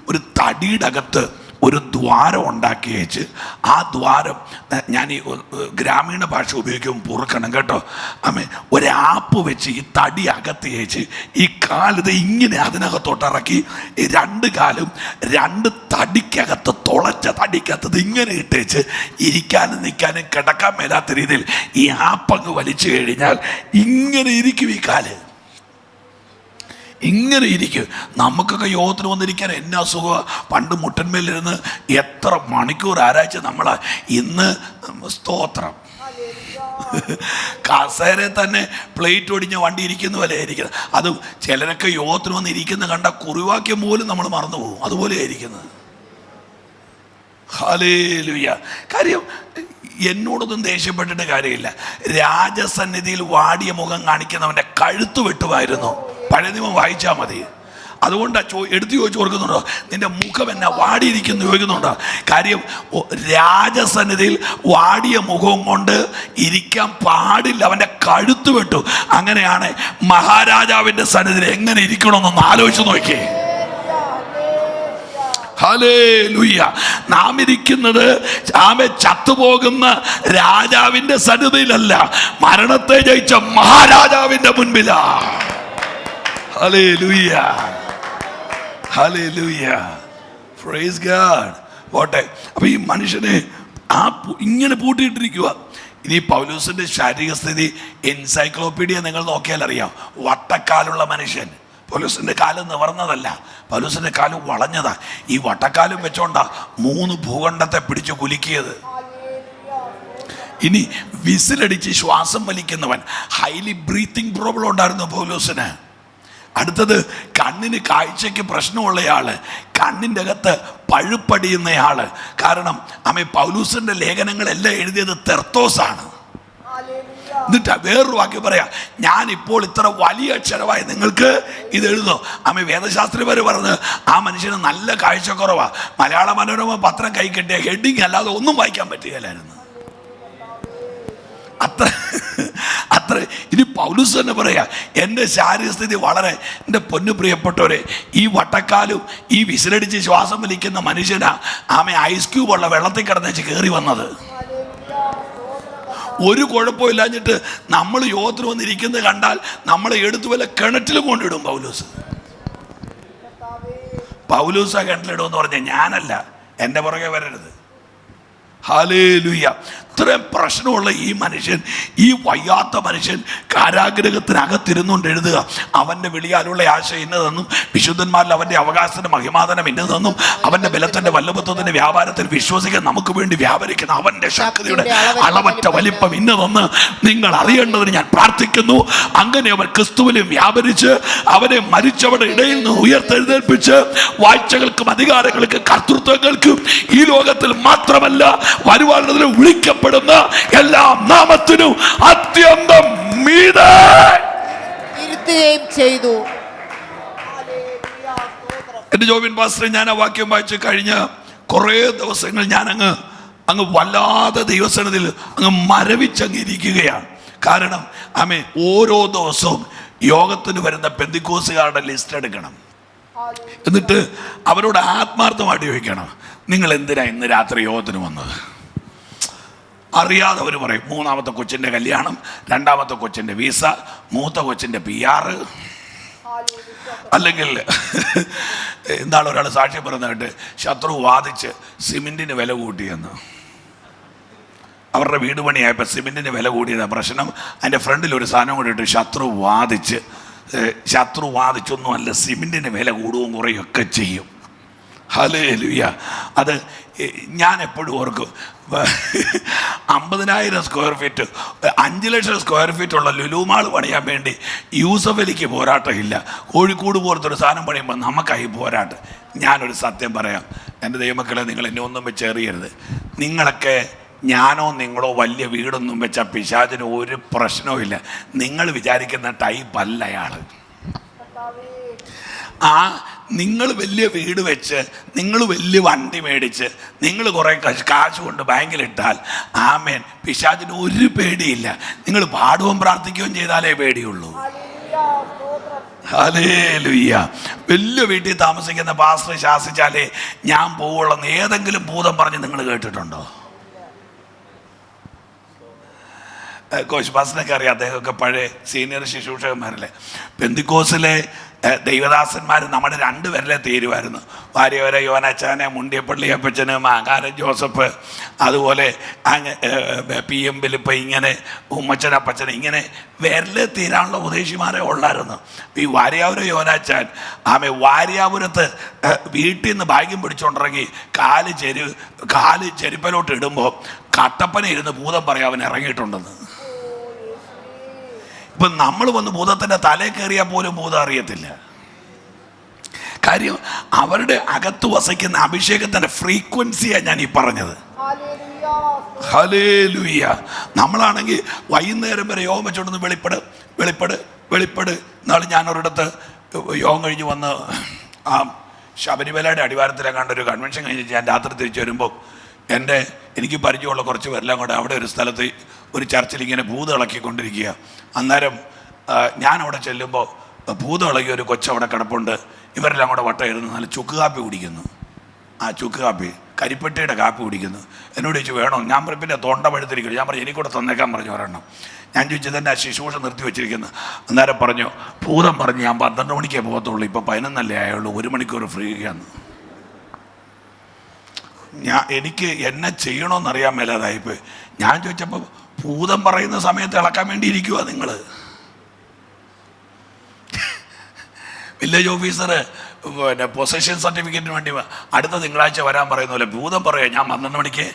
ഒരു തടിയുടെ അകത്ത് ഒരു ദ്വാരം ഉണ്ടാക്കി വെച്ച്, ആ ദ്വാരം ഞാൻ ഈ ഗ്രാമീണ ഭാഷ ഉപയോഗിക്കുമ്പോൾ പൊറുക്കണം കേട്ടോ അമ്മേ, ഒരാപ്പ് വെച്ച് ഈ തടി അകത്ത് വെച്ച് ഈ കാലിത് ഇങ്ങനെ അതിനകത്തോട്ടിറക്കി, ഈ രണ്ട് കാലും രണ്ട് തടിക്കകത്ത് തുളച്ച തടിക്കകത്ത് ഇങ്ങനെ ഇട്ടേച്ച് ഇരിക്കാനും നിൽക്കാനും കിടക്കാൻ മേലാത്ത രീതിയിൽ ഈ ആപ്പങ്ങ് വലിച്ചു കഴിഞ്ഞാൽ ഇങ്ങനെ ഇരിക്കും ഈ കാല്, ഇങ്ങനെ ഇരിക്കും. നമുക്കൊക്കെ യോഗത്തിന് വന്നിരിക്കാൻ എന്നാ സുഖമാണ്. പണ്ട് മുട്ടന്മേലിരുന്ന് എത്ര മണിക്കൂർ ആരാഴ്ച നമ്മളാ. ഇന്ന് സ്തോത്രം, കസേരയിൽ തന്നെ പ്ലേറ്റ് ഒടിഞ്ഞ വണ്ടി ഇരിക്കുന്ന പോലെ ആയിരിക്കുന്നത്. അത് ചിലരൊക്കെ യോഗത്തിന് വന്നിരിക്കുന്ന കണ്ട കുറിവാക്യം പോലും നമ്മൾ മറന്നു പോകും, അതുപോലെ ആയിരിക്കുന്നത്. ഹല്ലേലൂയ. കാര്യം എന്നോടൊന്നും ദേഷ്യപ്പെട്ടിട്ട് കാര്യമില്ല. രാജസന്നിധിയിൽ വാടിയ മുഖം കാണിക്കുന്നവൻ്റെ കഴുത്ത് വെട്ടുമായിരുന്നു. പഴയ നിയമം വായിച്ചാൽ മതി. അതുകൊണ്ടാണ് എടുത്തു ചോദിച്ചു കൊടുക്കുന്നുണ്ടോ, നിന്റെ മുഖം എന്നാ വാടിയിരിക്കുന്നു ചോദിക്കുന്നുണ്ടോ? കാര്യം രാജസന്നിധിയിൽ വാടിയ മുഖവും കൊണ്ട് ഇരിക്കാൻ പാടില്ല, അവൻ്റെ കഴുത്ത് വെട്ടു. അങ്ങനെയാണ് മഹാരാജാവിൻ്റെ സന്നിധിയിൽ എങ്ങനെ ഇരിക്കണമെന്നൊന്ന് ആലോചിച്ച് നോക്കിയേ. ഹല്ലേലൂയ. നാം ഇരിക്കുന്നത് ചത്തുപോകുന്ന രാജാവിന്റെ സന്നിധിയിലല്ല, മരണത്തെ ജയിച്ച മഹാരാജാവിന്റെ മുൻപിലാ. Hallelujah, hallelujah, praise God. പോട്ടെ. അപ്പൊ ഈ മനുഷ്യനെ ഇങ്ങനെ പൂട്ടിയിട്ടിരിക്കുക. ഇനി പൗലൂസിന്റെ ശാരീരിക സ്ഥിതി എൻസൈക്ലോപീഡിയ നിങ്ങൾ നോക്കിയാൽ അറിയാം. വട്ടക്കാലുള്ള മനുഷ്യൻ. പൗലൂസിന്റെ കാലം നിവർന്നതല്ല, പൗലൂസിന്റെ കാലം വളഞ്ഞതാ. ഈ വട്ടക്കാലം വെച്ചോണ്ടാ 3 ഭൂഖണ്ഡത്തെ പിടിച്ചു കുലുക്കിയത്. ഇനി വിസിലടിച്ച് ശ്വാസം വലിക്കുന്നവൻ, ഹൈലി ബ്രീത്തിങ് പ്രോബ്ലം ഉണ്ടായിരുന്നു പൗലൂസിന്. അടുത്തത് കണ്ണിന് കാഴ്ചയ്ക്ക് പ്രശ്നമുള്ളയാള്, കണ്ണിൻ്റെ അകത്ത് പഴുപ്പടിയുന്നയാള്. കാരണം പൗലൂസിന്റെ ലേഖനങ്ങളെല്ലാം എഴുതിയത് തെർത്തോസാണ്. എന്നിട്ട് വേറൊരു വാക്യം പറയാം, ഞാൻ ഇപ്പോൾ ഇത്ര വലിയ അക്ഷരമായി നിങ്ങൾക്ക് ഇത് എഴുതുന്നു. വേദശാസ്ത്രിമാർ പറഞ്ഞ് ആ മനുഷ്യന് നല്ല കാഴ്ചക്കുറവാ. മലയാള മനോരമ പത്രം കൈ കെട്ടിയ ഹെഡിങ് അല്ലാതെ ഒന്നും വായിക്കാൻ പറ്റുകയില്ലായിരുന്നു. അത്ര ഇനി പൗലൂസ് തന്നെ പറയാ, എൻ്റെ ശാരീരസ്ഥിതി വളരെ, എൻ്റെ പൊന്നു പ്രിയപ്പെട്ടവരെ, ഈ വട്ടക്കാലും ഈ വിസിലടിച്ച് ശ്വാസം വലിക്കുന്ന മനുഷ്യനാ ഐസ് ക്യൂബ് ഉള്ള വെള്ളത്തിൽ കിടന്നേച്ച് കയറി വന്നത്. ഒരു കുഴപ്പമില്ലാഞ്ഞിട്ട് നമ്മൾ യോഗത്തിന് വന്നിരിക്കുന്നത് കണ്ടാൽ നമ്മളെ എടുത്തു വല്ല കിണറ്റിലും കൊണ്ടിടും പൗലൂസാ കിണറ്റിലിടുമെന്ന് പറഞ്ഞ ഞാനല്ല, എൻ്റെ പുറകെ വരരുത്. ഹല്ലേലൂയ. ഇത്രയും പ്രശ്നമുള്ള ഈ മനുഷ്യൻ, ഈ വയ്യാത്ത മനുഷ്യൻ കാരാഗ്രഹത്തിനകത്തിരുന്നുകൊണ്ട് എഴുതുക, അവൻ്റെ വിളിയാലുള്ള ആശ ഇന്നതെന്നും വിശുദ്ധന്മാരിൽ അവൻ്റെ അവകാശത്തിൻ്റെ മഹിമാതനം ഇന്നതെന്നും അവൻ്റെ ബലത്തിൻ്റെ വല്ലഭത്വത്തിൻ്റെ വ്യാപാരത്തിൽ വിശ്വസിക്കാൻ നമുക്ക് വേണ്ടി വ്യാപരിക്കുന്ന അവൻ്റെ ശക്തിയുടെ അളവറ്റ വലിപ്പം ഇന്നതെന്ന് നിങ്ങൾ അറിയേണ്ടതിന് ഞാൻ പ്രാർത്ഥിക്കുന്നു. അങ്ങനെ അവർ ക്രിസ്തുവിലും വ്യാപരിച്ച് അവനെ മരിച്ചവരുടെ ഇടയിൽ നിന്ന് ഉയർത്തെഴുന്നേൽപ്പിച്ച് വാഴ്ചകൾക്കും അധികാരങ്ങൾക്കും കർത്തൃത്വങ്ങൾക്കും ഈ ലോകത്തിൽ മാത്രമല്ല വരുവാനുള്ളതിലും വിളിക്കപ്പെടുന്ന എല്ലാ നാമത്തിനും അത്യന്തം മീതെ ഇരുത്തുകയും ചെയ്തു. എന്റെ ജോബിൻ പാസ്റ്റർ, ഞാൻ ആ വാക്യം വായിച്ച് കഴിഞ്ഞ കുറേ ദിവസങ്ങൾ ഞാൻ അങ്ങ് വല്ലാതെ ദൈവസന്നിധിയിൽ അങ്ങ് മരവിച്ചങ്ങിരിക്കുകയാണ്. കാരണം ഓരോ ദിവസവും യോഗത്തിന് വരുന്ന പെന്തിക്കോസുകാരുടെ ലിസ്റ്റ് എടുക്കണം. എന്നിട്ട് അവരോട് ആത്മാർത്ഥമായിട്ട് ചോദിക്കണം, നിങ്ങൾ എന്തിനാ ഇന്ന് രാത്രി യോഗത്തിന് വന്നത്? അറിയാതെ അവർ പറയും, 3ാമത്തെ കൊച്ചിൻ്റെ കല്യാണം, 2ാമത്തെ കൊച്ചിൻ്റെ വിസ, 3ാമത്തെ കൊച്ചിൻ്റെ PR. അല്ലെങ്കിൽ എന്താണ് ഒരാൾ സാക്ഷ്യം പറയുന്നതായിട്ട് ശത്രു വാദിച്ച് സിമെന്റിന് വില കൂട്ടിയെന്ന്. അവരുടെ വീട് പണിയായപ്പോൾ സിമെന്റിന് വില കൂടിയതാണ് പ്രശ്നം. അതിൻ്റെ ഫ്രണ്ടിൽ ഒരു സാധനം കൂടി ഇട്ട് ശത്രു വാദിച്ചൊന്നുമല്ല, സിമെന്റിന് വില കൂടുകയും കുറയുകയൊക്കെ ചെയ്യും. ഹല്ലേലൂയ. അത് ഞാൻ എപ്പോഴും ഓർക്കും, 50,000 സ്ക്വയർ ഫീറ്റ് 5 ലക്ഷം സ്ക്വയർ ഫീറ്റ് ഉള്ള ലുലുമാൾ പണിയാൻ വേണ്ടി യൂസഫ് അലിക്ക് പോരാട്ടമില്ല. കോഴിക്കോട് പോലത്തെ ഒരു സാധനം പണിയുമ്പോൾ നമുക്കായി പോരാട്ടം. ഞാനൊരു സത്യം പറയാം, എൻ്റെ ദൈവമക്കളെ, നിങ്ങൾ എന്നെ ഒന്നും വെച്ച് എറിയരുത്. നിങ്ങളൊക്കെ ഞാനോ നിങ്ങളോ വലിയ വീടൊന്നും വെച്ച പിശാചിന് ഒരു പ്രശ്നവും ഇല്ല. നിങ്ങൾ വിചാരിക്കുന്ന ടൈപ്പ് അല്ല അയാൾ. നിങ്ങൾ വലിയ വീട് വെച്ച്, നിങ്ങൾ വലിയ വണ്ടി മേടിച്ച്, നിങ്ങൾ കുറേ കാശ് കൊണ്ട് ബാങ്കിലിട്ടാൽ ആമേൻ, പിശാചിന് ഒരു പേടിയില്ല. നിങ്ങൾ പാടുകയും പ്രാർത്ഥിക്കുകയും ചെയ്താലേ പേടിയുള്ളൂ. ഹല്ലേലൂയ. വലിയ വീട്ടിൽ താമസിക്കുന്ന പാസ്റ്റർ ശാസിച്ചാലേ ഞാൻ പോവുള്ളെന്ന് ഏതെങ്കിലും ഭൂതം പറഞ്ഞ് നിങ്ങൾ കേട്ടിട്ടുണ്ടോ? കോശ് പാസ്റ്ററിനൊക്കെ അറിയാം, അദ്ദേഹമൊക്കെ പഴയ സീനിയർ ശുശ്രൂഷകന്മാരല്ലേ. പെന്തിക്കോസിലെ ദൈവദാസന്മാർ നമ്മുടെ 2 പേരിലെ തീരുമായിരുന്നു. ഭാര്യവരെ യോനാച്ചാനെ, മുണ്ടിയപ്പള്ളി അപ്പച്ചന്, മാകാരൻ ജോസഫ്, അതുപോലെ PM ഫിലിപ്പ്, ഇങ്ങനെ ഉമ്മച്ചൻ അപ്പച്ചൻ, ഇങ്ങനെ വിരല് തീരാനുള്ള ഉപദേശിമാരെ ഉള്ളായിരുന്നു. ഈ വാര്യാപുരം യോനാച്ചാൻ വാര്യാപുരത്ത് വീട്ടിൽ നിന്ന് ഭാഗ്യം പിടിച്ചോണ്ടിറങ്ങി കാല് ചെരുപ്പലോട്ട് ഇടുമ്പോൾ കട്ടപ്പന ഇരുന്ന് ഭൂതം പറയാൻ അവൻ ഇറങ്ങിയിട്ടുണ്ടെന്ന്. ഇപ്പം നമ്മൾ വന്ന് ഭൂതത്തിൻ്റെ തലയിൽ കയറിയാൽ പോലും ഭൂതം അറിയത്തില്ല. കാര്യം അവരുടെ അകത്ത് വസിക്കുന്ന അഭിഷേകത്തിൻ്റെ ഫ്രീക്വൻസിയാണ് ഞാൻ ഈ പറഞ്ഞത്. ഹല്ലേലൂയ. നമ്മളാണെങ്കിൽ വൈകുന്നേരം വരെ യോഗം വെച്ചോണ്ടൊന്ന് വെളിപ്പെട്. എന്നാലും ഞാനൊരിടത്ത് യോഗം കഴിഞ്ഞ് വന്ന് ആ ശബരിമലയുടെ അടിവാരത്തിലെ കണ്ടൊരു കൺവെൻഷൻ കഴിഞ്ഞ് ഞാൻ രാത്രി തിരിച്ചു വരുമ്പോൾ എനിക്ക് പരിചയമുള്ള കുറച്ച് പേരെല്ലാം കൂടെ അവിടെ ഒരു സ്ഥലത്ത് ഒരു ചർച്ചിൽ ഇങ്ങനെ ഭൂതം ഇളക്കിക്കൊണ്ടിരിക്കുക. അന്നേരം ഞാൻ അവിടെ ചെല്ലുമ്പോൾ ഭൂതം ഇളകിയ ഒരു കൊച്ചവിടെ കിടപ്പുണ്ട്. ഇവരെല്ലാം കൂടെ വട്ടം ഇരുന്ന് നല്ല ചുക്ക് കാപ്പി കുടിക്കുന്നു. ആ ചുക്ക് കാപ്പി കരിപ്പെട്ടിയുടെ കാപ്പി കുടിക്കുന്നു. എന്നോട് ചോദിച്ചു വേണോ? ഞാൻ പറഞ്ഞു പിന്നെ തൊണ്ട പഴുത്തിരിക്കുന്നു. ഞാൻ പറഞ്ഞു എനിക്കൂടെ തന്നേക്കാൻ പറഞ്ഞു ഒരെണ്ണം. ഞാൻ ചോദിച്ചു തന്നെ ആ ശുശ്രൂഷ നിർത്തി വെച്ചിരിക്കുന്നു. അന്നേരം പറഞ്ഞു ഭൂതം പറഞ്ഞു ഞാൻ 12 മണിക്കേ പോകത്തുള്ളൂ, ഇപ്പോൾ 11 ആയുള്ളൂ, 1 മണിക്കൂർ ഫ്രീ ആണ്. എനിക്ക് എന്നെ ചെയ്യണമെന്നറിയാൻ മേലാതായിപ്പോയി. ഞാൻ ചോദിച്ചപ്പോൾ ഭൂതം പറയുന്ന സമയത്ത് ഇളക്കാൻ വേണ്ടി ഇരിക്കുക നിങ്ങൾ. വില്ലേജ് ഓഫീസർ പൊസഷൻ സർട്ടിഫിക്കറ്റിന് വേണ്ടി അടുത്ത തിങ്കളാഴ്ച വരാൻ പറയുന്ന പോലെ ഭൂതം പറയാം ഞാൻ 12 മണിക്ക്.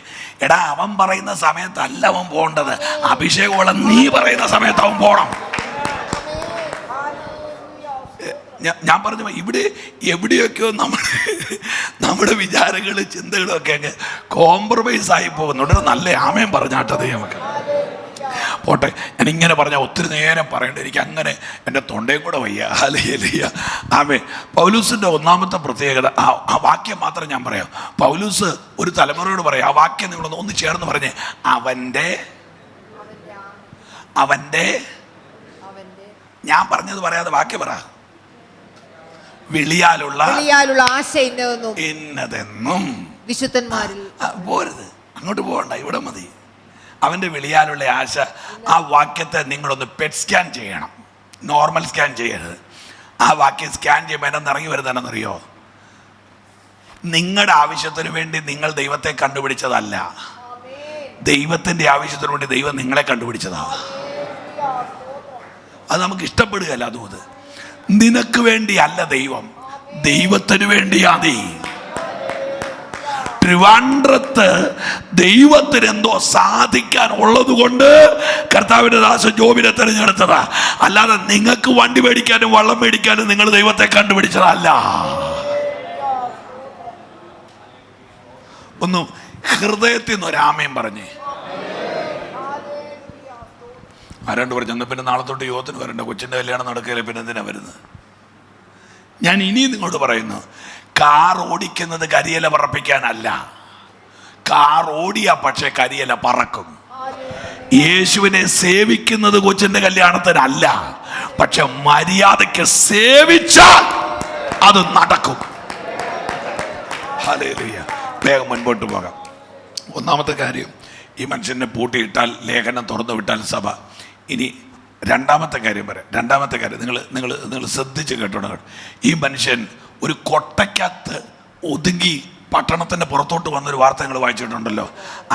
എടാ, അവൻ പറയുന്ന സമയത്തല്ല അവൻ പോകേണ്ടത്. അഭിഷേകോളം നീ പറയുന്ന സമയത്ത് അവൻ പോകണം. ഞാൻ പറഞ്ഞു ഇവിടെ എവിടെയൊക്കെയോ നമ്മുടെ വിചാരങ്ങളും ചിന്തകളും ഒക്കെ അങ്ങ് കോംപ്രമൈസ് ആയി പോകുന്നുണ്ട്. നല്ല ആമയം പറഞ്ഞാട്ടത് നമുക്ക് പോട്ടെ. ഞാനിങ്ങനെ പറഞ്ഞാൽ ഒത്തിരി നേരം പറയണ്ട, എനിക്ക് അങ്ങനെ എൻ്റെ തൊണ്ടയും കൂടെ വയ്യ. ഹല്ലേലൂയ. ആമേൻ. പൗലൂസിൻ്റെ ഒന്നാമത്തെ പ്രത്യേകത ആ വാക്യം മാത്രം ഞാൻ പറയാം. പൗലൂസ് ഒരു തലമുറയോട് പറയാം. ആ വാക്യം നിങ്ങളൊന്ന് ചേർന്ന് പറഞ്ഞ് അവൻ്റെ ഞാൻ പറഞ്ഞത് പറയാതെ വാക്യം പറ. വിളിയാലുള്ള ആശ ഇന്നതെന്നും വിശുദ്ധന്മാരിൽ പോരുത്. അങ്ങോട്ട് പോകണ്ട, ഇവിടെ മതി. അവൻ്റെ വിളിയാലുള്ള ആശ. ആ വാക്യത്തെ നിങ്ങളൊന്ന് പെറ്റ് സ്കാൻ ചെയ്യണം, നോർമൽ സ്കാൻ ചെയ്യരുത്. ആ വാക്യം സ്കാൻ ചെയ്യുമ്പോൾ എന്നെ ഇറങ്ങി വരുന്നതെന്നറിയോ? നിങ്ങളുടെ ആവശ്യത്തിന് വേണ്ടി നിങ്ങൾ ദൈവത്തെ കണ്ടുപിടിച്ചതല്ല, ദൈവത്തിൻ്റെ ആവശ്യത്തിന് വേണ്ടി ദൈവം നിങ്ങളെ കണ്ടുപിടിച്ചതാ. അത് നമുക്ക് ഇഷ്ടപ്പെടുകയല്ല. അതുകൊണ്ട് നിനക്ക് വേണ്ടിയല്ല ദൈവം, ദൈവത്തിന് വേണ്ടിയാ നീ. ട്രിവാൻഡ്രത്ത് ദൈവത്തിന് എന്തോ സാധിക്കാൻ ഉള്ളത് കൊണ്ട് കർത്താവിന്റെ ദാസൻ ജോബിനെ തിരഞ്ഞെടുത്തതാ. അല്ലാതെ നിങ്ങൾക്ക് വണ്ടി മേടിക്കാനും വള്ളം മേടിക്കാനും നിങ്ങൾ ദൈവത്തെ കണ്ടുപിടിച്ചതല്ല. ഒന്നും ഹൃദയത്തിൽ നിന്ന് ഒരാമയും പറഞ്ഞേ. ആരാണ്ട് പറഞ്ഞു എന്നാൽ പിന്നെ നാളെ തൊട്ട് യോഗത്തിന് വരണ്ട, കൊച്ചിൻ്റെ കല്യാണം നടക്കില്ല, പിന്നെ എന്തിനാ വരുന്നത്? ഞാൻ ഇനിയും നിങ്ങളോട് പറയുന്നു, കാർ ഓടിക്കുന്നത് കരിയില പറപ്പിക്കാനല്ല. കാർ ഓടിയാ പക്ഷെ കരിയില പറക്കും. യേശുവിനെ സേവിക്കുന്നത് കൊച്ചിൻ്റെ കല്യാണത്തിനല്ല, പക്ഷെ മര്യാദയ്ക്ക് സേവിച്ചാൽ അത് നടക്കും. ഹല്ലേലൂയ. വേഗം മുൻപോട്ട് പോകാം. ഒന്നാമത്തെ കാര്യം, ഈ മനുഷ്യനെ പൂട്ടിയിട്ടാൽ, ലേഖനം തുറന്നു വിട്ടാൽ സഭ. ഇനി രണ്ടാമത്തെ കാര്യം പറയാം. രണ്ടാമത്തെ കാര്യം നിങ്ങൾ ശ്രദ്ധിച്ച് കേട്ടോണം. ഈ മനുഷ്യൻ ഒരു കൊട്ടയ്ക്കകത്ത് ഒതുങ്ങി പട്ടണത്തിൻ്റെ പുറത്തോട്ട് വന്നൊരു വാർത്ത നിങ്ങൾ വായിച്ചിട്ടുണ്ടല്ലോ.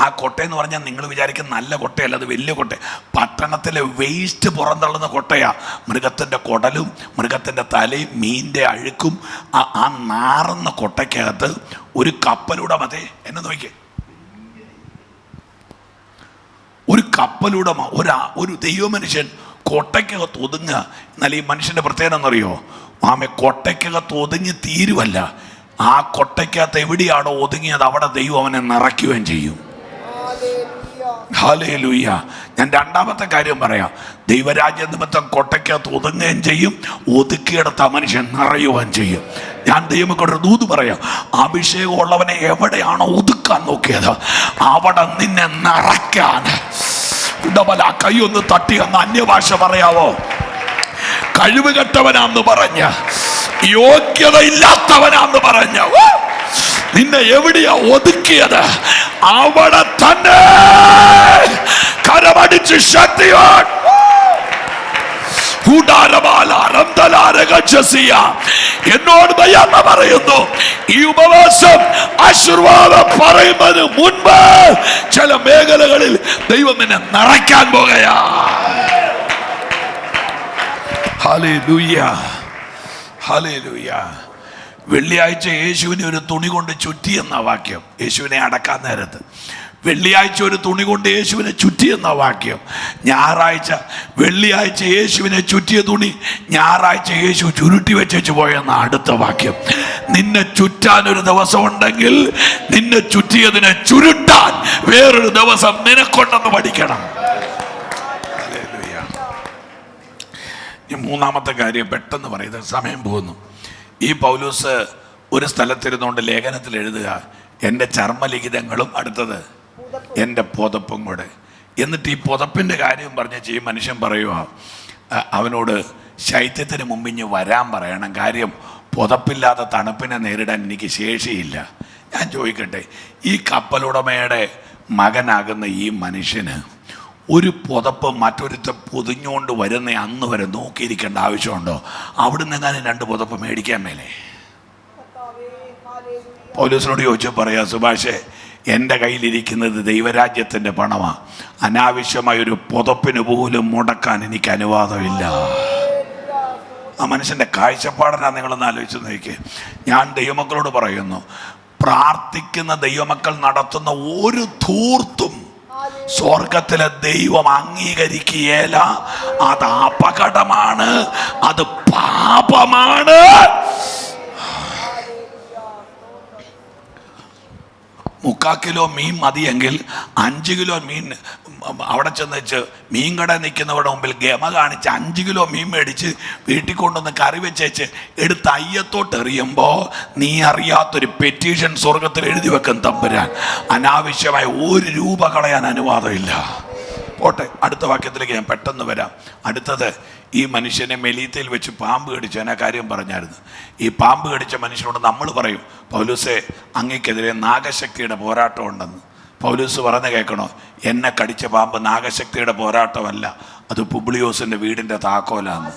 ആ കൊട്ടയെന്ന് പറഞ്ഞാൽ നിങ്ങൾ വിചാരിക്കുന്ന നല്ല കൊട്ടയല്ല, അത് വലിയ കൊട്ട. പട്ടണത്തിലെ വേസ്റ്റ് പുറന്തള്ളുന്ന കൊട്ടയാ. മൃഗത്തിൻ്റെ കുടലും മൃഗത്തിൻ്റെ തലയും മീനിൻ്റെ അഴുക്കും ആ നാറുന്ന കൊട്ടയ്ക്കകത്ത് ഒരു കപ്പലൂടെ മതി. എന്നെ നോക്കിയേ, കപ്പലുടമ ഒരു ദൈവമനുഷ്യൻ കൊട്ടയ്ക്കകത്ത് ഒതുങ്ങുക. എന്നാൽ ഈ മനുഷ്യൻ്റെ പ്രത്യേകത എന്നറിയോ? കൊട്ടയ്ക്കകത്ത് ഒതുങ്ങി തീരുവല്ല, ആ കൊട്ടയ്ക്കകത്ത് എവിടെയാണോ ഒതുങ്ങിയത് അവിടെ ദൈവം അവനെ നിറയ്ക്കുകയും ചെയ്യും. ഹല്ലേലൂയ. ഞാൻ രണ്ടാമത്തെ കാര്യം പറയാം. ദൈവരാജ്യ നിമിത്തം കൊട്ടയ്ക്കകത്ത് ഒതുങ്ങുകയും ചെയ്യും, ഒതുക്കിയെടുത്ത മനുഷ്യൻ നിറയുകയും ചെയ്യും. ഞാൻ ദൈവമക്കളുടെ ഒരു ദൂത് പറയാം. അഭിഷേകമുള്ളവനെ എവിടെയാണോ ഒതുക്കാൻ നോക്കിയത് അവിടെ നിന്നെ നിറയ്ക്കാൻ. കൈയൊന്ന് തട്ടി അങ്ങ് അന്യഭാഷ പറയാവോ? കഴിവുകെട്ടവനാന്ന് പറഞ്ഞ, യോഗ്യതയില്ലാത്തവനാന്ന് പറഞ്ഞ, നിന്നെ എവിടെയാ ഒതുക്കിയത് അവിടെ തന്നെ കരമടിച്ച് ശക്തിയോട് എന്നോട് ദയാന്ന് പറയുന്നു. ഈ ഉപവാസം ആശീർവാദം പറയുന്നതിന് മുൻപ് ചില മേഖലകളിൽ ദൈവം നിന്നെ നിറയ്ക്കാൻ പോകുകയാ. Hallelujah, hallelujah. വെള്ളിയാഴ്ച യേശുവിനെ ഒരു തുണി കൊണ്ട് ചുറ്റിയെന്ന വാക്യം. യേശുവിനെ അടക്കാൻ നേരത്ത് വെള്ളിയാഴ്ച ഒരു തുണി കൊണ്ട് യേശുവിനെ ചുറ്റിയെന്ന വാക്യം. വെള്ളിയാഴ്ച യേശുവിനെ ചുറ്റിയ തുണി ഞായറാഴ്ച യേശു ചുരുട്ടി വെച്ചു പോയെന്ന അടുത്ത വാക്യം. നിന്നെ ചുറ്റാൻ ഒരു ദിവസം ഉണ്ടെങ്കിൽ നിന്നെ ചുറ്റിയതിനെ ചുരുട്ടാൻ വേറൊരു ദിവസം നിനക്കൊണ്ടെന്ന് പഠിക്കണം. മൂന്നാമത്തെ കാര്യം പെട്ടെന്ന് പറയുന്നത്, സമയം പോകുന്നു. ഈ പൗലോസ് ഒരു സ്ഥലത്തിരുന്നുകൊണ്ട് ലേഖനത്തിൽ എഴുതുക, എൻ്റെ ചർമ്മലിഖിതങ്ങളും അടുത്തത് എൻ്റെ പുതപ്പും കൂടെ. എന്നിട്ട് ഈ പുതപ്പിൻ്റെ കാര്യം പറഞ്ഞ് ഈ മനുഷ്യൻ പറയുക, അവനോട് ശൈത്യത്തിന് മുമ്പിഞ്ഞ് വരാൻ പറയണം, കാര്യം പുതപ്പില്ലാത്ത തണുപ്പിനെ നേരിടാൻ എനിക്ക് ശേഷിയില്ല. ഞാൻ ചോദിക്കട്ടെ, ഈ കപ്പലുടമയുടെ മകനാകുന്ന ഈ മനുഷ്യന് ഒരു പുതപ്പ് മറ്റൊരുത്തെ പൊതിഞ്ഞുകൊണ്ട് വരുന്ന അന്ന് വരെ നോക്കിയിരിക്കേണ്ട ആവശ്യമുണ്ടോ? അവിടുന്ന് എങ്ങാനും 2 പുതപ്പ് മേടിക്കാൻ മേലെ? പൗലോസിനോട് ചോദിച്ചു പറയാ, സുഭാഷേ, എൻ്റെ കയ്യിലിരിക്കുന്നത് ദൈവരാജ്യത്തിൻ്റെ പണമാണ്, അനാവശ്യമായൊരു പുതപ്പിന് പോലും മുടക്കാൻ എനിക്ക് അനുവാദമില്ല. ആ മനുഷ്യൻ്റെ കാഴ്ചപ്പാടിനാണ് നിങ്ങളൊന്ന് ആലോചിച്ച് നോക്കിയേ. ഞാൻ ദൈവമക്കളോട് പറയുന്നു, പ്രാർത്ഥിക്കുന്ന ദൈവമക്കൾ നടത്തുന്ന ഒരു ധൂർത്തും സ്വർഗത്തിലെ ദൈവം അംഗീകരിക്കുകയില്ല. അത് അപകടമാണ്, അത് പാപമാണ്. 3/4 കിലോ മീൻ മതിയെങ്കിൽ 5 കിലോ മീൻ അവിടെ ചെന്ന് മീൻ കട നിൽക്കുന്നവരുടെ മുമ്പിൽ ഗമ കാണിച്ച് 5 കിലോ മീൻ മേടിച്ച് വീട്ടിൽ കൊണ്ടുവന്ന് കറി വെച്ചേച്ച് എടുത്ത് അയ്യത്തോട്ട് എറിയുമ്പോൾ നീ അറിയാത്തൊരു പെറ്റീഷൻ സ്വർഗത്തിൽ എഴുതി വെക്കും തമ്പുരാൻ. അനാവശ്യമായി 1 രൂപ കളയാൻ അനുവാദമില്ല. പോട്ടെ, അടുത്ത വാക്യത്തിലേക്ക് ഞാൻ പെട്ടെന്ന് വരാം. അടുത്തത്, ഈ മനുഷ്യനെ മെലീത്തയിൽ വെച്ച് പാമ്പ് കടിച്ചു. ഞാൻ ആ കാര്യം പറഞ്ഞായിരുന്നു. ഈ പാമ്പ് കടിച്ച മനുഷ്യനോട് നമ്മൾ പറയും, പൗലോസേ, അങ്ങേക്കെതിരെ നാഗശക്തിയുടെ പോരാട്ടം ഉണ്ടെന്ന്. പൗലോസ് പറഞ്ഞ് കേൾക്കണോ, എന്നെ കടിച്ച പാമ്പ് നാഗശക്തിയുടെ പോരാട്ടമല്ല, അത് പുബ്ലിയോസിന്റെ വീടിന്റെ താക്കോലാണ്.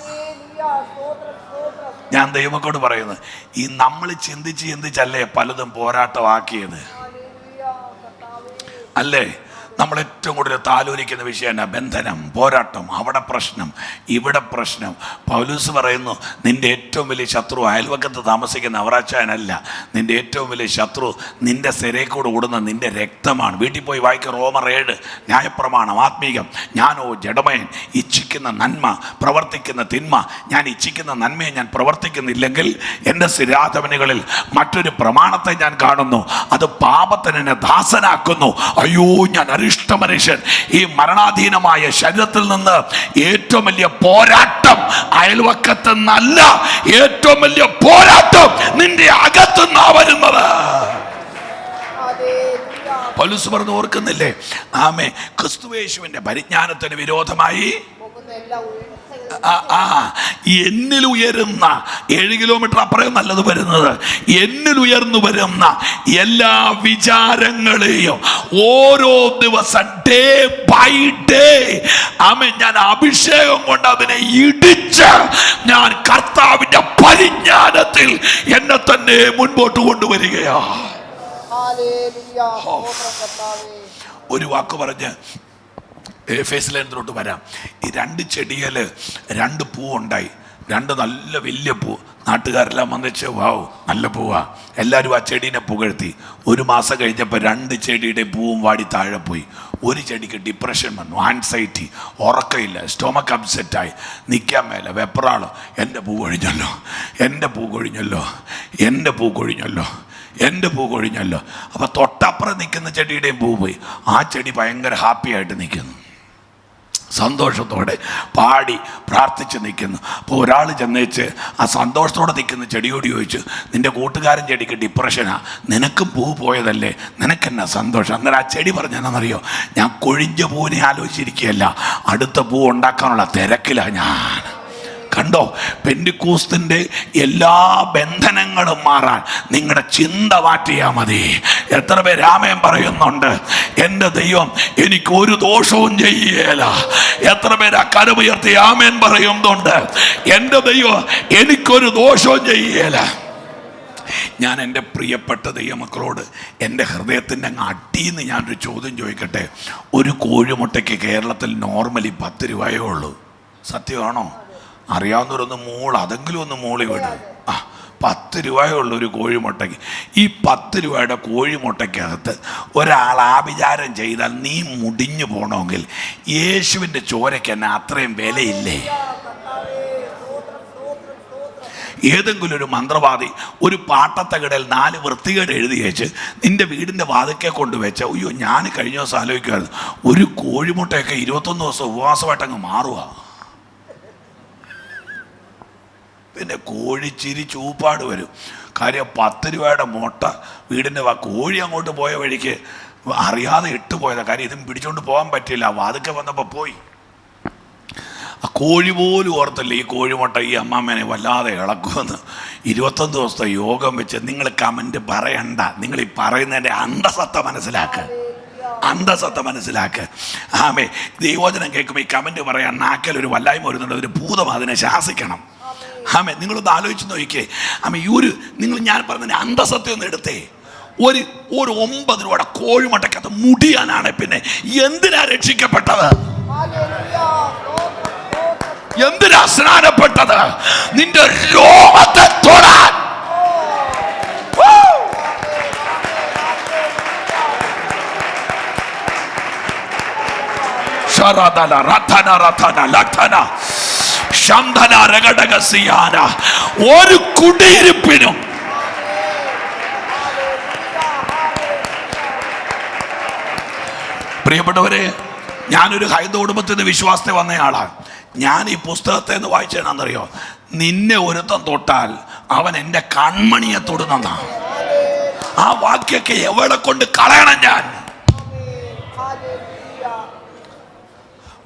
ഞാൻ ദൈവമക്കളോട് പറയുന്നത്, ഈ നമ്മൾ ചിന്തിച്ചല്ലേ പലതും പോരാട്ടമാക്കിയത് അല്ലേ? നമ്മൾ ഏറ്റവും കൂടുതൽ താലോലിക്കുന്ന വിഷയം ബന്ധനം, പോരാട്ടം, അവിടെ പ്രശ്നം, ഇവിടെ പ്രശ്നം. പൗലോസ് പറയുന്നു, നിന്റെ ഏറ്റവും വലിയ ശത്രു അയൽവക്കത്ത് താമസിക്കുന്ന അവറാച്ചായനല്ല, നിന്റെ ഏറ്റവും വലിയ ശത്രു നിന്റെ സിരയിൽക്കൂടെ ഓടുന്ന നിന്റെ രക്തമാണ്. വീട്ടിൽ പോയി വായിക്കുക റോമർ 7, ന്യായപ്രമാണം, ആത്മീകം. ഞാനോ ജഡമയൻ, ഇച്ഛിക്കുന്ന നന്മ പ്രവർത്തിക്കുന്ന തിന്മ. ഞാൻ ഇച്ഛിക്കുന്ന നന്മയെ ഞാൻ പ്രവർത്തിക്കുന്നില്ലെങ്കിൽ എൻ്റെ സ്ഥിരാധമനികളിൽ മറ്റൊരു പ്രമാണത്തെ ഞാൻ കാണുന്നു, അത് പാപത്തിന് എന്നെ ദാസനാക്കുന്നു. അയ്യോ, ഞാൻ അരിഷ്ട മനുഷ്യൻ. ഈ മരണാധീനമായ ശരീരത്തിൽ നിന്ന് ഏറ്റവും വലിയ പോരാട്ടം അയൽവക്കത്ത് നിന്നല്ല, ഏറ്റവും വലിയ പോരാട്ടം നിന്റെ അകത്തുനിന്നാ വരുന്നത്. പൗലോസ് പറഞ്ഞു, ഓർക്കുന്നില്ലേ? ആമേ, ക്രിസ്തുയേശുവിന്റെ പരിജ്ഞാനത്തിന് വിരോധമായി എന്നിൽ ഉയരുന്ന 7 കിലോമീറ്റർ അപ്പുറം നല്ലത് വരുന്നത്, എന്നിൽ ഉയർന്നു വരുന്ന എല്ലാ വിചാരങ്ങളെയും ഓരോ ദിവസം ഡേ ബൈ ഡേ ഞാൻ അഭിഷേകം കൊണ്ട് അതിനെ ഇടിച്ച് ഞാൻ കർത്താവിന്റെ പരിജ്ഞാനത്തിൽ എന്നെ തന്നെ മുൻപോട്ട് കൊണ്ടുവരികയാ. ഒരു വാക്ക് പറഞ്ഞ് എഫേസ്യരിലോട്ട് വരാം. ഈ 2 ചെടിയിൽ 2 പൂവുണ്ടായി. രണ്ട് നല്ല വലിയ പൂ. നാട്ടുകാരെല്ലാം വന്നിച്ച് വാവ് നല്ല പൂവാ, എല്ലാവരും ആ ചെടീനെ പുകഴ്ത്തി. ഒരു മാസം കഴിഞ്ഞപ്പോൾ 2 ചെടിയുടെ പൂവും വാടി താഴെ പോയി. ഒരു ചെടിക്ക് ഡിപ്രഷൻ വന്നു, ആൻസൈറ്റി, ഉറക്കമില്ല, സ്റ്റൊമക്ക് അപ്സെറ്റായി, നിൽക്കാൻ മേല, വെപ്രാളോ, എൻ്റെ പൂ കൊഴിഞ്ഞല്ലോ, എൻ്റെ പൂ കൊഴിഞ്ഞല്ലോ, എൻ്റെ പൂ കൊഴിഞ്ഞല്ലോ, എൻ്റെ പൂ കൊഴിഞ്ഞല്ലോ. അപ്പോൾ തൊട്ടപ്പുറം നിൽക്കുന്ന ചെടിയുടെയും പൂ പോയി. ആ ചെടി ഭയങ്കര ഹാപ്പി ആയിട്ട് നിൽക്കുന്നു, സന്തോഷത്തോടെ പാടി പ്രാർത്ഥിച്ച് നിൽക്കുന്നു. അപ്പോൾ ഒരാൾ ചെന്നേച്ച് ആ സന്തോഷത്തോടെ നിൽക്കുന്ന ചെടിയോട് ചോദിച്ചു, നിൻ്റെ കൂട്ടുകാരൻ ചെടിക്ക് ഡിപ്രഷനാ, നിനക്കും പൂ പോയതല്ലേ, നിനക്കെന്നാ സന്തോഷം? അന്നേരം ആ ചെടി പറഞ്ഞെന്നറിയോ, ഞാൻ കൊഴിഞ്ഞ പൂവിനെ ആലോചിച്ചിരിക്കുകയല്ല, അടുത്ത പൂ ഉണ്ടാക്കാനുള്ള തിരക്കിലാണ് ഞാൻ. കണ്ടോ, പെന്തിക്കോസ്തിൻ്റെ എല്ലാ ബന്ധനങ്ങളും മാറാൻ നിങ്ങളുടെ ചിന്ത മാറ്റിയാൽ മതി. എത്ര പേര് ആമേൻ പറയുന്നുണ്ട്? എൻ്റെ ദൈവം എനിക്കൊരു ദോഷവും ചെയ്യേല. എത്ര പേര് ആ കരമുയർത്തി ആമേൻ പറയുന്നുണ്ട്? എൻ്റെ ദൈവം എനിക്കൊരു ദോഷവും ചെയ്യേല. ഞാൻ എൻ്റെ പ്രിയപ്പെട്ട ദൈവമക്കളോട് എൻ്റെ ഹൃദയത്തിൻ്റെ അങ്ങ് അടിയിന്ന് ഞാനൊരു ചോദ്യം ചോദിക്കട്ടെ. ഒരു കോഴിമുട്ടയ്ക്ക് കേരളത്തിൽ നോർമലി 10 രൂപയേ ഉള്ളൂ. സത്യമാണോ? അറിയാവുന്നവരൊന്ന് അതെങ്കിലും ഒന്ന് മൂളി വിടും. 10 രൂപയേ ഉള്ളൂ ഒരു കോഴിമുട്ടയ്ക്ക്. ഈ 10 രൂപയുടെ കോഴിമുട്ടയ്ക്കകത്ത് ഒരാൾ ആഭിചാരം ചെയ്താൽ നീ മുടിഞ്ഞു പോകണമെങ്കിൽ യേശുവിൻ്റെ ചോരയ്ക്ക് തന്നെ അത്രയും വിലയില്ലേ? ഏതെങ്കിലും ഒരു മന്ത്രവാദി ഒരു പാട്ടത്തകടയിൽ 4 വൃത്തികേട് എഴുതി വെച്ച് നിന്റെ വീടിൻ്റെ വാതിക്കെ കൊണ്ടുവച്ച, അയ്യോ ഞാൻ കഴിഞ്ഞ ദിവസം ആലോചിക്കുമായിരുന്നു, ഒരു കോഴിമുട്ടയൊക്കെ 21 ദിവസം ഉപവാസമായിട്ടങ്ങ് മാറുക. പിന്നെ കോഴിച്ചിരി ചൂപ്പാട് വരും. കാര്യം 10 രൂപയുടെ മുട്ട വീടിൻ്റെ കോഴി അങ്ങോട്ട് പോയ വഴിക്ക് അറിയാതെ ഇട്ടുപോയതാണ്. കാര്യം ഇതും പിടിച്ചുകൊണ്ട് പോകാൻ പറ്റില്ല, വാതിക്കെ വന്നപ്പോൾ പോയി. ആ കോഴി പോലും ഓർത്തല്ലേ ഈ കോഴിമുട്ട ഈ അമ്മാമ്മേനെ വല്ലാതെ ഇളക്കുമെന്ന്. 21 ദിവസത്തെ യോഗം വെച്ച് നിങ്ങൾ കമൻറ്റ് പറയണ്ട. നിങ്ങൾ ഈ പറയുന്നതിൻ്റെ അന്തസത്ത മനസ്സിലാക്ക്. ആമേ, ദൈവവചനം കേൾക്കുമ്പോൾ ഈ കമൻറ്റ് പറയാൻ നാക്കലൊരു വല്ലായ്മ വരുന്നുണ്ട്, ഒരു ഭൂതം അതിനെ ശാസിക്കണം. ആമേ, നിങ്ങളൊന്ന് ആലോചിച്ച് നോക്കിക്കേ. ആമേ, നിങ്ങൾ ഞാൻ പറഞ്ഞതിൻ്റെ അന്തസത്യം ഒന്ന് എടുത്തേ. ഒരു 9 രൂപയുടെ കോഴിമുട്ടക്കകത്ത് മുടിയാനാണ് പിന്നെ എന്തിനാ രക്ഷിക്കപ്പെട്ടത്? എന്തിനാ സ്നാനപ്പെട്ടത്? നിന്റെ രോമത്തെ തൊടാൻ. ഒരു കുടിയിരിപ്പിനും പ്രിയപ്പെട്ടവരെ, ഞാനൊരു ഹൈന്ദവ കുടുംബത്തിൽ നിന്ന് വിശ്വാസത്തെ വന്നയാളാണ്. ഞാൻ ഈ പുസ്തകത്തെ എന്ന് വായിച്ചതെന്നറിയോ, നിന്നെ ഒരുത്തം തൊട്ടാൽ അവൻ എൻ്റെ കൺമണിയെ തൊടുന്ന ആ വാക്യൊക്കെ എവിടെ കൊണ്ട് കളയണം? ഞാൻ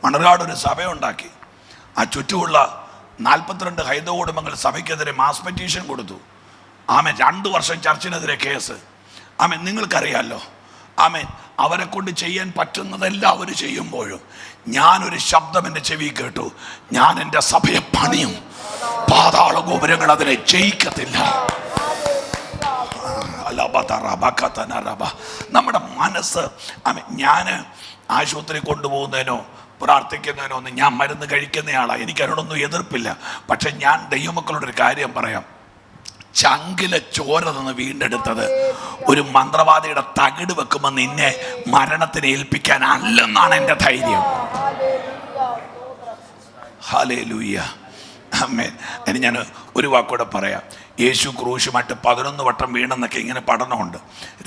മണർകാട് ഒരു സഭയുണ്ടാക്കി. ആ ചുറ്റുമുള്ള 42 ഹൈന്ദവ കുടുംബങ്ങൾ സഭയ്ക്കെതിരെ മാസ് പെറ്റീഷൻ കൊടുത്തു. ആമേൻ, 2 വർഷം ചർച്ചിനെതിരെ കേസ്. ആമേൻ, നിങ്ങൾക്കറിയാമല്ലോ. ആമേൻ, അവരെ കൊണ്ട് ചെയ്യാൻ പറ്റുന്നതെല്ലാം അവർ ചെയ്യുമ്പോഴും ഞാനൊരു ശബ്ദം എൻ്റെ ചെവി കേട്ടു, ഞാൻ എൻ്റെ സഭയെ പണിയും, പാതാള ഗോപുരങ്ങൾ അതിനെ ജയിക്കത്തില്ല. നമ്മുടെ മനസ്സ്, ഞാൻ ആശുപത്രി കൊണ്ടുപോകുന്നതിനോ പ്രാർത്ഥിക്കുന്നതിനോ ഒന്നും ഞാൻ മരുന്ന് കഴിക്കുന്നയാളാണ്, എനിക്ക് അതിനോടൊന്നും എതിർപ്പില്ല. പക്ഷെ ഞാൻ ദൈവമക്കളോടൊരു കാര്യം പറയാം, ചങ്കിലെ ചോര നിന്ന് വീണ്ടെടുത്തത് ഒരു മന്ത്രവാദിയുടെ തകിട് വെക്കുമ്പോൾ നിന്നെ മരണത്തിന് ഏൽപ്പിക്കാൻ അല്ലെന്നാണ് എൻ്റെ ധൈര്യം. ഹല്ലേലൂയ, ആമേൻ. ഇനി ഞാൻ ഒരു വാക്കൂടെ പറയാം. യേശു ക്രൂശുമായിട്ട് 11 വട്ടം വീണെന്നൊക്കെ ഇങ്ങനെ പഠനമുണ്ട്.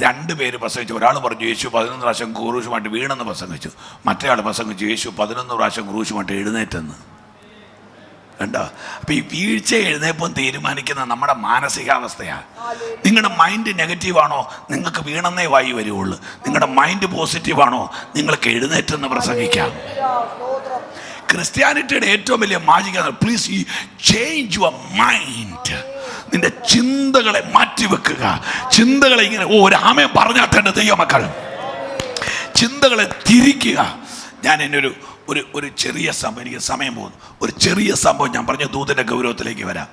2 പേര് പ്രസംഗിച്ചു. ഒരാൾ പറഞ്ഞു യേശു 11 പ്രാവശ്യം ക്രൂശുമായിട്ട് വീണെന്ന് പ്രസംഗിച്ചു. മറ്റേ ആൾ പ്രസംഗിച്ചു യേശു 11 പ്രാവശ്യം ക്രൂശുമായിട്ട് എഴുന്നേറ്റെന്ന്. കണ്ടോ? അപ്പം ഈ വീഴ്ച എഴുന്നേപ്പം തീരുമാനിക്കുന്ന നമ്മുടെ മാനസികാവസ്ഥയാണ്. നിങ്ങളുടെ മൈൻഡ് നെഗറ്റീവാണോ, നിങ്ങൾക്ക് വീണെന്നേ വായി വരുള്ളൂ. നിങ്ങളുടെ മൈൻഡ് പോസിറ്റീവാണോ, നിങ്ങൾക്ക് എഴുന്നേറ്റെന്ന് പ്രസംഗിക്കാം. ക്രിസ്ത്യാനിറ്റിയുടെ ഏറ്റവും വലിയ magic, please change your mind. നിന്റെ ചിന്തകളെ മാറ്റിവെക്കുക. ചിന്തകളെ ഇങ്ങനെ ഒരു ആമേൻ പറഞ്ഞാട്ടെ ദൈവമക്കൾ, ചിന്തകളെ തിരിക്കുക. ഞാൻ എൻ്റെ ഒരു ചെറിയ സംഭവം, എനിക്ക് സമയം പോകുന്നു, ഒരു ചെറിയ സംഭവം ഞാൻ പറഞ്ഞ ദൂതൻ്റെ ഗൗരവത്തിലേക്ക് വരാം.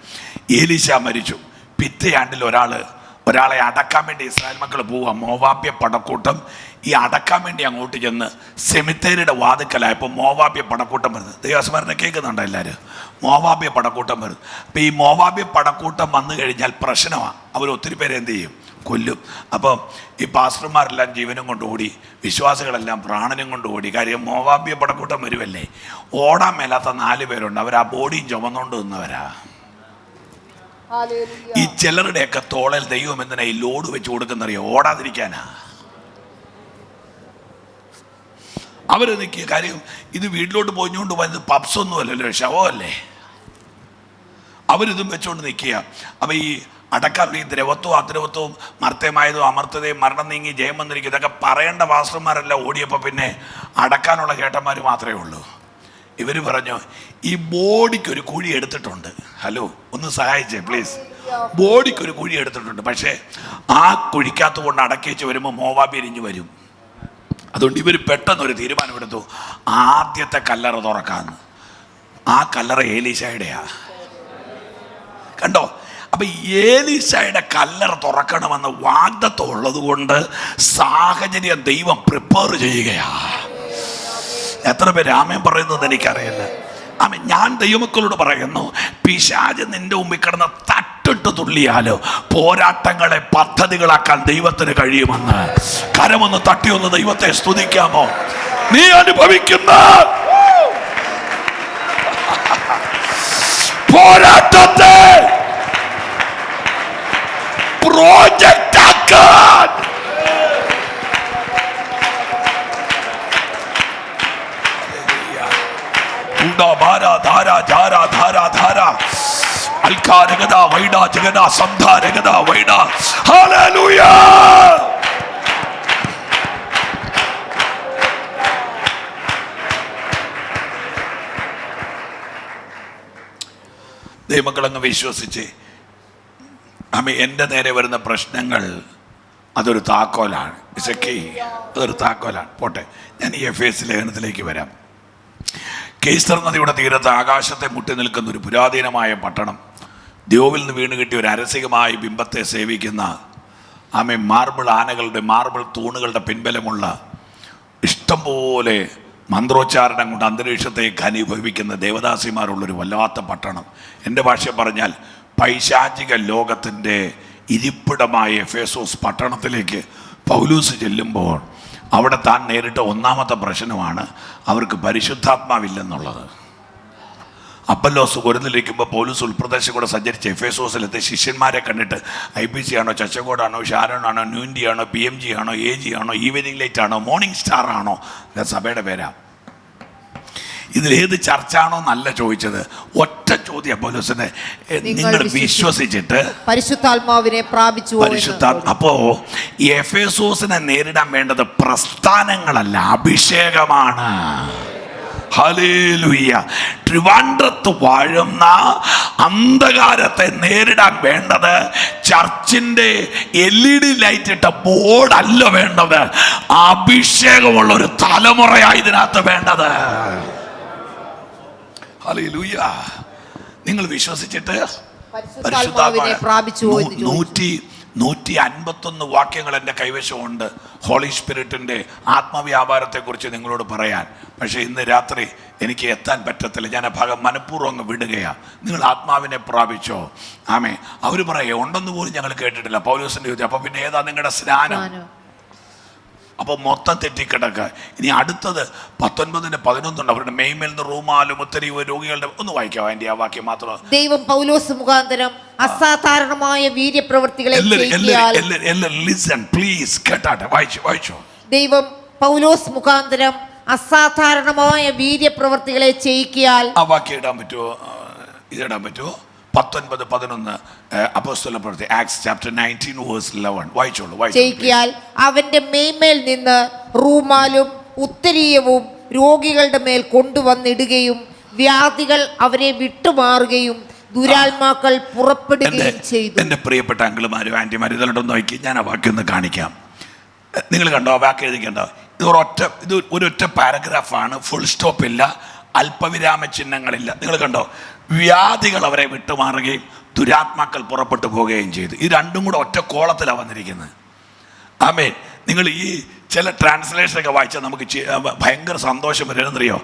ഏലീശ മരിച്ചു. പിറ്റേ ആണ്ടിൽ ഒരാൾ ഒരാളെ അടക്കാൻ വേണ്ടി ഇസ്രായേൽ മക്കൾ പോവുക. മോവാബ്യ പടക്കൂട്ടം ഈ അടക്കാൻ വേണ്ടി അങ്ങോട്ട് ചെന്ന് സെമിത്തേരിയുടെ വാതുക്കലായപ്പോൾ മോവാബ്യ പടക്കൂട്ടം വരുന്നത്. ദൈവസ്മരണ കേൾക്കുന്നുണ്ടോ എല്ലാവരും? മോവാബ്യ പടക്കൂട്ടം വരുന്നത്. അപ്പം ഈ മോവാബ്യ പടക്കൂട്ടം വന്നു കഴിഞ്ഞാൽ പ്രശ്നമാണ്. അവർ ഒത്തിരി പേര് എന്ത് ചെയ്യും? കൊല്ലും. അപ്പം ഈ പാസ്റ്റർമാരെല്ലാം ജീവനും കൊണ്ട് ഓടി, വിശ്വാസികളെല്ലാം പ്രാണനും കൊണ്ട് ഓടി. കാര്യം മോവാബ്യ പടക്കൂട്ടം വരുമല്ലേ. ഓടാൻ മേലാത്ത 4 പേരുണ്ട്. അവർ ആ ബോഡിയും ചുമന്നുകൊണ്ട് നിന്നവരാ. ഈ ചിലരുടെയൊക്കെ തോളൽ ദൈവം എന്തിനാ ഈ ലോഡ് വെച്ച് കൊടുക്കുന്നറിയോ? ഓടാതിരിക്കാനാ. അവർ നിൽക്കുക. കാര്യം ഇത് വീട്ടിലോട്ട് പോയിക്കൊണ്ട് പോയത് പബ്സൊന്നും അല്ലല്ലോ, ശവമല്ലേ. അവരിതും വെച്ചുകൊണ്ട് നിൽക്കുക. അപ്പം ഈ അടക്കാൻ ഈ ദ്രവത്വവും അദ്രവത്വവും മർത്യമായതും അമർത്തതയും മരണം നീങ്ങി ജയം വന്നിരിക്കും ഇതൊക്കെ പറയേണ്ട പാസ്റ്റർമാരെല്ലാം ഓടിയപ്പോൾ പിന്നെ അടക്കാനുള്ള ചേട്ടന്മാർ മാത്രമേ ഉള്ളൂ. ഇവർ പറഞ്ഞു ഈ ബോഡിക്കൊരു കുഴി എടുത്തിട്ടുണ്ട്. ഹലോ, ഒന്ന് സഹായിച്ചേ പ്ലീസ്. ബോഡിക്കൊരു കുഴി എടുത്തിട്ടുണ്ട്. പക്ഷേ ആ കുഴിക്കകത്ത് കൊണ്ട് അടക്കി വെച്ച് വരുമ്പോൾ മോവാബ് എരിഞ്ഞു വരും. അതുകൊണ്ട് ഇവർ പെട്ടെന്നൊരു തീരുമാനമെടുത്തു, ആദ്യത്തെ കല്ലറ തുറക്കാന്ന്. ആ കല്ലറ ഏലീശായുടെയാ. കണ്ടോ? അപ്പൊ ഏലീശായുടെ കല്ലറ തുറക്കണമെന്ന് വാഗ്ദത്തം ഉള്ളത് കൊണ്ട് സാഹചര്യം ദൈവം പ്രിപ്പയർ ചെയ്യുകയാ. എത്ര പേര് ആമേൻ പറയുന്നത് എനിക്കറിയില്ല. ആമേൻ. ഞാൻ ദൈവമക്കളോട് പറയുന്നു, പിശാച് നിന്റെ മുമ്പിൽ കിടന്ന് തട്ടിട്ട് തുള്ളിയാലോ പോരാട്ടങ്ങളെ പദ്ധതികളാക്കാൻ ദൈവത്തിന് കഴിയുമെന്ന്. കരമൊന്ന് തട്ടിയൊന്ന് ദൈവത്തെ സ്തുതിക്കാമോ? നീ അനുഭവിക്കുന്ന പോരാട്ടത്തെ പ്രോജക്റ്റ് ആക്കാൻ ദൈവമക്കളങ്ങ് വിശ്വസിച്ച് എൻ്റെ നേരെ വരുന്ന പ്രശ്നങ്ങൾ അതൊരു താക്കോലാണ്. അതൊരു താക്കോലാണ്. പോട്ടെ, ഞാൻ ഈ എഫേസ് ലേഖനത്തിലേക്ക് വരാം. കേസ്തർ നദിയുടെ തീരത്ത് ആകാശത്തെ മുട്ടി നിൽക്കുന്ന ഒരു പുരാതനമായ പട്ടണം, ദ്യോവിൽ നിന്ന് വീണ് കിട്ടിയ ഒരു അരസികമായ ബിംബത്തെ സേവിക്കുന്ന മാർബിൾ ആനകളുടെ മാർബിൾ തൂണുകളുടെ പിൻബലമുള്ള ഇഷ്ടംപോലെ മന്ത്രോച്ചാരണം കൊണ്ട് അന്തരീക്ഷത്തെ ഘനീഭവിക്കുന്ന ദേവദാസിമാരുള്ളൊരു വല്ലാത്ത പട്ടണം. എൻ്റെ ഭാഷ പറഞ്ഞാൽ പൈശാചിക ലോകത്തിൻ്റെ ഇരിപ്പിടമായ എഫേസോസ് പട്ടണത്തിലേക്ക് പൗലൂസ് ചെല്ലുമ്പോൾ അവിടെ താൻ നേരിട്ട ഒന്നാമത്തെ പ്രശ്നമാണ് അവർക്ക് പരിശുദ്ധാത്മാവില്ലെന്നുള്ളത്. അപ്പല്ലോസ് കൊരിന്തിലിരിക്കുമ്പോൾ പൗലൂസ് ഉൾപ്രദേശം കൂടെ സഞ്ചരിച്ച് എഫേസോസിലെത്തി ശിഷ്യന്മാരെ കണ്ടിട്ട് IPC ആണോ, ചച്ചകോടാണോ, ഷാരോണാണോ, ന്യൂൻഡി ആണോ, PMG ആണോ, AG ആണോ, ഈവനിങ് ലൈറ്റ് ആണോ, മോർണിംഗ് സ്റ്റാർ ആണോ, സഭയുടെ പേരാ. ഇതിലേത് ചർച്ചാണോ എന്നല്ല ചോദിച്ചത്. ഒറ്റ ചോദ്യം പൗലോസിനെ, നിങ്ങൾ വിശ്വസിച്ചിട്ട് പരിശുദ്ധാത്മാവിനെ പ്രാപിച്ചു. അപ്പോ എഫേസോസിനെ നേരിടാൻ വേണ്ടത് പ്രസ്ഥാനങ്ങളല്ല, അഭിഷേകമാണ്. ഹല്ലേലൂയ. ട്രിവാൻഡ്രത്ത് വാഴുന്ന അന്ധകാരത്തെ നേരിടാൻ വേണ്ടത് ചർച്ചിന്റെ LED ലൈറ്റ് ഇട്ട ബോർഡല്ല വേണ്ടത്, അഭിഷേകമുള്ള ഒരു തലമുറയായി ഇതിനകത്ത് വേണ്ടത്. ഹല്ലേലൂയ. നിങ്ങൾ വിശ്വസിച്ചിട്ട് പരിശുദ്ധാത്മാവിനെ പ്രാപിച്ചു. 151 വാക്യങ്ങൾ എൻ്റെ കൈവശമുണ്ട് ഹോളി സ്പിരിറ്റിൻ്റെ ആത്മവ്യാപാരത്തെക്കുറിച്ച് നിങ്ങളോട് പറയാൻ. പക്ഷേ ഇന്ന് രാത്രി എനിക്ക് എത്താൻ പറ്റത്തില്ല. ഞാൻ ആ ഭാഗം മനഃപൂർവ്വം അങ്ങ് വിടുകയാണ്. നിങ്ങൾ ആത്മാവിനെ പ്രാപിച്ചോ? ആമേ. അവർ പറയുക ഉണ്ടെന്ന് പോലും ഞങ്ങൾ കേട്ടിട്ടില്ല. പൗലോസിൻ്റെ ചോദിച്ചു, അപ്പോൾ പിന്നെ ഏതാ നിങ്ങളുടെ സ്നാനം? അപ്പോൾ മൊത്തം തെറ്റിക്കിടക്കുക. ഇനി അടുത്തത് 19:11 അവരുടെ മെയ്മേൽ നിന്ന് റൂമാലും ഒത്തിരി രോഗികളുടെ ഒന്ന് വായിക്കാം. അതിന്റെ ആ വാക്യം മാത്രം. ദൈവം പൗലോസ് മുഖാന്തരം അസാധാരണമായ വീര്യപ്രവൃത്തികളെ ദൈവം പൗലോസ് മുഖാന്തരം അസാധാരണമായ വീര്യപ്രവൃത്തികളെ ചെയ്യിക്കാൻ. ആ വാക്യം ഇടാൻ പറ്റുമോ? ഇതിടാൻ പറ്റുമോ? 19:11 അപ്പോസ്തല പ്രവൃത്തി, ആക്ട്സ് ചാപ്റ്റർ 19 വേഴ്സ് 11. വായിച്ചോളൂ. ചെയ്യിക്കാൻ അവന്റെ മേന്മേൽ നിന്ന് റൂമാലും ഉത്തരീയവും രോഗികളുടെ മേൽ കൊണ്ടുവന്നിടുകയും വ്യാധികൾ അവരെ വിട്ടുമാറുകയും ദുരാത്മാക്കൾ പുറപ്പെടുകയും ചെയ്തു. എൻ്റെ പ്രിയപ്പെട്ട അങ്കിളുമാരും ആൻറ്റിമാരും ഇതിലോട്ടൊന്ന് നോക്കി, ഞാൻ ആ വാക്യം ഒന്ന് കാണിക്കാം. നിങ്ങൾ കണ്ടോ? ആ വാക്യം എഴുതിക്കണ്ടോ? ഇത് ഒരൊറ്റ പാരഗ്രാഫാണ്, ഫുൾ സ്റ്റോപ്പ് ഇല്ല, അല്പവിരാമ ചിഹ്നങ്ങളില്ല. നിങ്ങൾ കണ്ടോ? വ്യാധികൾ അവരെ വിട്ടുമാറുകയും ദുരാത്മാക്കൾ പുറപ്പെട്ടു പോവുകയും ചെയ്തു. ഇത് രണ്ടും കൂടെ ഒറ്റ കോളത്തിലാണ് വന്നിരിക്കുന്നത്. ആമേൻ. നിങ്ങൾ ഈ ചില ട്രാൻസ്ലേഷനൊക്കെ വായിച്ചാൽ നമുക്ക് ഭയങ്കര സന്തോഷം വരുന്നറിയോ?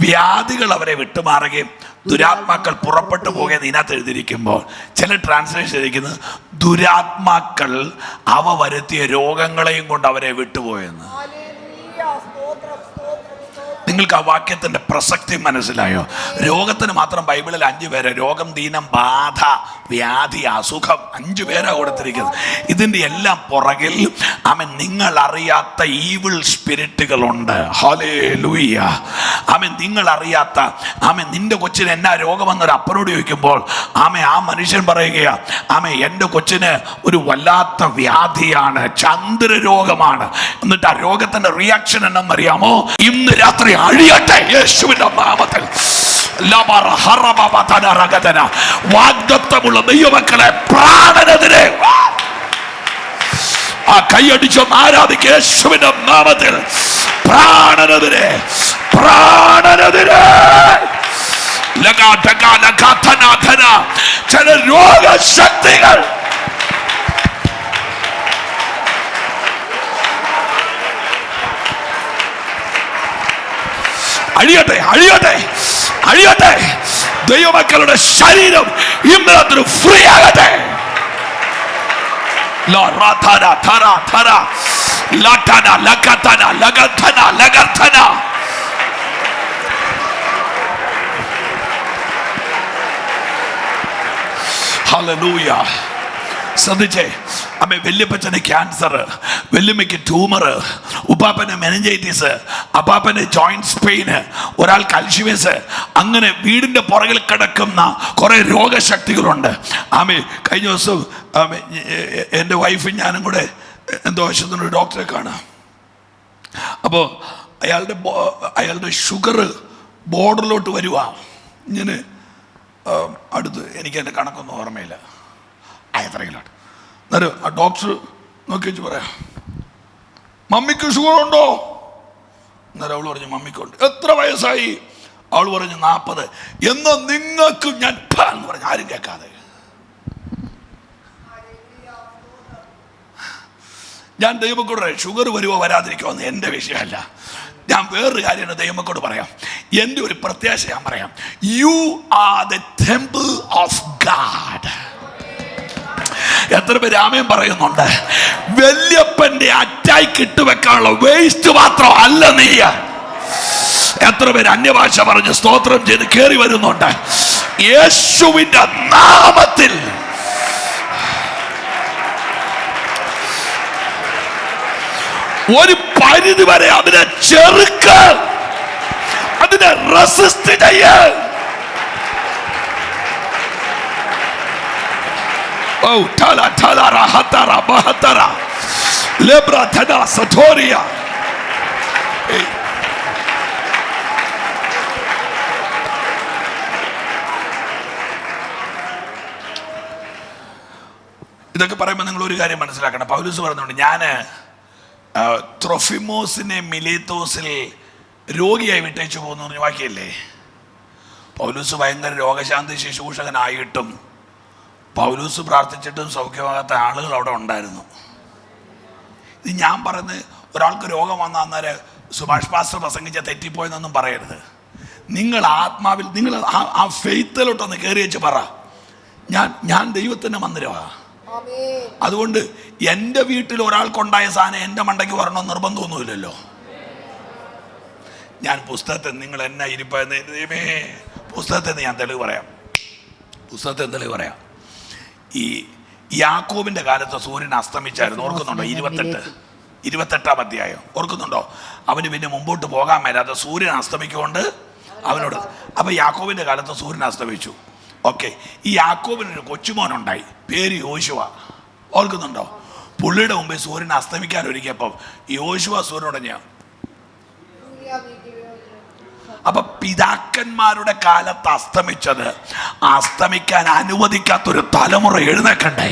വ്യാധികൾ അവരെ വിട്ടുമാറുകയും ദുരാത്മാക്കൾ പുറപ്പെട്ടു പോകുകയെന്ന് ഇതിനകത്ത് എഴുതിയിരിക്കുമ്പോൾ ചില ട്രാൻസ്ലേഷൻ ഇരിക്കുന്നത് ദുരാത്മാക്കൾ അവ വരുത്തിയ രോഗങ്ങളെയും കൊണ്ട് അവരെ വിട്ടുപോയെന്ന്. നിങ്ങൾക്ക് ആ വാക്യത്തിന്റെ പ്രസക്തി മനസ്സിലായോ? രോഗത്തിന് മാത്രം ബൈബിളിൽ 5 പേര്: രോഗം, ദീനം, ബാധ, വ്യാധി, അസുഖം, 5 പേരാ കൊടുത്തിരിക്കുന്നത്. ഇതിന്റെ എല്ലാം പുറകിൽ ആമേൻ നിങ്ങൾ അറിയാത്ത ഈവിൾ സ്പിരിറ്റുകളുണ്ട്. ഹല്ലേലൂയ. ആമേൻ. നിങ്ങൾ അറിയാത്ത ആമേൻ. നിന്റെ കൊച്ചിന് എന്നാ രോഗമെന്നൊരു അപ്പനോട് ചോദിക്കുമ്പോൾ ആമേൻ ആ മനുഷ്യൻ പറയുകയാ, ആമേൻ എൻ്റെ കൊച്ചിന് ഒരു വല്ലാത്ത വ്യാധിയാണ്, ചന്ദ്രരോഗമാണ്. എന്നിട്ട് ആ രോഗത്തിന്റെ റിയാക്ഷൻ എന്നറിയാമോ? ഇന്ന് രാത്രി അഴിയട്ടെ യേശുവിന്റെ നാമത്തിൽ. വാഗ്ദത്തമുള്ള ദൈവമക്കളെ, പ്രാണനെതിരെ ആ കൈയടിച്ചൊന്ന് ആരാധിക്കുക യേശുവിന്റെ നാമത്തിൽ. പ്രാണനെതിരെ, പ്രാണനെതിരെ ചില രോഗശക്തികൾ അഴിയട്ടെ, അഴിയട്ടെ, അഴിയട്ടെ. ദൈവമക്കളുടെ ശരീരം ഇന്നത്തെ ഫ്രീ ആകട്ടെ. ഹല്ലേലൂയ. ശ്രദ്ധിച്ചേ. അമ്മ വല്യപ്പച്ചന് ക്യാൻസർ, വല്യമ്മയ്ക്ക് ട്യൂമർ, ഉപ്പാപ്പന് മെനിഞ്ചൈറ്റിസ്, അപ്പാപ്പന് ജോയിൻറ്റ്സ് പെയിന്, ഒരാൾക്ക് അൽഷിമേഴ്സ്. അങ്ങനെ വീടിൻ്റെ പുറകിൽ കിടക്കുന്ന കുറേ രോഗശക്തികളുണ്ട്. ആമേ. കഴിഞ്ഞ ദിവസം എൻ്റെ വൈഫും ഞാനും കൂടെ എന്തോ ആവശ്യത്തിന് ഡോക്ടറെ കാണാം. അപ്പോൾ അയാളുടെ ഷുഗർ ബോർഡറിലോട്ട് വരുക. ഇങ്ങനെ അടുത്ത് എനിക്ക് എൻ്റെ കണക്കൊന്നും ഓർമ്മയില്ല. എത്രയിലോട്ട് അന്നേരം ആ ഡോക്ടർ നോക്കി വെച്ച് പറയാം, മമ്മിക്ക് ഷുഗർ ഉണ്ടോ? അന്നേരം അവൾ പറഞ്ഞു മമ്മിക്കുണ്ട്. എത്ര വയസ്സായി? അവൾ പറഞ്ഞു 40. എന്നാൽ നിങ്ങൾക്ക് ഞാൻ എന്ന് പറഞ്ഞു. ആരും കേൾക്കാതെ ഞാൻ ദൈവമക്കളോട് പറയാം, ഷുഗർ വരുമോ വരാതിരിക്കുമോ എന്ന് എൻ്റെ വിഷയമല്ല. ഞാൻ വേറൊരു കാര്യമാണ് ദൈവമക്കളോട് പറയാം. എൻ്റെ ഒരു പ്രത്യാശ ഞാൻ പറയാം. You are the temple of God. എത്ര പേര് ആമേൻ പറയുന്നുണ്ട്? വല്യപ്പന്റെ അറ്റാക്ക് ഇട്ടുവെക്കാനുള്ള വേസ്റ്റ് മാത്രം അല്ല നീ. എത്ര പേര് അന്യഭാഷ പറഞ്ഞ് സ്തോത്രം ചെയ്ത് കയറി വരുന്നുണ്ട്? യേശുവിന്റെ നാമത്തിൽ ഒരു പരിധി വരെ അതിനെ ചെറുക്ക്, അതിനെ റെസിസ്റ്റ് ചെയ്യ. Oh, tala tala rahatara bahatara lebra thada satoria. ഇതൊക്കെ പറയുമ്പോൾ നിങ്ങൾ ഒരു കാര്യം മനസ്സിലാക്കണം. പൗലോസ് പറയുന്നുണ്ട്, ഞാൻ ത്രോഫിമോസിനെ മിലേത്തോസിൽ രോഗിയായി വിട്ടേച്ചു പോകുന്നു പറഞ്ഞ വാക്യല്ലേ. പൗലോസ് ഭയങ്കര രോഗശാന്തി ശുശ്രൂഷകനായിട്ടും പൗലോസ് പ്രാർത്ഥിച്ചിട്ടും സൗഖ്യമാകാത്ത ആളുകൾ അവിടെ ഉണ്ടായിരുന്നു. ഇത് ഞാൻ പറഞ്ഞ് ഒരാൾക്ക് രോഗം വന്ന അന്നേരം സുഭാഷ് പാസ്റ്റർ പ്രസംഗിച്ച തെറ്റിപ്പോയെന്നൊന്നും പറയരുത്. നിങ്ങൾ ആത്മാവിൽ നിങ്ങൾ ആ ഫെയ്ത്തിലോട്ടൊന്ന് കയറി വെച്ച് പറ, ഞാൻ ദൈവത്തിൻ്റെ മന്ദിരമാണ്. അതുകൊണ്ട് എൻ്റെ വീട്ടിൽ ഒരാൾക്കുണ്ടായ സാധനം എൻ്റെ മണ്ടയ്ക്ക് വരണമെന്ന് നിർബന്ധമൊന്നുമില്ലല്ലോ. ഞാൻ പുസ്തകത്തിൽ നിങ്ങൾ എന്നാ ഇരിപ്പേ പുസ്തകത്തിൽ ഞാൻ തെളിവ് പറയാം. പുസ്തകത്തിൽ തെളിവ് പറയാം. ഈ യാക്കോബിന്റെ കാലത്ത് സൂര്യൻ അസ്തമിച്ചായിരുന്നു. ഓർക്കുന്നുണ്ടോ? 28-ാം അധ്യായം ഓർക്കുന്നുണ്ടോ? അവന് പിന്നെ മുമ്പോട്ട് പോകാൻ മേലാതെ സൂര്യൻ അസ്തമിക്കൊണ്ട് അവനോട്. അപ്പൊ യാക്കോബിന്റെ കാലത്ത് സൂര്യൻ അസ്തമിച്ചു. ഓക്കെ. ഈ യാക്കോബിനൊരു കൊച്ചുമോനുണ്ടായി, പേര് യോശുവ. ഓർക്കുന്നുണ്ടോ? പുള്ളിയുടെ മുമ്പേ സൂര്യൻ അസ്തമിക്കാൻ ഒരുക്കിയപ്പം യോശുവ സൂര്യനോട് ഞാൻ. അപ്പൊ പിതാക്കന്മാരുടെ കാലത്ത് അസ്തമിച്ചത് അസ്തമിക്കാൻ അനുവദിക്കാത്തൊരു തലമുറ എഴുന്നേക്കണ്ടേ?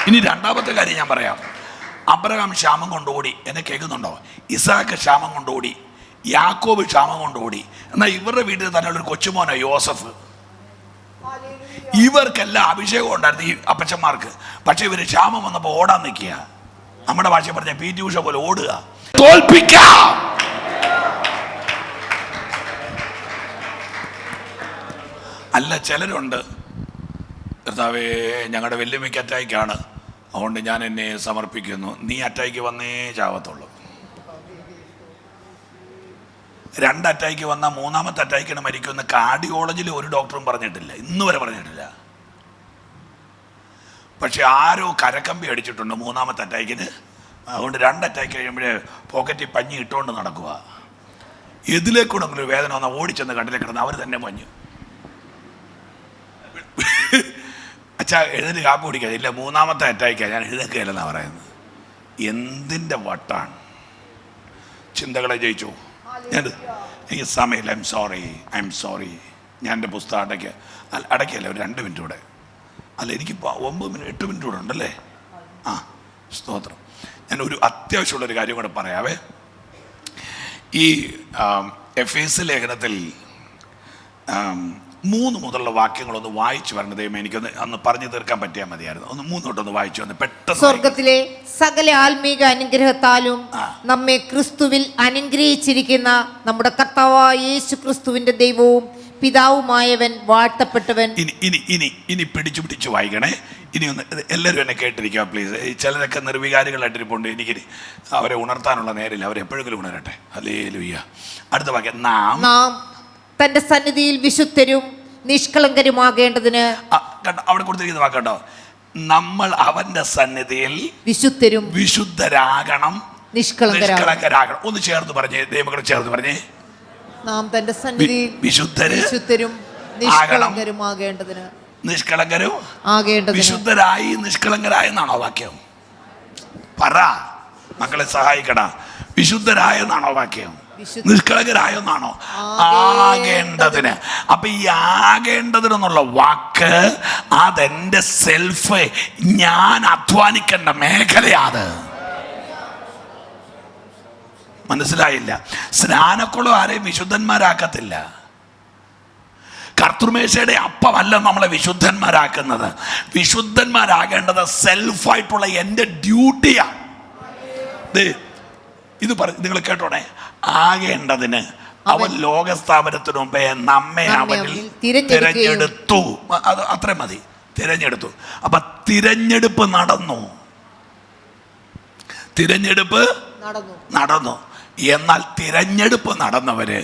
ഇനി രണ്ടാമത്തെ കാര്യം ഞാൻ പറയാം. അബ്രഹാം ക്ഷാമം കൊണ്ടോടി. എന്നെ കേൾക്കുന്നുണ്ടോ? ഇസാക്ക് ക്ഷാമം കൊണ്ടോടി, യാക്കോബ് ക്ഷാമം കൊണ്ടോടി. എന്നാൽ ഇവരുടെ വീട്ടിൽ തന്നെ ഉള്ളൊരു കൊച്ചുമോനാണ് യോസഫ്. ഇവർക്കെല്ലാം അഭിഷേകം ഉണ്ടായിരുന്നു ഈ അപ്പച്ചന്മാർക്ക്. പക്ഷെ ഇവര് ക്ഷാമം വന്നപ്പോൾ ഓടാൻ നിൽക്കുക. നമ്മുടെ ഭാഷ പറഞ്ഞ പി ടി ഉഷ പോലെ ഓടുക. തോൽപ്പിക്കാം. അല്ല, ചിലരുണ്ട്, കർത്താവേ ഞങ്ങളുടെ വെല്ലുവിളിക്ക് അറ്റായിക്കാണ്, അതുകൊണ്ട് ഞാൻ എന്നെ സമർപ്പിക്കുന്നു. നീ അറ്റായിക്ക് വന്നേ ചാവത്തുള്ളൂ. 2 അറ്റായിക്ക് വന്നാൽ 3ാമത്തെ അറ്റായിക്കാണ് മരിക്കുമെന്ന് കാർഡിയോളജിയിൽ ഒരു ഡോക്ടറും പറഞ്ഞിട്ടില്ല, ഇന്ന് വരെ പറഞ്ഞിട്ടില്ല. പക്ഷെ ആരോ കരക്കമ്പി അടിച്ചിട്ടുണ്ട് 3ാമത്തെ അറ്റായിക്കിന്. അതുകൊണ്ട് 2 അറ്റാക്ക് കഴിയുമ്പോഴേ പോക്കറ്റിൽ പഞ്ഞി ഇട്ടുകൊണ്ട് നടക്കുക. ഇതിലേക്കൂടെ ഒരു വേദന വന്നാൽ ഓടിച്ചെന്ന് കണ്ടിലേക്ക് കിടന്ന് അവർ തന്നെ പഞ്ഞു. അച്ഛാ എഴുന്നേറ്റ് കാപ്പി കുടിക്കാൻ ഇല്ല, 3ാമത്തെ അറ്റായിക്കാണ്, ഞാൻ എഴുന്നേൽക്കുകയല്ലെന്നാണ് പറയുന്നത്. എന്തിൻ്റെ വട്ടാണ്. ചിന്തകളെ ജയിച്ചു. എനിക്ക് സമയമില്ല, ഐ എം സോറി. ഞാൻ എൻ്റെ പുസ്തകം അടയ്ക്കല്ലേ ഒരു 2 മിനിറ്റ് കൂടെ. അല്ല, എനിക്കിപ്പോൾ 9 മിനിറ്റ് 8 മിനിറ്റ് കൂടെ ഉണ്ടല്ലേ. ആ, സ്തോത്രം. ഞാൻ ഒരു അത്യാവശ്യമുള്ളൊരു കാര്യം കൂടെ പറയാവേ. ഈ എഫേസ്യ ലേഖനത്തിൽ 3 മുതലുള്ള വാക്യങ്ങളൊന്ന് വായിച്ചു വരണം. ദൈവം എനിക്കൊന്ന് അന്ന് പറഞ്ഞു തീർക്കാൻ പറ്റിയാൽ മതിയായിരുന്നു. 3 തൊട്ടൊന്ന് വായിച്ചു വന്ന് പെട്ടെന്ന്. സ്വർഗത്തിലെ സകല ആത്മീക അനുഗ്രഹത്താലും നമ്മെ ക്രിസ്തുവിൽ അനുഗ്രഹിച്ചിരിക്കുന്ന നമ്മുടെ കർത്താവായ യേശു ക്രിസ്തുവിന്റെ ദൈവവും പിതാവുമായവൻ വാഴ്ത്തപ്പെട്ടവൻ. ഇനി പിടിച്ചു വായിക്കണേ. ഇനി ഒന്ന് എല്ലാവരും എന്നെ കേട്ടിരിക്കുക പ്ലീസ്. ചിലരൊക്കെ നിർവികാരികളായിട്ടിരിപ്പുണ്ട്. എനിക്ക് അവരെ ഉണർത്താനുള്ള നേരില്ല. അവരെപ്പോഴെങ്കിലും ഉണരട്ടെ. ഹല്ലേലൂയ. അടുത്ത വാക്യം. നാം തന്റെ സന്നിധിയിൽ വിശുദ്ധരും നിഷ്കളങ്കരുമാകേണ്ടതിന്. അവിടെ കൊടുത്തിരിക്കുന്ന വാക്കട്ടോ, നമ്മൾ അവന്റെ സന്നിധിയിൽ വിശുദ്ധരാകണം, നിഷ്കളങ്കരാകണം. ഒന്ന് ചേർത്ത് പറഞ്ഞേ, ദൈവങ്ങളെ ചേർത്ത് പറഞ്ഞേ. നാം തന്റെ സന്നിധിയിൽ വിശുദ്ധരും നിഷ്കളങ്കരുമാകേണ്ടതിന്. നിഷ്കളങ്കരും വിശുദ്ധരായി നിഷ്കളങ്കരായ എന്നാണോ വാക്യം? പറ മക്കളെ, സഹായിക്കട. വിശുദ്ധരായെന്നാണോ വാക്യം? നിഷ്കളങ്കരായെന്നാണോ? ആകേണ്ടതിന്. അപ്പൊ ഈ ആകേണ്ടതിനെന്നുള്ള വാക്ക് അതെന്റെ സെൽഫ്, ഞാൻ അധ്വാനിക്കേണ്ട മേഖലയാണ്. മനസ്സിലായില്ല? സ്നാനക്കുളം ആരെയും വിശുദ്ധന്മാരാക്കത്തില്ല. കർത്തൃമേശയുടെ അപ്പമല്ല നമ്മളെ വിശുദ്ധന്മാരാക്കുന്നത്. വിശുദ്ധന്മാരാകേണ്ടത് സെൽഫായിട്ടുള്ള എൻ്റെ ഡ്യൂട്ടിയാണ്. ഇത് നിങ്ങൾ കേട്ടോണേ. ആകേണ്ടതിന് അവൻ ലോകസ്ഥാപനത്തിനു മുമ്പേ നമ്മെ അവനിൽ തിരഞ്ഞെടുത്തു. അത് അത്ര മതി, തിരഞ്ഞെടുത്തു. അപ്പൊ തിരഞ്ഞെടുപ്പ് നടന്നു. എന്നാൽ തിരഞ്ഞെടുപ്പ് നടന്നവര്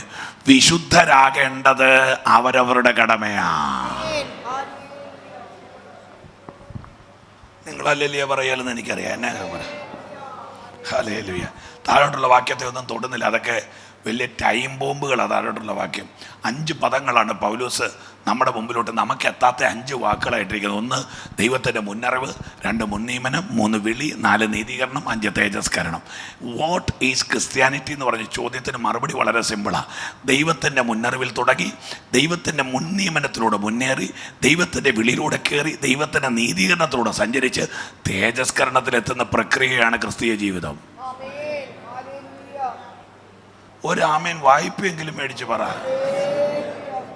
വിശുദ്ധരാകേണ്ടത് അവരവരുടെ കടമയാണ്. നിങ്ങളല്ലേ പറയാലെന്ന് എനിക്കറിയാം. എന്നാ ഹല്ലേലൂയ. താഴോട്ടുള്ള വാക്യത്തെ ഒന്നും തൊടുന്നില്ല. അതൊക്കെ വലിയ ടൈം ബോംബുകളാണ്. താഴോട്ടുള്ള വാക്യം 5 പദങ്ങളാണ് പൗലോസ് നമ്മുടെ മുമ്പിലോട്ട് നമുക്ക് എത്താത്ത 5 വാക്കുകളായിട്ടിരിക്കുന്നത്. 1 ദൈവത്തിൻ്റെ മുന്നറിവ്, 2 മുൻനിയമനം, 3 വിളി, 4 നീതീകരണം, 5 തേജസ്കരണം. വാട്ട് ഈസ് ക്രിസ്ത്യാനിറ്റി എന്ന് പറഞ്ഞ ചോദ്യത്തിന് മറുപടി വളരെ സിമ്പിളാണ്. ദൈവത്തിൻ്റെ മുന്നറിവിൽ തുടങ്ങി, ദൈവത്തിൻ്റെ മുൻനിയമനത്തിലൂടെ മുന്നേറി, ദൈവത്തിൻ്റെ വിളിയിലൂടെ കയറി, ദൈവത്തിൻ്റെ നീതീകരണത്തിലൂടെ സഞ്ചരിച്ച് തേജസ്കരണത്തിലെത്തുന്ന പ്രക്രിയയാണ് ക്രിസ്തീയ ജീവിതം. ഒരു ആമേൻ വായ്പയെങ്കിലും മേടിച്ച് പറ.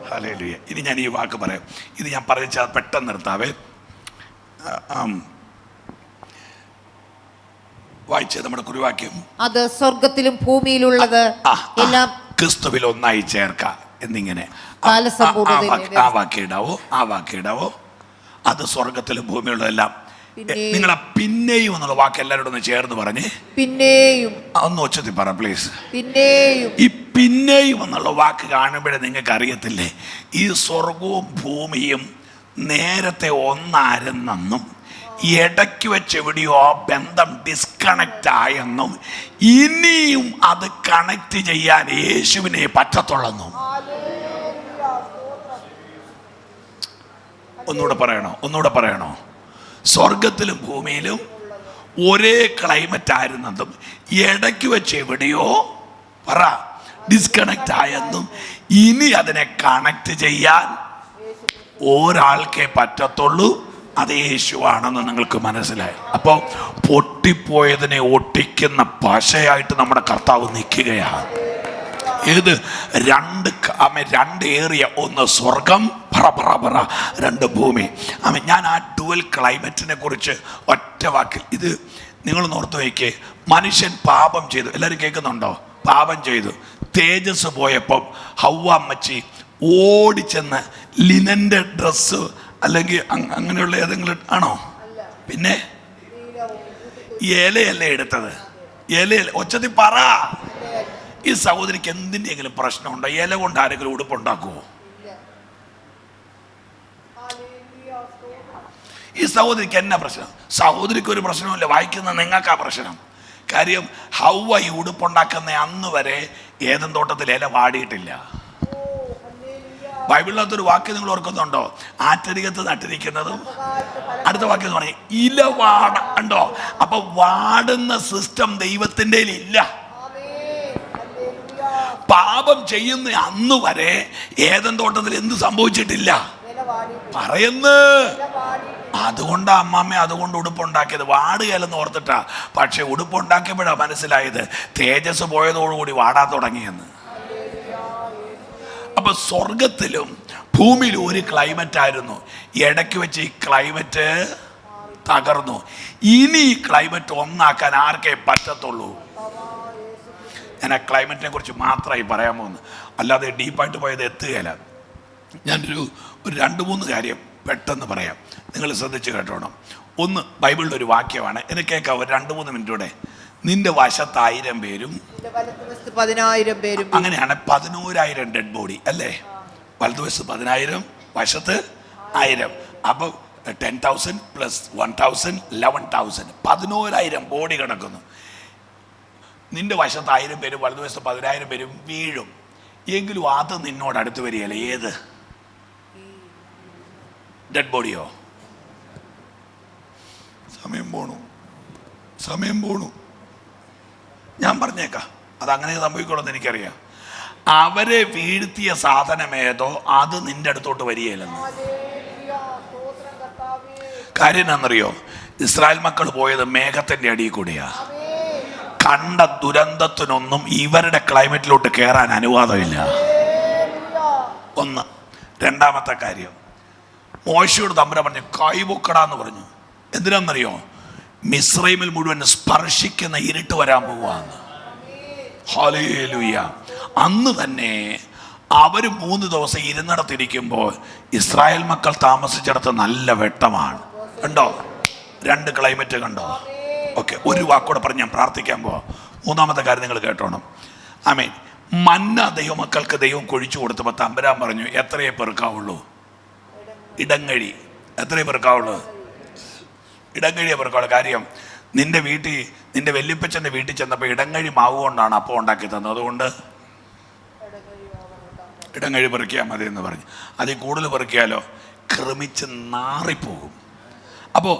ഹല്ലേലൂയ. ഇനി ഞാൻ ഈ വാക്ക് പറയാം. ഇത് ഞാൻ പറഞ്ഞാൽ പെട്ടെന്ന് നിർത്താവേ. വായിച്ചത് നമ്മുടെ കുറിവാക്യം. അത് സ്വർഗത്തിലും ഭൂമിയിലുള്ളത് എല്ലാം ക്രിസ്തുവിൽ ഒന്നായി ചേർക്കാം എന്നിങ്ങനെ ആ വാക്കിയിടാവോ. അത് സ്വർഗത്തിലും ഭൂമിയിലുള്ളതെല്ലാം. നിങ്ങളെ പിന്നെയും എന്നുള്ള വാക്ക് എല്ലാവരോടും ഒന്ന് ചേർന്ന് പറഞ്ഞേ. പിന്നെയും ഒന്ന് ഒച്ചത്തിൽ പറ പ്ലീസ്. പിന്നെയും. ഈ പിന്നെയും എന്നുള്ള വാക്ക് കാണുമ്പോഴേ നിങ്ങൾക്ക് അറിയത്തില്ലേ, ഈ സ്വർഗവും ഭൂമിയും നേരത്തെ ഒന്നായിരുന്നെന്നും ഇടയ്ക്ക് വെച്ച് എവിടെയോ ബന്ധം ഡിസ്കണക്റ്റ് ആയെന്നും ഇനിയും അത് കണക്ട് ചെയ്യാൻ യേശുവിനെ പറ്റത്തുള്ളെന്നും. ഒന്നുകൂടെ പറയണോ? സ്വർഗത്തിലും ഭൂമിയിലും ഒരേ ക്ലൈമറ്റ് ആയിരുന്നതും ഇടയ്ക്ക് വെച്ച് എവിടെയോ ഡിസ്കണക്റ്റ് ആയെന്നും ഇനി അതിനെ കണക്ട് ചെയ്യാൻ ഒരാൾക്കേ പറ്റത്തുള്ളൂ, അത് യേശുവാണെന്ന് നിങ്ങൾക്ക് മനസ്സിലായി. അപ്പോൾ പൊട്ടിപ്പോയതിനെ ഒട്ടിക്കുന്ന പശയായിട്ട് നമ്മുടെ കർത്താവ് നിൽക്കുകയാണ്. ഏത് രണ്ട് ഏറിയ, ഒന്ന് സ്വർഗം, പറ പറ പറ, രണ്ട് ഭൂമി. ഞാൻ ആ ഡുവൽ ക്ലൈമറ്റിനെ കുറിച്ച് ഒറ്റ വാക്കിൽ, ഇത് നിങ്ങളൊന്ന് ഓർത്ത് വയ്ക്കേ. മനുഷ്യൻ പാപം ചെയ്തു, എല്ലാവരും കേൾക്കുന്നുണ്ടോ? പാപം ചെയ്തു, തേജസ് പോയപ്പം ഹവ്വ അമ്മച്ചി ഓടിച്ചെന്ന് ലിനൻ്റെ ഡ്രസ്സ് അല്ലെങ്കിൽ അങ്ങനെയുള്ള ഏതെങ്കിലും ആണോ? പിന്നെ ഇലയല്ലേ എടുത്തത്? ഇലയല്ല, ഒച്ചത്തിൽ പറ. ഈ സഹോദരിക്ക് എന്തിൻ്റെങ്കിലും പ്രശ്നമുണ്ടോ? ഇല കൊണ്ട് ആരെങ്കിലും ഉടുപ്പുണ്ടാക്കുമോ? ഈ സഹോദരിക്ക് എന്നാ പ്രശ്നം? സഹോദരിക്ക് ഒരു പ്രശ്നമില്ല, വായിക്കുന്ന നിങ്ങൾക്കാ പ്രശ്നം. കാര്യം ഹവ്വ ഈ ഉടുപ്പുണ്ടാക്കുന്ന അന്ന് വരെ ഏദൻ തോട്ടത്തിൽ ഇല വാടിയിട്ടില്ല. ബൈബിളിനകത്തൊരു വാക്യം നിങ്ങൾ ഓർക്കുന്നുണ്ടോ? ആറ്റരികത്ത് നട്ടിരിക്കുന്നതും, അടുത്ത വാക്യം എന്ന് പറഞ്ഞാൽ ഇല വാടണ്ടോ. അപ്പൊ വാടുന്ന സിസ്റ്റം ദൈവത്തിൻ്റെ ഇല്ല. പാപം ചെയ്യുന്ന അന്ന് വരെ ഏദൻ തോട്ടത്തിൽ എന്ത് സംഭവിച്ചിട്ടില്ല പറയുന്നു. അതുകൊണ്ടാ അമ്മാമ്മ അതുകൊണ്ട് ഉടുപ്പുണ്ടാക്കിയത്, വാടുകയല്ലെന്ന് ഓർത്തിട്ടാ. പക്ഷെ ഉടുപ്പുണ്ടാക്കിയപ്പോഴാണ് മനസ്സിലായത് തേജസ് പോയതോടുകൂടി വാടാൻ തുടങ്ങിയെന്ന്. അപ്പൊ സ്വർഗത്തിലും ഭൂമിയിലും ഒരു ക്ലൈമറ്റ് ആയിരുന്നു. ഇടയ്ക്ക് വെച്ച് ഈ ക്ലൈമറ്റ് തകർന്നു. ഇനി ഈ ക്ലൈമറ്റ് ഒന്നാക്കാൻ ആർക്കേ പറ്റത്തുള്ളൂ. ഞാൻ ആ ക്ലൈമറ്റിനെ കുറിച്ച് മാത്രമായി പറയാൻ പോകുന്നു, അല്ലാതെ ഡീപ്പായിട്ട് പോയത് എത്തുകയില്ല. ഞാനൊരു 2-3 കാര്യം പെട്ടെന്ന് പറയാം, നിങ്ങൾ ശ്രദ്ധിച്ച് കേട്ടോണം. ഒന്ന്, ബൈബിളിലൊരു വാക്യമാണ്, എനിക്ക് കേൾക്കാം. ഒരു 2-3 മിനിറ്റൂടെ. നിന്റെ വശത്ത് 1000 പേരും 10,000 പേരും. അങ്ങനെയാണ് 11,000 ഡെഡ് ബോഡി അല്ലേ? വലതുവശത്ത് 10,000, വശത്ത് 1000. അപ്പോൾ 10,000 + 1,000 11,000, 11,000 ബോഡി കിടക്കുന്നു. നിന്റെ വശത്ത് 1000 പേരും വലതുവശത്ത് 10,000 പേരും വീഴും. എങ്കിലും അത് നിന്നോട് അടുത്ത് വരികയല്ലേ. ഏത് ഡെഡ് ബോഡിയോ? സമയം പോണു. ഞാൻ പറഞ്ഞേക്കാം, അതങ്ങനെ സംഭവിക്കണമെന്ന് എനിക്കറിയാം. അവരെ വീഴ്ത്തിയ സാധനമേതോ അത് നിന്റെ അടുത്തോട്ട് വരികയില്ലെന്ന്. കാര്യം എന്നറിയോ? ഇസ്രായേൽ മക്കൾ പോയത് മേഘത്തിന്റെ അടിയിൽ കൂടിയാ. കണ്ട ദുരന്തത്തിനൊന്നും ഇവരുടെ ക്ലൈമറ്റിലോട്ട് കയറാൻ അനുവാദമില്ല. ഒന്ന്. രണ്ടാമത്തെ കാര്യം, മോശയോട് തമ്പുരാൻ പറഞ്ഞു കൈപൊക്കടാന്ന് പറഞ്ഞു. എന്തിനാണെന്നറിയോ? മിസ്രൈമിൽ മുഴുവൻ സ്പർശിക്കുന്ന ഇരുട്ട് വരാൻ പോവാന്ന്. ഹല്ലേലൂയ. അന്ന് തന്നെ അവർ 3 ദിവസം ഇരുന്നിടത്തിരിക്കുമ്പോൾ ഇസ്രായേൽ മക്കൾ താമസിച്ചിടത്ത് നല്ല വെട്ടമാണ്. കണ്ടോ? 2 ക്ലൈമറ്റ് കണ്ടോ? ഓക്കെ, ഒരു വാക്കോടെ പറഞ്ഞ് ഞാൻ പ്രാർത്ഥിക്കാൻ പോവാം. 3-ാമത്തെ കാര്യം നിങ്ങൾ കേട്ടോണം. ആമേൻ. മന്ന ദൈവമക്കൾക്ക് ദൈവം കൊഴിച്ചു കൊടുത്തപ്പോൾ തമ്പുരാൻ പറഞ്ഞു എത്രയേ പെറുക്കാവുള്ളൂ? ഇടങ്ങഴി. എത്രയേ പെറുക്കാവുള്ളൂ? ഇടങ്ങഴിയെ പെറുക്കാവുള്ളൂ. കാര്യം നിന്റെ വീട്ടിൽ, നിന്റെ വല്യപ്പച്ചൻ്റെ വീട്ടിൽ ചെന്നപ്പോൾ ഇടങ്ങഴി മാവ് കൊണ്ടാണ് അപ്പം ഉണ്ടാക്കി തന്നത്. അതുകൊണ്ട് ഇടങ്ങഴി പെറുക്കിയാൽ മതി എന്ന് പറഞ്ഞു. അതിൽ കൂടുതൽ പെറുക്കിയാലോ ക്രമിച്ച് നാറിപ്പോകും. അപ്പോൾ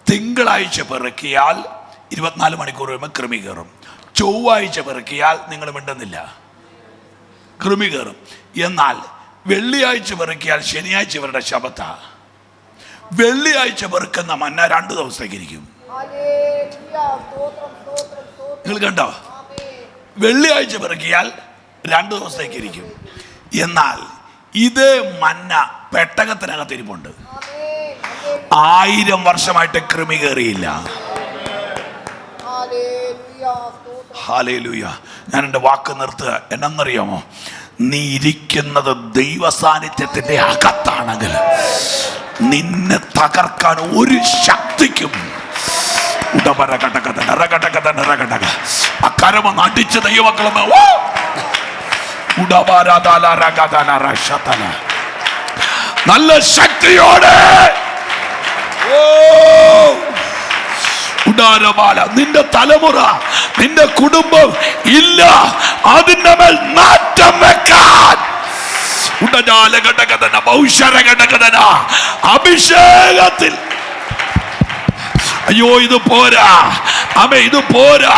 തിങ്കളാഴ്ച പെറുക്കിയാൽ 24 മണിക്കൂർ കഴിയുമ്പോൾ കൃമി കയറും. ചൊവ്വാഴ്ച പെറുക്കിയാൽ നിങ്ങൾ മിണ്ടുന്നില്ല, കൃമി കയറും. എന്നാൽ വെള്ളിയാഴ്ച പെറുക്കിയാൽ ശനിയാഴ്ച ഇവരുടെ ശബത്താ. വെള്ളിയാഴ്ച പെറുക്കുന്ന മന്ന 2 ദിവസത്തേക്ക് ഇരിക്കും. നിങ്ങൾ കണ്ടോ? വെള്ളിയാഴ്ച പെറുക്കിയാൽ 2 ദിവസത്തേക്ക് ഇരിക്കും. എന്നാൽ ഇത് മന്ന പെട്ടകത്തിനകത്ത് ഇരിപ്പുണ്ട്. 1000 വർഷമായിട്ട് കൃമി കയറിയില്ല. ഹല്ലേലൂയ. ഞാൻ എൻ്റെ വാക്ക് നിർത്തുക. എന്നറിയാമോ? നീ ഇരിക്കുന്നത് ദൈവ സാന്നിധ്യത്തിന്റെ അകത്താണെങ്കിൽ നിന്നെ തകർക്കാൻ ഒരു ശക്തിക്കും അക്കരമൊന്ന് അടിച്ച് ദൈവമക്കളും നല്ല ശക്തിയോടെ ഉടാരമാല നിന്റെ തലമുറ, നിന്റെ കുടുംബം ഇല്ല, അതിന്റെ മേൽ നാറ്റം വെക്കാൻ അഭിഷേകത്തിൽ. അയ്യോ ഇത് പോരാ, ഇത് പോരാ.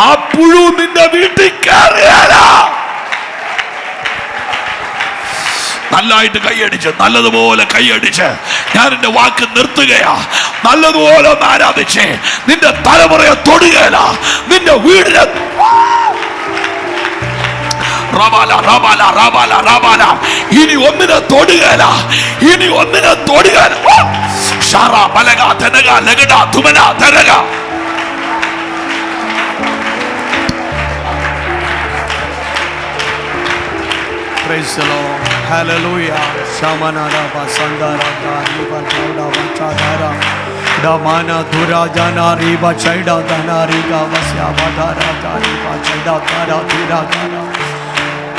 ആ പുഴു നിന്റെ വീട്ടിൽ കയറിയാലാ. നല്ലതായിട്ട് കൈയടിച്ച്, നല്ലതുപോലെ കൈയടിച്ച് ഞാൻ എൻ്റെ വാക്ക് നിർത്തുകയാ. നല്ലതുപോലെ ഒന്ന് ആരാധിച്ച് നിന്റെ തലമുറയെ തൊടുകയില്ല, നിന്റെ വീടിനെ റബാല റബാല റബാല റബാല. ഇനി ഒന്നിനെ തൊടുകയില്ല, ഇനി ഒന്നിനെ തൊടുകയില്ല. ഷാറ ബലഗ തനഗ ലഗഡ തുമന തരഗ. Praise the Lord. Hallelujah. Shamanara basandara riba chauda bachadara damana dhura jana riba chaida dana riga vasya badara riba chaida dara dhira dara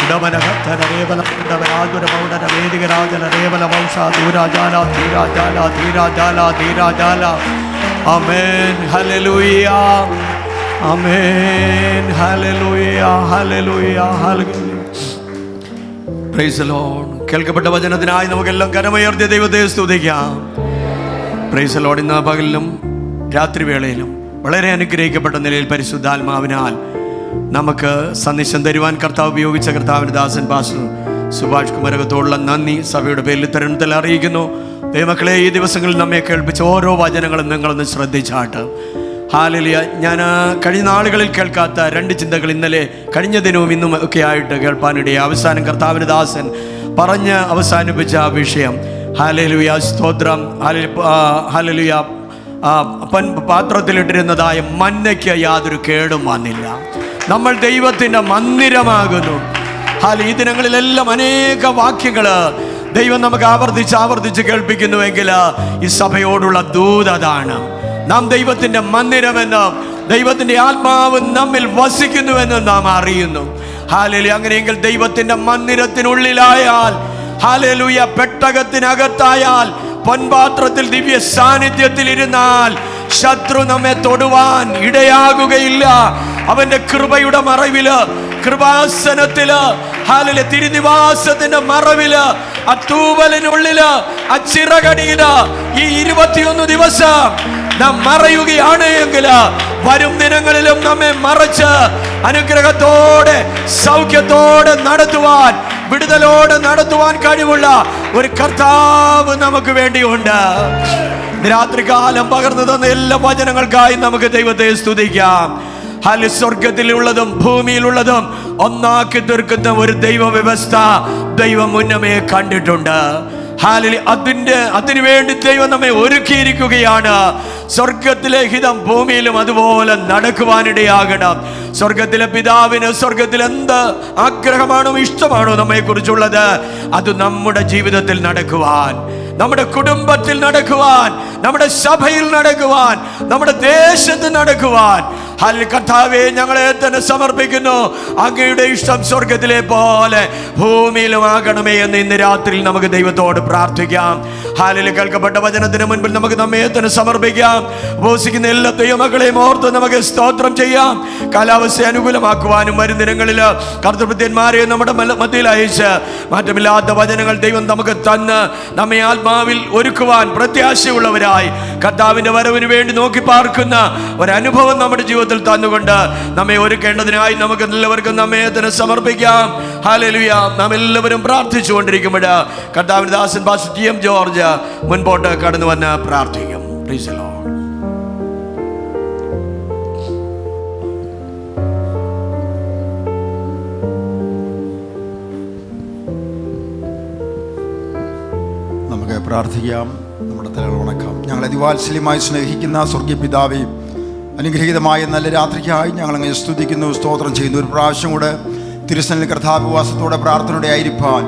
damana gathana rebala damana adura maudana vediga rajana rebala vausha dhura jana dhira jala dhira jala dhira jala. Amen. Hallelujah. Amen. Hallelujah. Hallelujah. Hallelujah. Praise the Lord. കേൾക്കപ്പെട്ട വചനത്തിനായി നമുക്കെല്ലാം കരമുയർത്തിയ ദൈവത്തെ സ്തുതിക്കാം. Praise the Lord. ഇന്ന് പകലിലും രാത്രിവേളയിലും വളരെ അനുഗ്രഹിക്കപ്പെട്ട നിലയിൽ പരിശുദ്ധാത്മാവിനാൽ നമുക്ക് സന്ദേശം തരുവാൻ കർത്താവ് ഉപയോഗിച്ച കർത്താവിൻ്റെ ദാസൻ പാസ്റ്റർ സുഭാഷ് കുമരകത്തോടുള്ള നന്ദി സഭയുടെ പേരിൽ തരുണത്തിൽ അറിയിക്കുന്നു. ദൈവമക്കളെ, ഈ ദിവസങ്ങളിൽ നമ്മെ കേൾപ്പിച്ച ഓരോ വചനങ്ങളും നിങ്ങളൊന്ന് ശ്രദ്ധിച്ചാട്ട്. ഹാലലിയ. ഞാൻ കഴിഞ്ഞ നാളുകളിൽ കേൾക്കാത്ത രണ്ട് ചിന്തകൾ ഇന്നലെ കഴിഞ്ഞ ദിനവും ഇന്നും ഒക്കെ ആയിട്ട് കേൾപ്പാനിടയെ. അവസാനം കർത്താവിൻ്റെ ദാസൻ പറഞ്ഞ് അവസാനിപ്പിച്ച ആ വിഷയം ഹാലലുയ സ്തോത്രം. ഹാലലുയ പാത്രത്തിലിട്ടിരുന്നതായ മന്നയ്ക്ക് യാതൊരു കേടും വന്നില്ല. നമ്മൾ ദൈവത്തിൻ്റെ മന്ദിരമാകുന്നു. ഈ ദിനങ്ങളിലെല്ലാം അനേക വാക്യങ്ങൾ ദൈവം നമുക്ക് ആവർത്തിച്ച് കേൾപ്പിക്കുന്നുവെങ്കിൽ ഈ സഭയോടുള്ള ദൂതാണ്. നാം ദൈവത്തിൻ്റെ മന്ദിരമെന്ന്, ദൈവത്തിൻ്റെ ആത്മാവ് നമ്മിൽ വസിക്കുന്നുവെന്ന് നാം അറിയുന്നു. ഹാലേലൂയ. അങ്ങനെയെങ്കിൽ ദൈവത്തിൻ്റെ മന്ദിരത്തിനുള്ളിലായാൽ, ഹാലേലൂയ, പെട്ടകത്തിനകത്തായാൽ, പൊൻപാത്രത്തിൽ ദിവ്യ സാന്നിധ്യത്തിൽ ഇരുന്നാൽ ശത്രു നമ്മെ തൊടുവാൻ ഇടയാകുകയില്ല. അവന്റെ കൃപയുടെ മറവില്, കൃപാസനത്തില്, ഹാലേലൂയ, തിരുനിവാസത്തിന്റെ മറവില്, ആ തൂവലിനുള്ളില്, ആ ചിറകടിയില് ഈ 21 ദിവസം നാം മറയുകയാണ് എങ്കിൽ വരും ദിനങ്ങളിലും നമ്മെ മറച്ച് അനുഗ്രഹത്തോടെ സൗഖ്യത്തോടെ നടത്തുവാൻ, വിടുതലോടെ നടത്തുവാൻ കഴിവുള്ള ഒരു കർത്താവ് നമുക്ക് വേണ്ടിയുണ്ട്. രാത്രികാലം പകർന്നു തന്ന എല്ലാ വചനങ്ങൾക്കായി നമുക്ക് ദൈവത്തെ സ്തുതിക്കാം. സ്വർഗത്തിലുള്ളതും ഭൂമിയിലുള്ളതും ഒന്നാക്കി തീർക്കുന്ന ഒരു ദൈവ വ്യവസ്ഥ ദൈവം മുന്നമേ കണ്ടിട്ടുണ്ട്. അതിനു വേണ്ടി ദൈവം നമ്മെ ഒരുക്കിയിരിക്കുകയാണ്. സ്വർഗത്തിലെ ഹിതം ഭൂമിയിലും അതുപോലെ നടക്കുവാനിടയാകണം. സ്വർഗത്തിലെ പിതാവിന് സ്വർഗത്തിൽ എന്ത് ആഗ്രഹമാണോ ഇഷ്ടമാണോ നമ്മെ കുറിച്ചുള്ളത്, അത് നമ്മുടെ ജീവിതത്തിൽ നടക്കുവാൻ, നമ്മുടെ കുടുംബത്തിൽ നടക്കുവാൻ, നമ്മുടെ സഭയിൽ നടക്കുവാൻ, നമ്മുടെ ദേശത്ത് നടക്കുവാൻ കർത്താവേ ഞങ്ങളെ തന്നെ സമർപ്പിക്കുന്നു. അങ്ങയുടെ ഇഷ്ടം സ്വർഗത്തിലെ പോലെ ഭൂമിയിലും ആകണമേ എന്ന് ഇന്ന് രാത്രി നമുക്ക് ദൈവത്തോട് പ്രാർത്ഥിക്കാം. ഹാലിൽ കേൾക്കപ്പെട്ട വചനത്തിന് മുൻപിൽ നമുക്ക് നമ്മെ തന്നെ സമർപ്പിക്കാം. ഉപവസിക്കുന്ന എല്ലാ ദൈവമക്കളെയും ഓർത്ത് നമുക്ക് സ്തോത്രം ചെയ്യാം. കാലാവസ്ഥ അനുകൂലമാക്കുവാനും വരും ദിനങ്ങളിൽ കർത്തൃഭൃത്യന്മാരെ നമ്മുടെ മധ്യയിൽ അയച്ച് മാറ്റമില്ലാത്ത വചനങ്ങൾ ദൈവം നമുക്ക് തന്ന് നമ്മെ ആത്മാവിൽ ഒരുക്കുവാൻ പ്രത്യാശയുള്ളവരായി കർത്താവിന്റെ വരവിന് വേണ്ടി നോക്കി പാർക്കുന്ന ഒരനുഭവം നമ്മുടെ ജീവിതത്തിൽ തന്നുകൊണ്ട് നമ്മെ ഒരുക്കേണ്ടതിനായി നമുക്ക് എല്ലാവർക്കും നമ്മെ തന്നെ സമർപ്പിക്കാം. ഹല്ലേലൂയ. നാം എല്ലാവരും പ്രാർത്ഥിച്ചുകൊണ്ടിരിക്കുമ്പോൾ കർത്താവിന്റെ ദാസൻ പാസ്റ്റർ ടി എം ജോർജ് മുൻപോട്ട് കടന്നു വന്ന് പ്രാർത്ഥിക്കും. Praise the Lord. നമുക്ക് പ്രാർത്ഥിക്കാം. നമ്മുടെ തലകൾ ഉണക്കാം. ഞങ്ങളെ അതിവാത്സല്യമായി സ്നേഹിക്കുന്ന സ്വർഗീയ പിതാവേ, അനുഗ്രഹീതമായ നല്ല രാത്രിക്കായി ഞങ്ങളങ്ങനെ സ്തുതിക്കുന്നു, സ്തോത്രം ചെയ്യുന്നു. ഒരു പ്രാവശ്യം കൂടെ തിരുസന്നിധിയിൽ കർത്താവിവാസത്തോടെ പ്രാർത്ഥനയോടെ ആയിരിക്കാൻ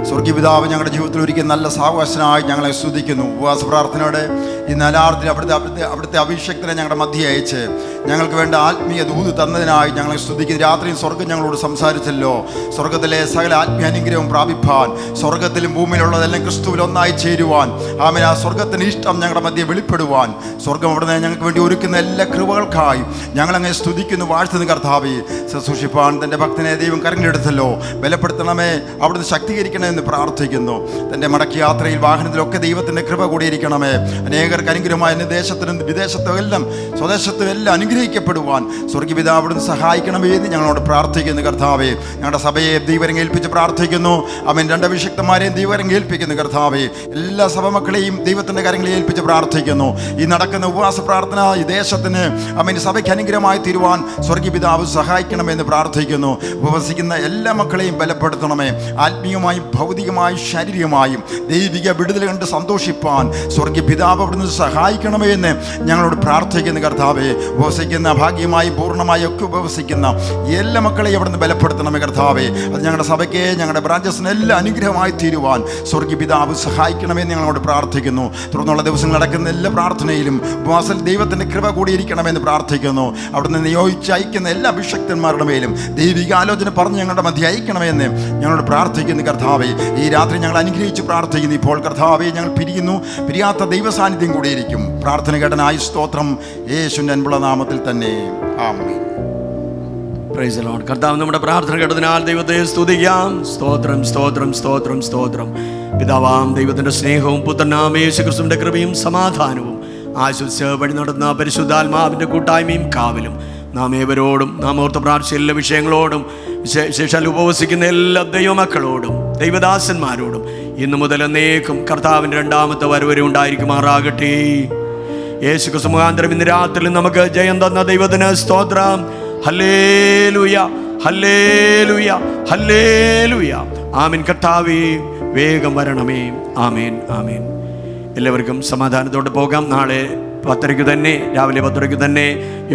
സ്വർഗീയ പിതാവ് ഞങ്ങളുടെ ജീവിതത്തിൽ ഒരിക്കൽ നല്ല സാവകാശനായി ഞങ്ങളെ സ്തുതിക്കുന്നു. ഉപവാസ പ്രാർത്ഥനയോടെ ഈ നാലാർത്തിൽ അവിടുത്തെ അഭിഷേകത്തിനെ ഞങ്ങളുടെ മധ്യ അയച്ച് ഞങ്ങൾക്ക് വേണ്ട ആത്മീയ ദൂത് തന്നതിനായി ഞങ്ങളെ സ്തുതിക്കുന്നു. രാത്രിയും സ്വർഗം ഞങ്ങളോട് സംസാരിച്ചല്ലോ. സ്വർഗത്തിലെ സകല ആത്മീയ അനുഗ്രഹവും പ്രാപിപ്പാൻ, സ്വർഗത്തിലും ഭൂമിയിലുള്ളതെല്ലാം ക്രിസ്തുവിൽ ഒന്നായി ചേരുവാൻ, ആമേൻ, ആ സ്വർഗത്തിൻ്റെ ഇഷ്ടം ഞങ്ങളുടെ മധ്യ വെളിപ്പെടുവാൻ സ്വർഗം അവിടുന്ന് ഞങ്ങൾക്ക് വേണ്ടി ഒരുക്കുന്ന എല്ലാ കൃപകൾക്കായി ഞങ്ങളങ്ങനെ സ്തുതിക്കുന്നു, വാഴ്ത്തുന്നു. കർത്താവേ, ശുശ്രൂഷിപ്പാൻ തൻ്റെ ഭക്തനെ ദൈവം കരഞ്ഞെടുത്തല്ലോ. ബലപ്പെടുത്തണമേ, അവിടുന്ന് ശക്തീകരിക്കണമെന്ന് പ്രാർത്ഥിക്കുന്നു. തൻ്റെ മടക്കി യാത്രയിൽ വാഹനത്തിലൊക്കെ ദൈവത്തിൻ്റെ കൃപ കൂടിയിരിക്കണമേ. അനേക അനേകർക്ക് അനുഗ്രഹമായ ദേശത്തിനും വിദേശത്തും എല്ലാം സ്വദേശത്തും എല്ലാം അനുഗ്രഹിക്കപ്പെടുവാൻ സ്വർഗീയപിതാവ് അവിടുന്ന് സഹായിക്കണമേ എന്ന് ഞങ്ങളോട് പ്രാർത്ഥിക്കുന്നു കർത്താവേ. ഞങ്ങളുടെ സഭയെ ദൈവം ഏൽപ്പിച്ച് പ്രാർത്ഥിക്കുന്നു. അവൻ രണ്ട് അഭിഷിക്തന്മാരെയും ദൈവം ഏൽപ്പിക്കുന്നു കർത്താവേ. എല്ലാ സഭമക്കളെയും ദൈവത്തിൻ്റെ കരങ്ങളെ ഏൽപ്പിച്ച് പ്രാർത്ഥിക്കുന്നു. ഈ നടക്കുന്ന ഉപവാസ പ്രാർത്ഥന ഈ ദേശത്തിന് അവൻ സഭയ്ക്ക് അനുഗ്രഹമായി തീരുവാൻ സ്വർഗീയപിതാവ് സഹായിക്കണമെന്ന് പ്രാർത്ഥിക്കുന്നു. ഉപവസിക്കുന്ന എല്ലാ മക്കളെയും ബലപ്പെടുത്തണമേ. ആത്മീയമായും ഭൗതികമായും ശാരീരികമായും ദൈവിക വിടുതൽ കണ്ട് സന്തോഷിപ്പാൻ സ്വർഗീയപിതാവ് അവിടുന്ന് സഹായിക്കണമേ എന്ന് ഞങ്ങളോട് പ്രാർത്ഥിക്കുന്നു കർത്താവേ. ഉപവസിക്കുന്ന ഭാഗ്യമായി പൂർണ്ണമായി ഒക്കെ ഉപവസിക്കുന്ന എല്ലാ മക്കളെയും അവിടുന്ന് ബലപ്പെടുത്തണമേ കർത്താവേ. അത് ഞങ്ങളുടെ സഭയ്ക്ക് ഞങ്ങളുടെ ബ്രാഞ്ചസിന് എല്ലാം അനുഗ്രഹമായി തീരുവാൻ സ്വർഗീയപിതാവ് സഹായിക്കണമെന്ന് ഞങ്ങളോട് പ്രാർത്ഥിക്കുന്നു. തുടർന്നുള്ള ദിവസങ്ങൾ നടക്കുന്ന എല്ലാ പ്രാർത്ഥനയിലും ഉപവാസത്തിൽ ദൈവത്തിൻ്റെ കൃപ കൂടിയിരിക്കണമെന്ന് പ്രാർത്ഥിക്കുന്നു. അവിടുന്ന് നിയോഗിച്ച് അയക്കുന്ന എല്ലാ അഭിഷക്തന്മാരുടെ മേലും ദൈവിക ആലോചന പറഞ്ഞ് ഞങ്ങളുടെ മധ്യ അയക്കണമെന്ന് ഞങ്ങളോട് പ്രാർത്ഥിക്കുന്നു കർത്താവേ. ഈ രാത്രി ഞങ്ങൾ അനുഗ്രഹിച്ച് പ്രാർത്ഥിക്കുന്നു. ഇപ്പോൾ കർത്താവേ ഞങ്ങൾ പിരിയാത്ത ദൈവ സാന്നിധ്യം കൂടിയിരിക്കും. പ്രാർത്ഥന കേട്ടനായി സ്തോത്രം, യേശുവിൻ്റെ അൻപുള്ള നാമത്തിൽ തന്നെ ആമേൻ. Praise the Lord. കർത്താവ് നമ്മുടെ പ്രാർത്ഥന കേട്ടതിനാൽ ദൈവത്തെ സ്തുതിക്കാം. സ്തോത്രം സ്തോത്രം സ്തോത്രം സ്തോത്രം. പിതാവാം ദൈവത്തിൻ്റെ സ്നേഹവും പുത്രനാം യേശുക്രിസ്തുവിൻ്റെ കൃപയും സമാധാനവും ആശ്വസിച്ച് വഴി നടന്ന പരിശുദ്ധാത്മാവിൻ്റെ കൂട്ടായ്മയും കാവലും നാം ഏവരോടും നാം ഓർത്ത പ്രാർത്ഥിച്ച എല്ലാ വിഷയങ്ങളോടും ശേഷം ഉപവസിക്കുന്ന എല്ലാ ദൈവമക്കളോടും ദൈവദാസന്മാരോടും ഇന്നു മുതൽ എന്നേക്കും കർത്താവിൻ്റെ രണ്ടാമത്തെ വരവരെ ഉണ്ടായിരിക്കുമാറാകട്ടെ. യേശുക്രിസ്തു മുഖാന്തരം ഇന്ന് രാത്രി നമുക്ക് ജയം തന്ന ദൈവത്തിന് സ്തോത്രം. Hallelujah hallelujah hallelujah. ആമേൻ. കർത്താവേ വേഗം വരണമേ. ആമേൻ ആമേൻ. എല്ലാവർക്കും സമാധാനത്തോടെ പോകാം. നാളെ 10:30 തന്നെ, രാവിലെ 10:30 തന്നെ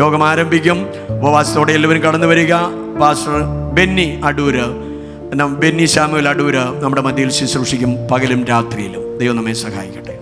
യോഗം ആരംഭിക്കും. ഉപവാസത്തോടെ എല്ലാവരും കടന്നു വരിക. പാസ്റ്റർ ബെന്നി സാമുവൽ അടൂര് നമ്മുടെ മധ്യയിൽ ശുശ്രൂഷിക്കും, പകലും രാത്രിയിലും. ദൈവം നമ്മെ സഹായിക്കട്ടെ.